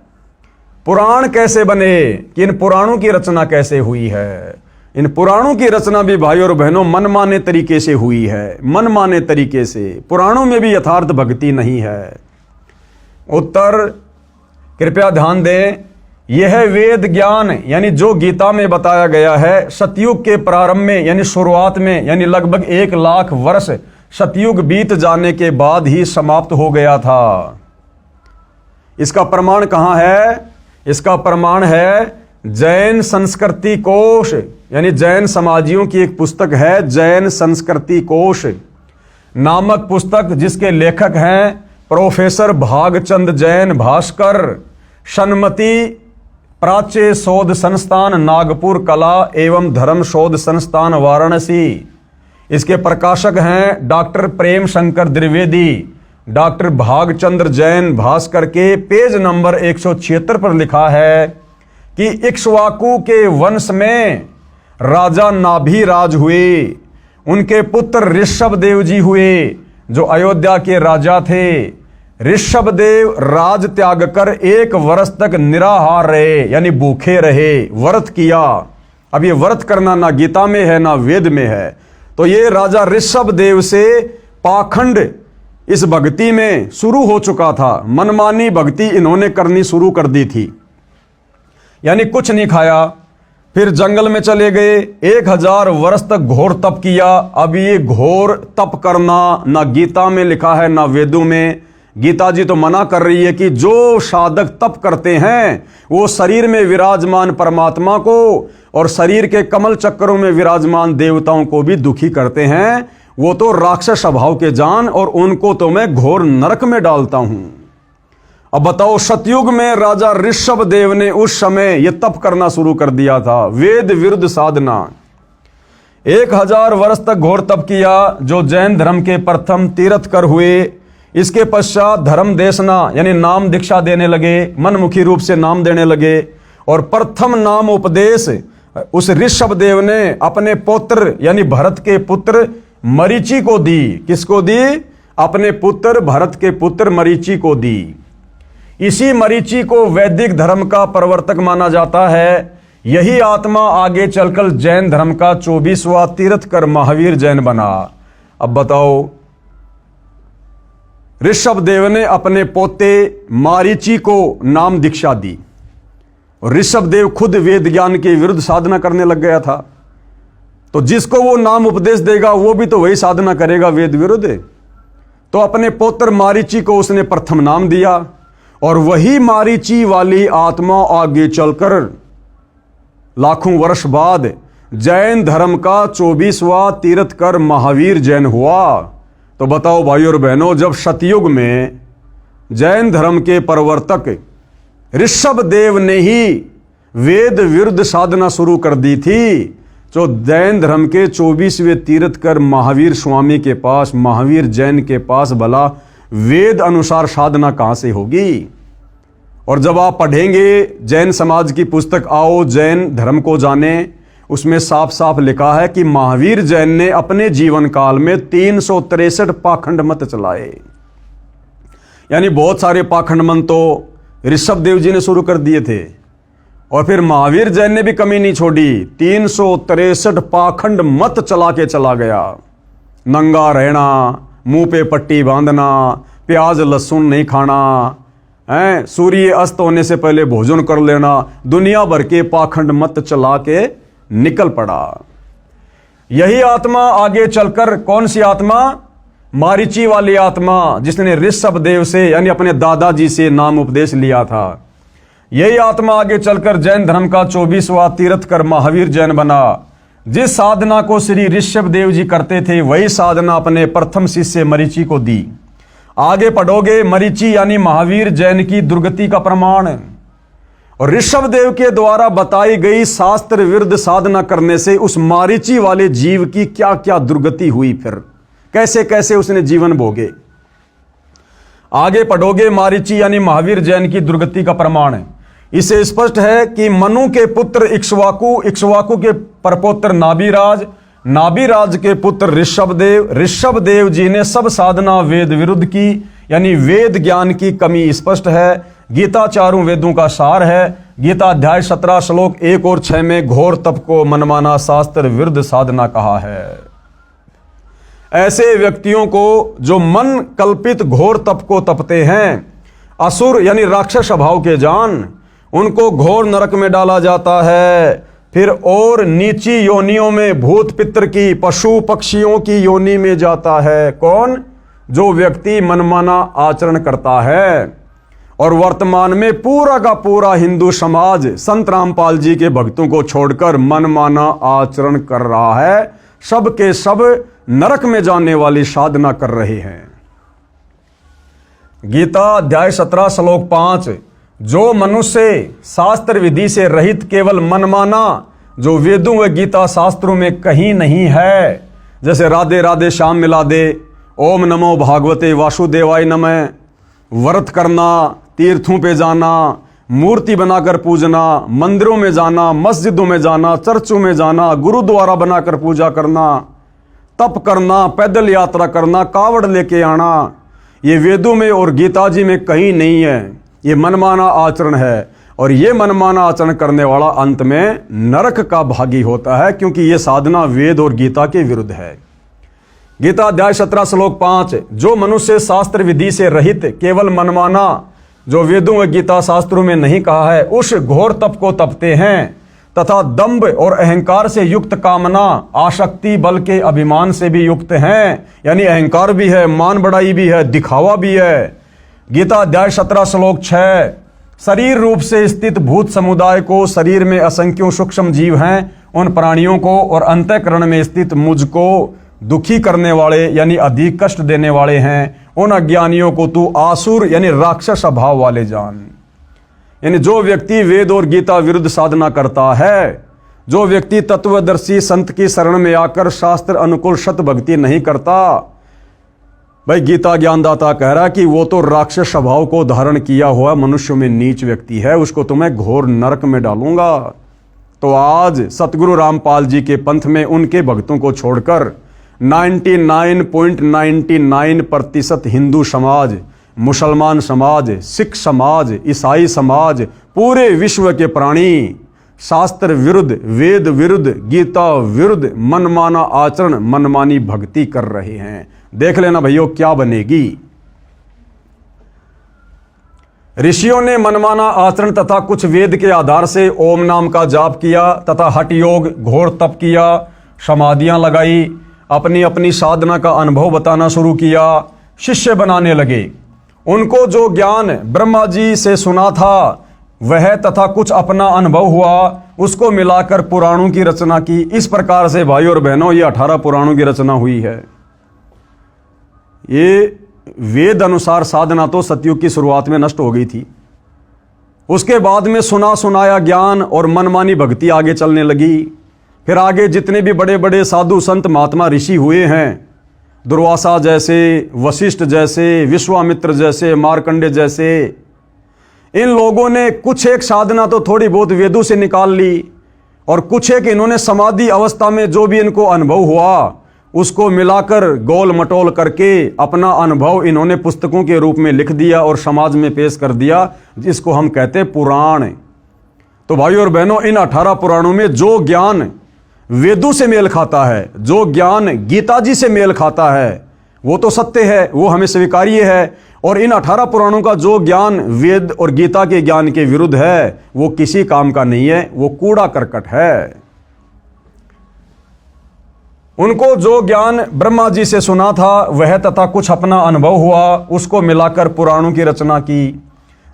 पुराण कैसे बने, कि इन पुराणों की रचना कैसे हुई है। इन पुराणों की रचना भी भाई और बहनों मनमाने तरीके से हुई है, मनमाने तरीके से। पुराणों में भी यथार्थ भक्ति नहीं है। उत्तर कृपया ध्यान दें, यह वेद ज्ञान यानी जो गीता में बताया गया है सतयुग के प्रारंभ में यानी शुरुआत में, यानी लगभग 1 लाख वर्ष सतयुग बीत जाने के बाद ही समाप्त हो गया था। इसका प्रमाण कहां है? इसका प्रमाण है जैन संस्कृति कोश, यानी जैन समाजियों की एक पुस्तक है जैन संस्कृति कोश नामक पुस्तक, जिसके लेखक हैं प्रोफेसर भागचंद जैन भास्कर, सन्मति प्राच्य शोध संस्थान नागपुर कला एवं धर्म शोध संस्थान वाराणसी। इसके प्रकाशक हैं डॉक्टर प्रेम शंकर द्विवेदी। डॉक्टर भागचंद्र जैन भास्कर के पेज नंबर 176 पर लिखा है कि इक्ष्वाकु के वंश में राजा नाभिराज हुए, उनके पुत्र ऋषभदेव जी हुए जो अयोध्या के राजा थे। ऋषभदेव राज त्याग कर 1 वर्ष तक निराहार रहे, यानी भूखे रहे, व्रत किया। अब ये व्रत करना ना गीता में है ना वेद में है। तो ये राजा ऋषभदेव से पाखंड इस भक्ति में शुरू हो चुका था, मनमानी भक्ति इन्होंने करनी शुरू कर दी थी। यानी कुछ नहीं खाया, फिर जंगल में चले गए, 1000 वर्ष तक घोर तप किया। अब ये घोर तप करना ना गीता में लिखा है ना वेदों में। गीता जी तो मना कर रही है कि जो साधक तप करते हैं वो शरीर में विराजमान परमात्मा को और शरीर के कमल चक्रों में विराजमान देवताओं को भी दुखी करते हैं, वो तो राक्षस स्वभाव के जान, और उनको तो मैं घोर नरक में डालता हूं। अब बताओ, सतयुग में राजा ऋषभदेव ने उस समय यह तप करना शुरू कर दिया था, वेद विरुद्ध साधना। 1000 वर्ष तक घोर तप किया, जो जैन धर्म के प्रथम तीर्थकर हुए। इसके पश्चात धर्म देशना यानी नाम दीक्षा देने लगे, मनमुखी रूप से नाम देने लगे। और प्रथम नाम उपदेश उस ऋषभदेव ने अपने पुत्र यानी भरत के पुत्र मरीचि को दी। किसको दी? अपने पुत्र भरत के पुत्र मरीचि को दी। इसी मरीचि को वैदिक धर्म का प्रवर्तक माना जाता है। यही आत्मा आगे चलकर जैन धर्म का 24वां तीर्थकर महावीर जैन बना। अब बताओ, ऋषभदेव ने अपने पोते मारीचि को नाम दीक्षा दी, और ऋषभदेव खुद वेद ज्ञान के विरुद्ध साधना करने लग गया था। तो जिसको वो नाम उपदेश देगा वो भी तो वही साधना करेगा वेद विरुद्ध। तो अपने पुत्र मारीचि को उसने प्रथम नाम दिया, और वही मारीचि वाली आत्मा आगे चलकर लाखों वर्ष बाद जैन धर्म का 24वां तीर्थकर महावीर जैन हुआ। तो बताओ भाई और बहनों, जब सतयुग में जैन धर्म के प्रवर्तक ऋषभ देव ने ही वेद विरुद्ध साधना शुरू कर दी थी। तो जैन धर्म के 24वें तीर्थकर महावीर स्वामी के पास, महावीर जैन के पास भला वेद अनुसार साधना कहां से होगी? और जब आप पढ़ेंगे जैन समाज की पुस्तक आओ जैन धर्म को जाने, उसमें साफ साफ लिखा है कि महावीर जैन ने अपने जीवन काल में 363 पाखंड मत चलाए। यानी बहुत सारे पाखंड मत तो ऋषभ देव जी ने शुरू कर दिए थे, और फिर महावीर जैन ने भी कमी नहीं छोड़ी, 363 पाखंड मत चला के चला गया। नंगा रहना, मुंह पे पट्टी बांधना, प्याज लहसुन नहीं खाना, सूर्य अस्त होने से पहले भोजन कर लेना, दुनिया भर के पाखंड मत चला के निकल पड़ा। यही आत्मा आगे चलकर, कौन सी आत्मा? मारीची वाली आत्मा, जिसने ऋषभ देव से यानी अपने दादाजी से नाम उपदेश लिया था। यही आत्मा आगे चलकर जैन धर्म का 24वां तीर्थकर महावीर जैन बना। जिस साधना को श्री ऋषभ देव जी करते थे, वही साधना अपने प्रथम शिष्य मरीची को दी। आगे पढ़ोगे, मरीची यानी महावीर जैन की दुर्गति का प्रमाण। और ऋषभ देव के द्वारा बताई गई शास्त्र विरुद्ध साधना करने से उस मारीची वाले जीव की क्या क्या दुर्गति हुई, फिर कैसे कैसे उसने जीवन भोगे। आगे पढ़ोगे, मारीची यानी महावीर जैन की दुर्गति का प्रमाण है। इसे स्पष्ट है कि मनु के पुत्र इक्ष्वाकु, इक्ष्वाकु के परपोत्र नाभिराज, नाभिराज के पुत्र ऋषभदेव, ऋषभदेव जी ने सब साधना वेद विरुद्ध की, यानी वेद ज्ञान की कमी स्पष्ट है। गीता चारों वेदों का सार है। गीता अध्याय 17 श्लोक 1 और 6 में घोर तप को मनमाना शास्त्र विरुद्ध साधना कहा है। ऐसे व्यक्तियों को जो मन कल्पित घोर तप को तपते हैं, असुर यानी राक्षस स्वभाव के जान, उनको घोर नरक में डाला जाता है। फिर और नीची योनियों में, भूत पितर की, पशु पक्षियों की योनि में जाता है। कौन? जो व्यक्ति मनमाना आचरण करता है। और वर्तमान में पूरा का पूरा हिंदू समाज संत रामपाल जी के भक्तों को छोड़कर मनमाना आचरण कर रहा है। सब के सब नरक में जाने वाली साधना कर रहे हैं। गीता अध्याय 17 श्लोक 5, जो मनुष्य शास्त्र विधि से रहित केवल मनमाना, जो वेदों व गीता शास्त्रों में कहीं नहीं है, जैसे राधे राधे श्याम मिला दे, ओम नमो भागवते वासुदेवाय नमः, व्रत करना, तीर्थों पे जाना, मूर्ति बनाकर पूजना, मंदिरों में जाना, मस्जिदों में जाना, चर्चों में जाना, गुरुद्वारा बनाकर पूजा करना, तप करना, पैदल यात्रा करना, कावड़ लेके आना, ये वेदों में और गीता जी में कहीं नहीं है। ये मनमाना आचरण है, और ये मनमाना आचरण करने वाला अंत में नरक का भागी होता है, क्योंकि ये साधना वेद और गीता के विरुद्ध है। गीता अध्याय 17 श्लोक 5, जो मनुष्य शास्त्र विधि से रहित केवल मनमाना, जो वेदों व गीता शास्त्रों में नहीं कहा है, उस घोर तप को तपते हैं, तथा दंभ और अहंकार से युक्त कामना, आसक्ति, बल के अभिमान से भी युक्त हैं, यानी अहंकार भी है, मान बढ़ाई भी है, दिखावा भी है। गीता अध्याय 17 श्लोक 6, शरीर रूप से स्थित भूत समुदाय को, शरीर में असंख्यों सूक्ष्म जीव हैं, उन प्राणियों को और अंतःकरण में स्थित मुझको दुखी करने वाले यानी अधिक कष्ट देने वाले हैं, उन अज्ञानियों को तू आसुर यानी राक्षस स्वभाव वाले जान। यानी जो व्यक्ति वेद और गीता विरुद्ध साधना करता है, जो व्यक्ति तत्वदर्शी संत की शरण में आकर शास्त्र अनुकूल सत भक्ति नहीं करता, भाई गीता ज्ञानदाता कह रहा है कि वो तो राक्षस स्वभाव को धारण किया हुआ मनुष्य में नीच व्यक्ति है, उसको तो मैं घोर नरक में डालूंगा। तो आज सतगुरु रामपाल जी के पंथ में उनके भक्तों को छोड़कर 99.99% हिंदू समाज, मुसलमान समाज, सिख समाज, ईसाई समाज, पूरे विश्व के प्राणी शास्त्र विरुद्ध, वेद विरुद्ध, गीता विरुद्ध मनमाना आचरण, मनमानी भक्ति कर रहे हैं। देख लेना भैया क्या बनेगी। ऋषियों ने मनमाना आचरण तथा कुछ वेद के आधार से ओम नाम का जाप किया तथा हठ योग, घोर तप किया, समाधियां लगाई, अपनी अपनी साधना का अनुभव बताना शुरू किया, शिष्य बनाने लगे। उनको जो ज्ञान ब्रह्मा जी से सुना था वह तथा कुछ अपना अनुभव हुआ, उसको मिलाकर पुराणों की रचना की। इस प्रकार से भाइयों और बहनों ये 18 पुराणों की रचना हुई है। ये वेद अनुसार साधना तो सतयुग की शुरुआत में नष्ट हो गई थी। उसके बाद में सुना सुनाया ज्ञान और मनमानी भक्ति आगे चलने लगी। फिर आगे जितने भी बड़े बड़े साधु संत महात्मा ऋषि हुए हैं, दुर्वासा जैसे, वशिष्ठ जैसे, विश्वामित्र जैसे, मार्कंडे जैसे, इन लोगों ने कुछ एक साधना तो थोड़ी बहुत वेदों से निकाल ली और कुछ एक इन्होंने समाधि अवस्था में जो भी इनको अनुभव हुआ उसको मिलाकर गोल मटोल करके अपना अनुभव इन्होंने पुस्तकों के रूप में लिख दिया और समाज में पेश कर दिया, जिसको हम कहते हैं पुराण। तो भाइयों और बहनों, इन 18 पुराणों में जो ज्ञान वेदों से मेल खाता है, जो ज्ञान गीता जी से मेल खाता है, वो तो सत्य है, वो हमें स्वीकार्य है। और इन 18 पुराणों का जो ज्ञान वेद और गीता के ज्ञान के विरुद्ध है, वो किसी काम का नहीं है, वो कूड़ा करकट है। उनको जो ज्ञान ब्रह्मा जी से सुना था वह तथा कुछ अपना अनुभव हुआ, उसको मिलाकर पुराणों की रचना की।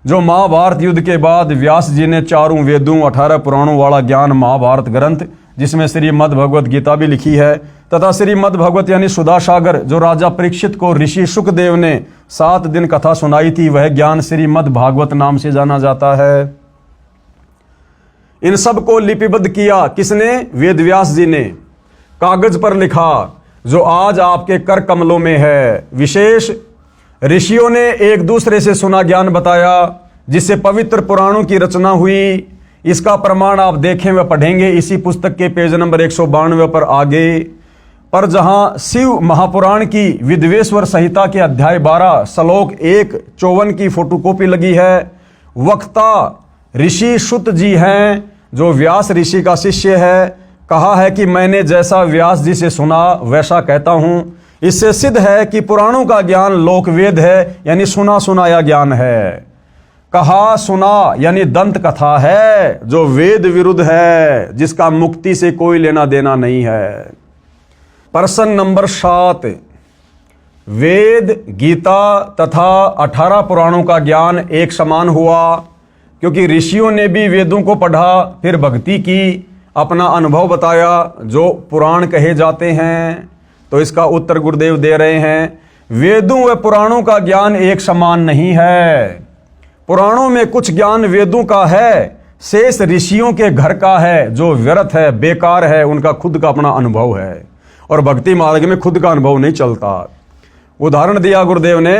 जो महाभारत युद्ध के बाद व्यास जी ने 4 वेदों 18 पुराणों वाला ज्ञान महाभारत ग्रंथ, जिसमें श्रीमद् भगवत गीता भी लिखी है, तथा श्रीमद् भगवत यानी सुधा सागर, जो राजा परीक्षित को ऋषि शुकदेव ने 7 दिन कथा सुनाई थी, वह ज्ञान श्रीमद् भागवत नाम से जाना जाता है। इन सब को लिपिबद्ध किया किसने? वेद व्यास जी ने कागज पर लिखा, जो आज आपके कर कमलों में है। विशेष ऋषियों ने एक दूसरे से सुना ज्ञान बताया, जिससे पवित्र पुराणों की रचना हुई। इसका प्रमाण आप देखें व पढ़ेंगे इसी पुस्तक के पेज नंबर 192 पर आगे। पर जहां शिव महापुराण की विद्वेश्वर संहिता के अध्याय 12 श्लोक 1:54 की फोटोकॉपी लगी है, वक्ता ऋषि शुत जी हैं, जो व्यास ऋषि का शिष्य है। कहा है कि मैंने जैसा व्यास जी से सुना वैसा कहता हूं। इससे सिद्ध है कि पुराणों का ज्ञान लोकवेद है, यानी सुना सुनाया ज्ञान है। कहा सुना यानी दंत कथा है, जो वेद विरुद्ध है, जिसका मुक्ति से कोई लेना देना नहीं है। प्रश्न नंबर 7, वेद, गीता तथा 18 पुराणों का ज्ञान एक समान हुआ, क्योंकि ऋषियों ने भी वेदों को पढ़ा, फिर भक्ति की, अपना अनुभव बताया, जो पुराण कहे जाते हैं। तो इसका उत्तर गुरुदेव दे रहे हैं, वेदों व पुराणों का ज्ञान एक समान नहीं है। पुराणों में कुछ ज्ञान वेदों का है, शेष ऋषियों के घर का है, जो व्यर्थ है, बेकार है, उनका खुद का अपना अनुभव है। और भक्ति मार्ग में खुद का अनुभव नहीं चलता। उदाहरण दिया गुरुदेव ने,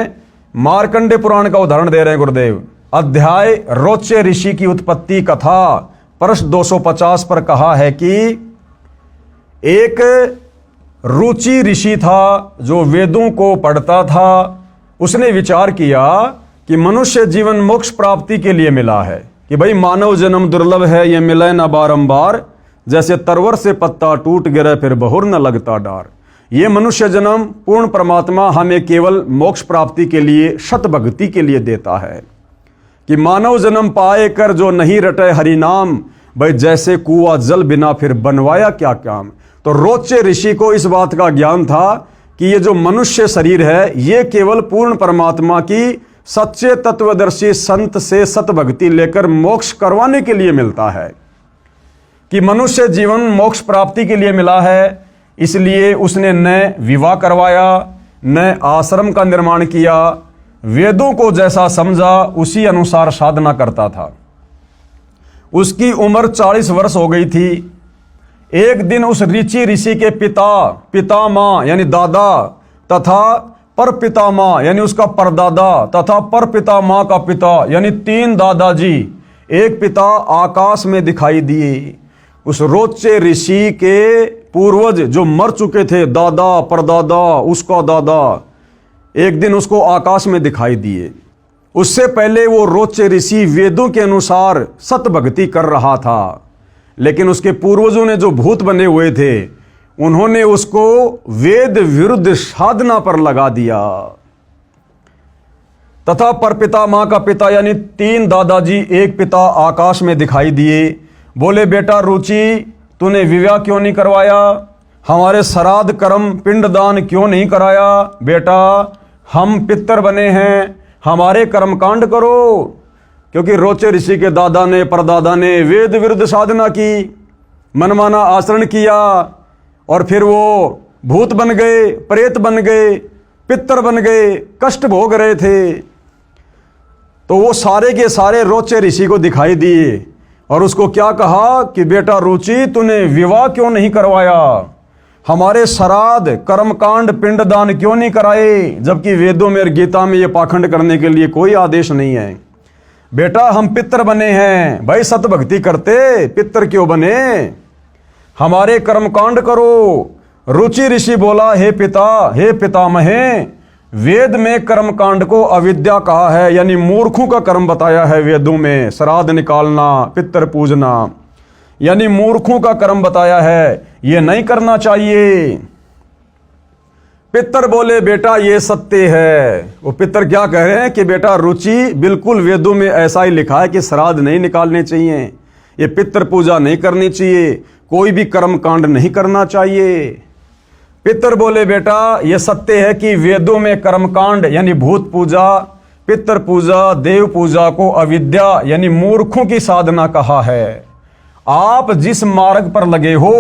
मार्कंडे पुराण का उदाहरण दे रहे हैं गुरुदेव। अध्याय रोचे ऋषि की उत्पत्ति कथा प्रश्न 250 पर कहा है कि एक रुचि ऋषि था, जो वेदों को पढ़ता था। उसने विचार किया कि मनुष्य जीवन मोक्ष प्राप्ति के लिए मिला है, कि भाई मानव जन्म दुर्लभ है, ये मिले न बारंबार, जैसे तरवर से पत्ता टूट गिरे फिर बहुर न लगता डार। ये मनुष्य जन्म पूर्ण परमात्मा हमें केवल मोक्ष प्राप्ति के लिए, शत भक्ति के लिए देता है, कि मानव जन्म पाए कर जो नहीं रटे हरि नाम, भाई जैसे कुआ जल बिना फिर बनवाया क्या काम। तो रोचे ऋषि को इस बात का ज्ञान था कि ये जो मनुष्य शरीर है, ये केवल पूर्ण परमात्मा की सच्चे तत्वदर्शी संत से सत भक्ति लेकर मोक्ष करवाने के लिए मिलता है, कि मनुष्य जीवन मोक्ष प्राप्ति के लिए मिला है। इसलिए उसने न विवाह करवाया, न आश्रम का निर्माण किया, वेदों को जैसा समझा उसी अनुसार साधना करता था। उसकी उम्र 40 वर्ष हो गई थी। एक दिन उस ऋषि के पितामह यानी दादा तथा पर पितामह यानी उसका परदादा तथा पर पितामह का पिता यानी 3 दादाजी, एक पिता आकाश में दिखाई दिए। उस रोचे ऋषि के पूर्वज जो मर चुके थे, दादा परदादा उसका दादा, एक दिन उसको आकाश में दिखाई दिए। उससे पहले वो रोचे ऋषि वेदों के अनुसार सत भक्ति कर रहा था, लेकिन उसके पूर्वजों ने जो भूत बने हुए थे, उन्होंने उसको वेद विरुद्ध साधना पर लगा दिया। तथा परपितामह का पिता यानी 3 दादाजी, एक पिता आकाश में दिखाई दिए। बोले, बेटा रुचि, तूने विवाह क्यों नहीं करवाया? हमारे श्राद्ध कर्म पिंडदान क्यों नहीं कराया? बेटा हम पितर बने हैं, हमारे कर्मकांड करो। क्योंकि रोचे ऋषि के दादा ने परदादा ने वेद विरुद्ध साधना की, मनमाना आचरण किया, और फिर वो भूत बन गए, प्रेत बन गए। पितर बन गए, कष्ट भोग रहे थे। तो वो सारे के सारे रोचे ऋषि को दिखाई दिए और उसको क्या कहा कि बेटा रुचि, तूने विवाह क्यों नहीं करवाया, हमारे श्राद्ध कर्मकांड पिंडदान क्यों नहीं कराए, जबकि वेदों में और गीता में ये पाखंड करने के लिए कोई आदेश नहीं है। बेटा हम पितर बने हैं, भाई सत भक्ति करते, पितर क्यों बने, हमारे कर्मकांड करो। रुचि ऋषि बोला, हे पिता, हे पितामहे, वेद में कर्मकांड को अविद्या कहा है, यानी मूर्खों का कर्म बताया है वेदों में। श्राद्ध निकालना, पितर पूजना, यानी मूर्खों का कर्म बताया है, ये नहीं करना चाहिए। पितर बोले, बेटा ये सत्य है। वो पितर क्या कह रहे हैं कि बेटा रुचि, बिल्कुल वेदों में ऐसा ही लिखा है कि श्राद्ध नहीं निकालने चाहिए, ये पितर पूजा नहीं करनी चाहिए, कोई भी कर्म कांड नहीं करना चाहिए। पितर बोले, बेटा ये सत्य है कि वेदों में कर्मकांड यानी भूत पूजा, पितर पूजा, देव पूजा को अविद्या यानी मूर्खों की साधना कहा है। आप जिस मार्ग पर लगे हो,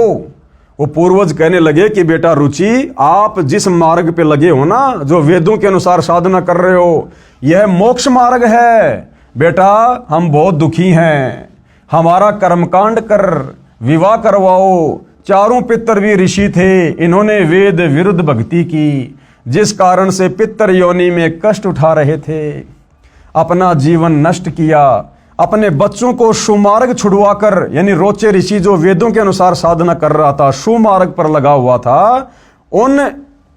वो पूर्वज कहने लगे कि बेटा रुचि, आप जिस मार्ग पे लगे हो ना, जो वेदों के अनुसार साधना कर रहे हो, यह मोक्ष मार्ग है। बेटा हम बहुत दुखी हैं, हमारा कर्मकांड कर, विवाह करवाओ। चारों पितर भी ऋषि थे, इन्होंने वेद विरुद्ध भक्ति की, जिस कारण से पितर योनि में कष्ट उठा रहे थे, अपना जीवन नष्ट किया, अपने बच्चों को सुमार्ग छुड़वाकर, यानी रोचे ऋषि जो वेदों के अनुसार साधना कर रहा था, सुमार्ग पर लगा हुआ था, उन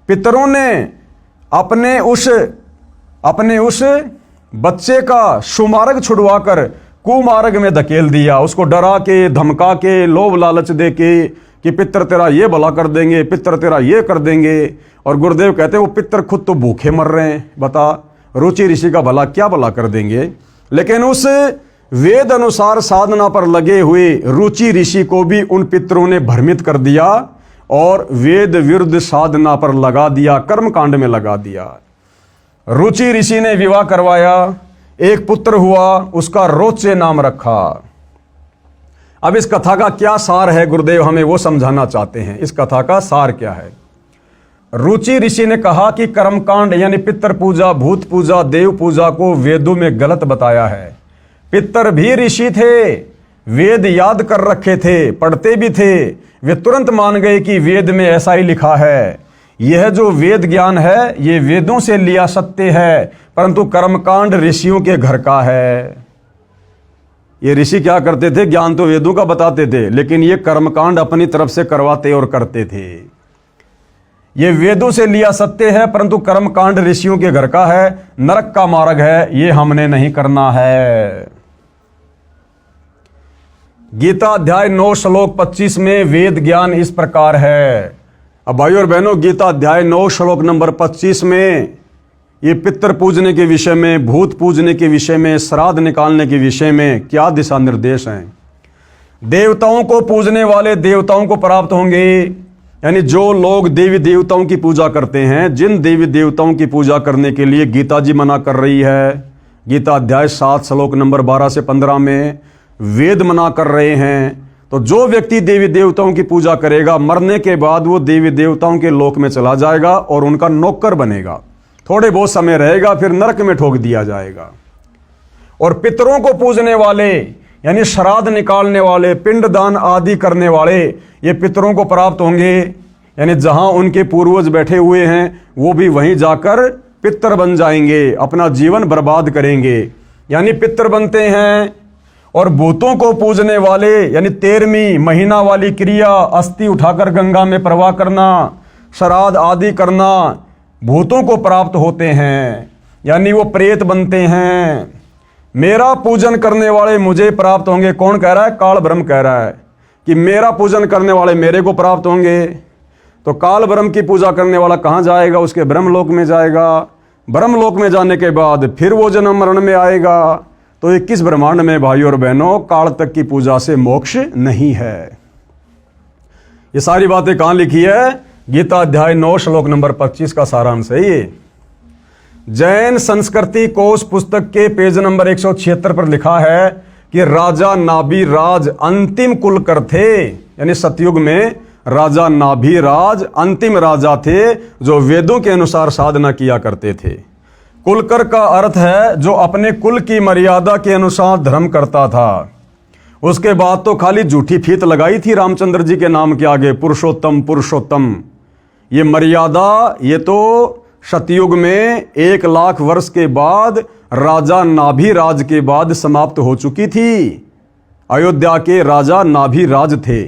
पितरों ने अपने उस बच्चे का सुमार्ग छुड़वाकर कुमार्ग में धकेल दिया। उसको डरा के, धमका के, लोभ लालच दे के कि पितर तेरा ये भला कर देंगे, पितर तेरा ये कर देंगे। और गुरुदेव कहते हैं वो पितर खुद तो भूखे मर रहे हैं, बता रुचि ऋषि का भला क्या भला कर देंगे। लेकिन उस वेद अनुसार साधना पर लगे हुए रुचि ऋषि को भी उन पितरों ने भ्रमित कर दिया और वेद विरुद्ध साधना पर लगा दिया, कर्मकांड में लगा दिया। रुचि ऋषि ने विवाह करवाया, एक पुत्र हुआ, उसका रोचे नाम रखा। अब इस कथा का क्या सार है, गुरुदेव हमें वो समझाना चाहते हैं। इस कथा का सार क्या है? रुचि ऋषि ने कहा कि कर्मकांड यानी पितर पूजा, भूत पूजा, देव पूजा को वेदों में गलत बताया है। पितर भी ऋषि थे, वेद याद कर रखे थे, पढ़ते भी थे, वे तुरंत मान गए कि वेद में ऐसा ही लिखा है। यह जो वेद ज्ञान है ये वेदों से लिया सत्य है, परंतु कर्मकांड ऋषियों के घर का है। ये ऋषि क्या करते थे, ज्ञान तो वेदों का बताते थे, लेकिन ये कर्मकांड अपनी तरफ से करवाते और करते थे। ये वेदों से लिया सत्य है, परंतु कर्मकांड ऋषियों के घर का है, नरक का मार्ग है, ये हमने नहीं करना है। गीता अध्याय 9 श्लोक 25 में वेद ज्ञान इस प्रकार है। अब भाइयों और बहनों, गीता अध्याय 9 श्लोक नंबर 25 में ये पितर पूजने के विषय में, भूत पूजने के विषय में, श्राद्ध निकालने के विषय में क्या दिशा निर्देश हैं। देवताओं को पूजने वाले देवताओं को प्राप्त होंगे, यानी जो लोग देवी देवताओं की पूजा करते हैं, जिन देवी देवताओं की पूजा करने के लिए गीता जी मना कर रही है, गीता अध्याय 7 श्लोक नंबर 12 से 15 में वेद मना कर रहे हैं, तो जो व्यक्ति देवी देवताओं की पूजा करेगा, मरने के बाद वो देवी देवताओं के लोक में चला जाएगा और उनका नौकर बनेगा, थोड़े बहुत समय रहेगा, फिर नरक में ठोक दिया जाएगा। और पितरों को पूजने वाले यानी श्राद्ध निकालने वाले, पिंडदान आदि करने वाले, ये पितरों को प्राप्त होंगे, यानी जहां उनके पूर्वज बैठे हुए हैं वो भी वहीं जाकर पितर बन जाएंगे, अपना जीवन बर्बाद करेंगे, यानी पितर बनते हैं। और भूतों को पूजने वाले यानी 13वीं महीना वाली क्रिया, अस्थि उठाकर गंगा में प्रवाह करना, श्राद्ध आदि करना, भूतों को प्राप्त होते हैं, यानी वो प्रेत बनते हैं। मेरा पूजन करने वाले मुझे प्राप्त होंगे। कौन कह रहा है? काल ब्रह्म कह रहा है कि मेरा पूजन करने वाले मेरे को प्राप्त होंगे। तो काल ब्रह्म की पूजा करने वाला कहाँ जाएगा? उसके ब्रह्मलोक में जाएगा। ब्रह्मलोक में जाने के बाद फिर वो जन्म मरण में आएगा। तो 21 ब्रह्मांड में भाइयों और बहनों काल तक की पूजा से मोक्ष नहीं है। ये सारी बातें कहाँ लिखी है? गीता अध्याय 9 श्लोक नंबर 25 का सारांश है ये। जैन संस्कृति कोश पुस्तक के पेज नंबर 176 पर लिखा है कि राजा नाभि राज अंतिम कुल कर थे, यानी सतयुग में राजा नाभिराज अंतिम राजा थे जो वेदों के अनुसार साधना किया करते थे। कुलकर का अर्थ है जो अपने कुल की मर्यादा के अनुसार धर्म करता था। उसके बाद तो खाली झूठी फीत लगाई थी रामचंद्र जी के नाम के आगे, पुरुषोत्तम पुरुषोत्तम। ये मर्यादा ये तो सतयुग में 1 लाख वर्ष के बाद राजा नाभिराज के बाद समाप्त हो चुकी थी। अयोध्या के राजा नाभिराज थे।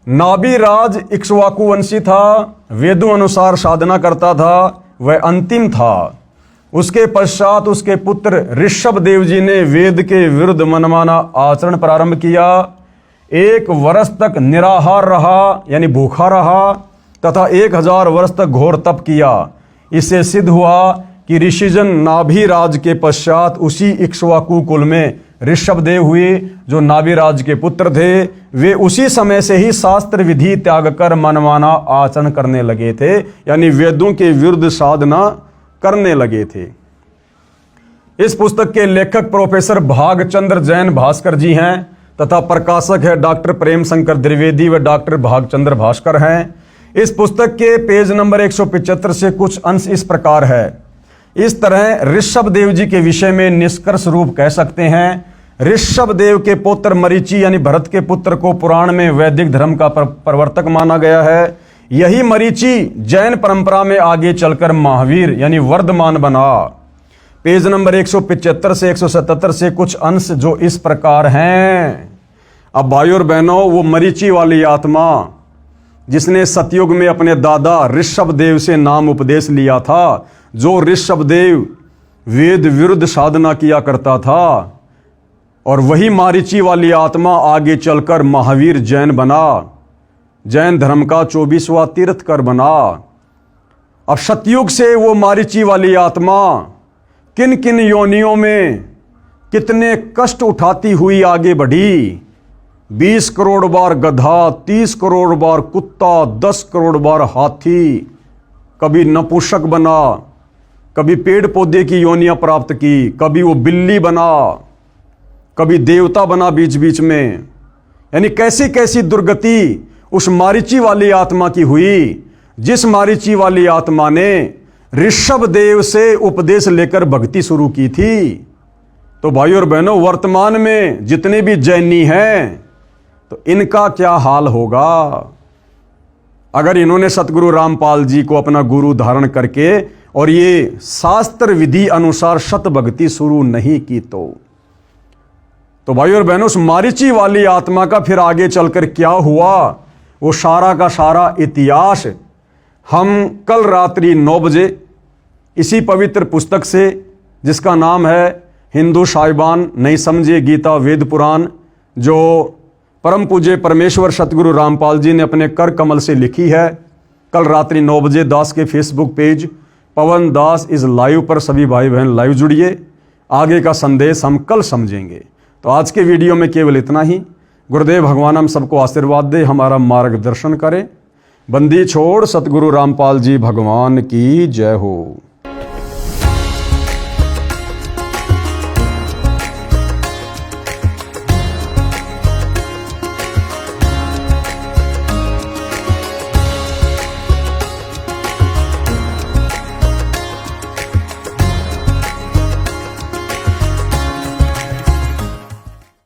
नाभिराज इक्ष्वाकु वंशी था, वेदों अनुसार साधना करता था, वह अंतिम था। उसके पश्चात उसके पुत्र ऋषभ देव जी ने वेद के विरुद्ध मनमाना आचरण प्रारंभ किया। 1 वर्ष तक निराहार रहा यानी भूखा रहा तथा 1000 वर्ष तक घोर तप किया। इससे सिद्ध हुआ कि ऋषिजन नाभिराज के पश्चात उसी इक्ष्वाकु कुल में ऋषभ देव हुए जो नाभिराज के पुत्र थे। वे उसी समय से ही शास्त्र विधि त्याग कर मनमाना आचरण करने लगे थे, यानी वेदों के विरुद्ध साधना करने लगे थे। इस पुस्तक के लेखक प्रोफेसर भागचंद्र जैन भास्कर जी हैं तथा प्रकाशक है डॉक्टर प्रेम शंकर द्विवेदी व डॉक्टर भागचंद्र भास्कर हैं। इस पुस्तक के पेज नंबर 175 से कुछ अंश इस प्रकार है। इस तरह ऋषभ देव जी के विषय में निष्कर्ष रूप कह सकते हैं, ऋषभ देव के पुत्र मरीचि यानी भरत के पुत्र को पुराण में वैदिक धर्म का प्रवर्तक माना गया है। यही मरीचि जैन परंपरा में आगे चलकर महावीर यानी वर्धमान बना। पेज नंबर 175 से 177 से कुछ अंश जो इस प्रकार हैं। अब भाइयों और बहनों, वो मरीचि वाली आत्मा जिसने सतयुग में अपने दादा ऋषभ देव से नाम उपदेश लिया था, जो ऋषभ देव वेद विरुद्ध साधना किया करता था, और वही मारीची वाली आत्मा आगे चलकर महावीर जैन बना, जैन धर्म का 24वां तीर्थकर बना। अब सतयुग से वो मारीची वाली आत्मा किन किन योनियों में कितने कष्ट उठाती हुई आगे बढ़ी। 20 करोड़ बार गधा, 30 करोड़ बार कुत्ता, 10 करोड़ बार हाथी, कभी नपुंसक बना, कभी पेड़ पौधे की योनियां प्राप्त की, कभी वो बिल्ली बना, कभी देवता बना बीच बीच में। यानी कैसी कैसी दुर्गति उस मारीची वाली आत्मा की हुई, जिस मारीची वाली आत्मा ने ऋषभ देव से उपदेश लेकर भक्ति शुरू की थी। तो भाइयों और बहनों, वर्तमान में जितने भी जैनी हैं तो इनका क्या हाल होगा अगर इन्होंने सतगुरु रामपाल जी को अपना गुरु धारण करके और ये शास्त्र विधि अनुसार सत भक्ति शुरू नहीं की। तो भाइयों और बहनों, उस मारीची वाली आत्मा का फिर आगे चलकर क्या हुआ, वो सारा का सारा इतिहास हम कल रात्रि 9 बजे इसी पवित्र पुस्तक से, जिसका नाम है हिंदू साहिबान नहीं समझे गीता वेद पुराण, जो परम पूज्य परमेश्वर सतगुरु रामपाल जी ने अपने कर कमल से लिखी है, कल रात्रि 9 बजे दास के Facebook page Pawan Das is live पर सभी भाई बहन लाइव जुड़िए। आगे का संदेश हम कल समझेंगे। तो आज के वीडियो में केवल इतना ही। गुरुदेव भगवान हम सबको आशीर्वाद दे, हमारा मार्गदर्शन करें। बंदी छोड़ सतगुरु रामपाल जी भगवान की जय हो।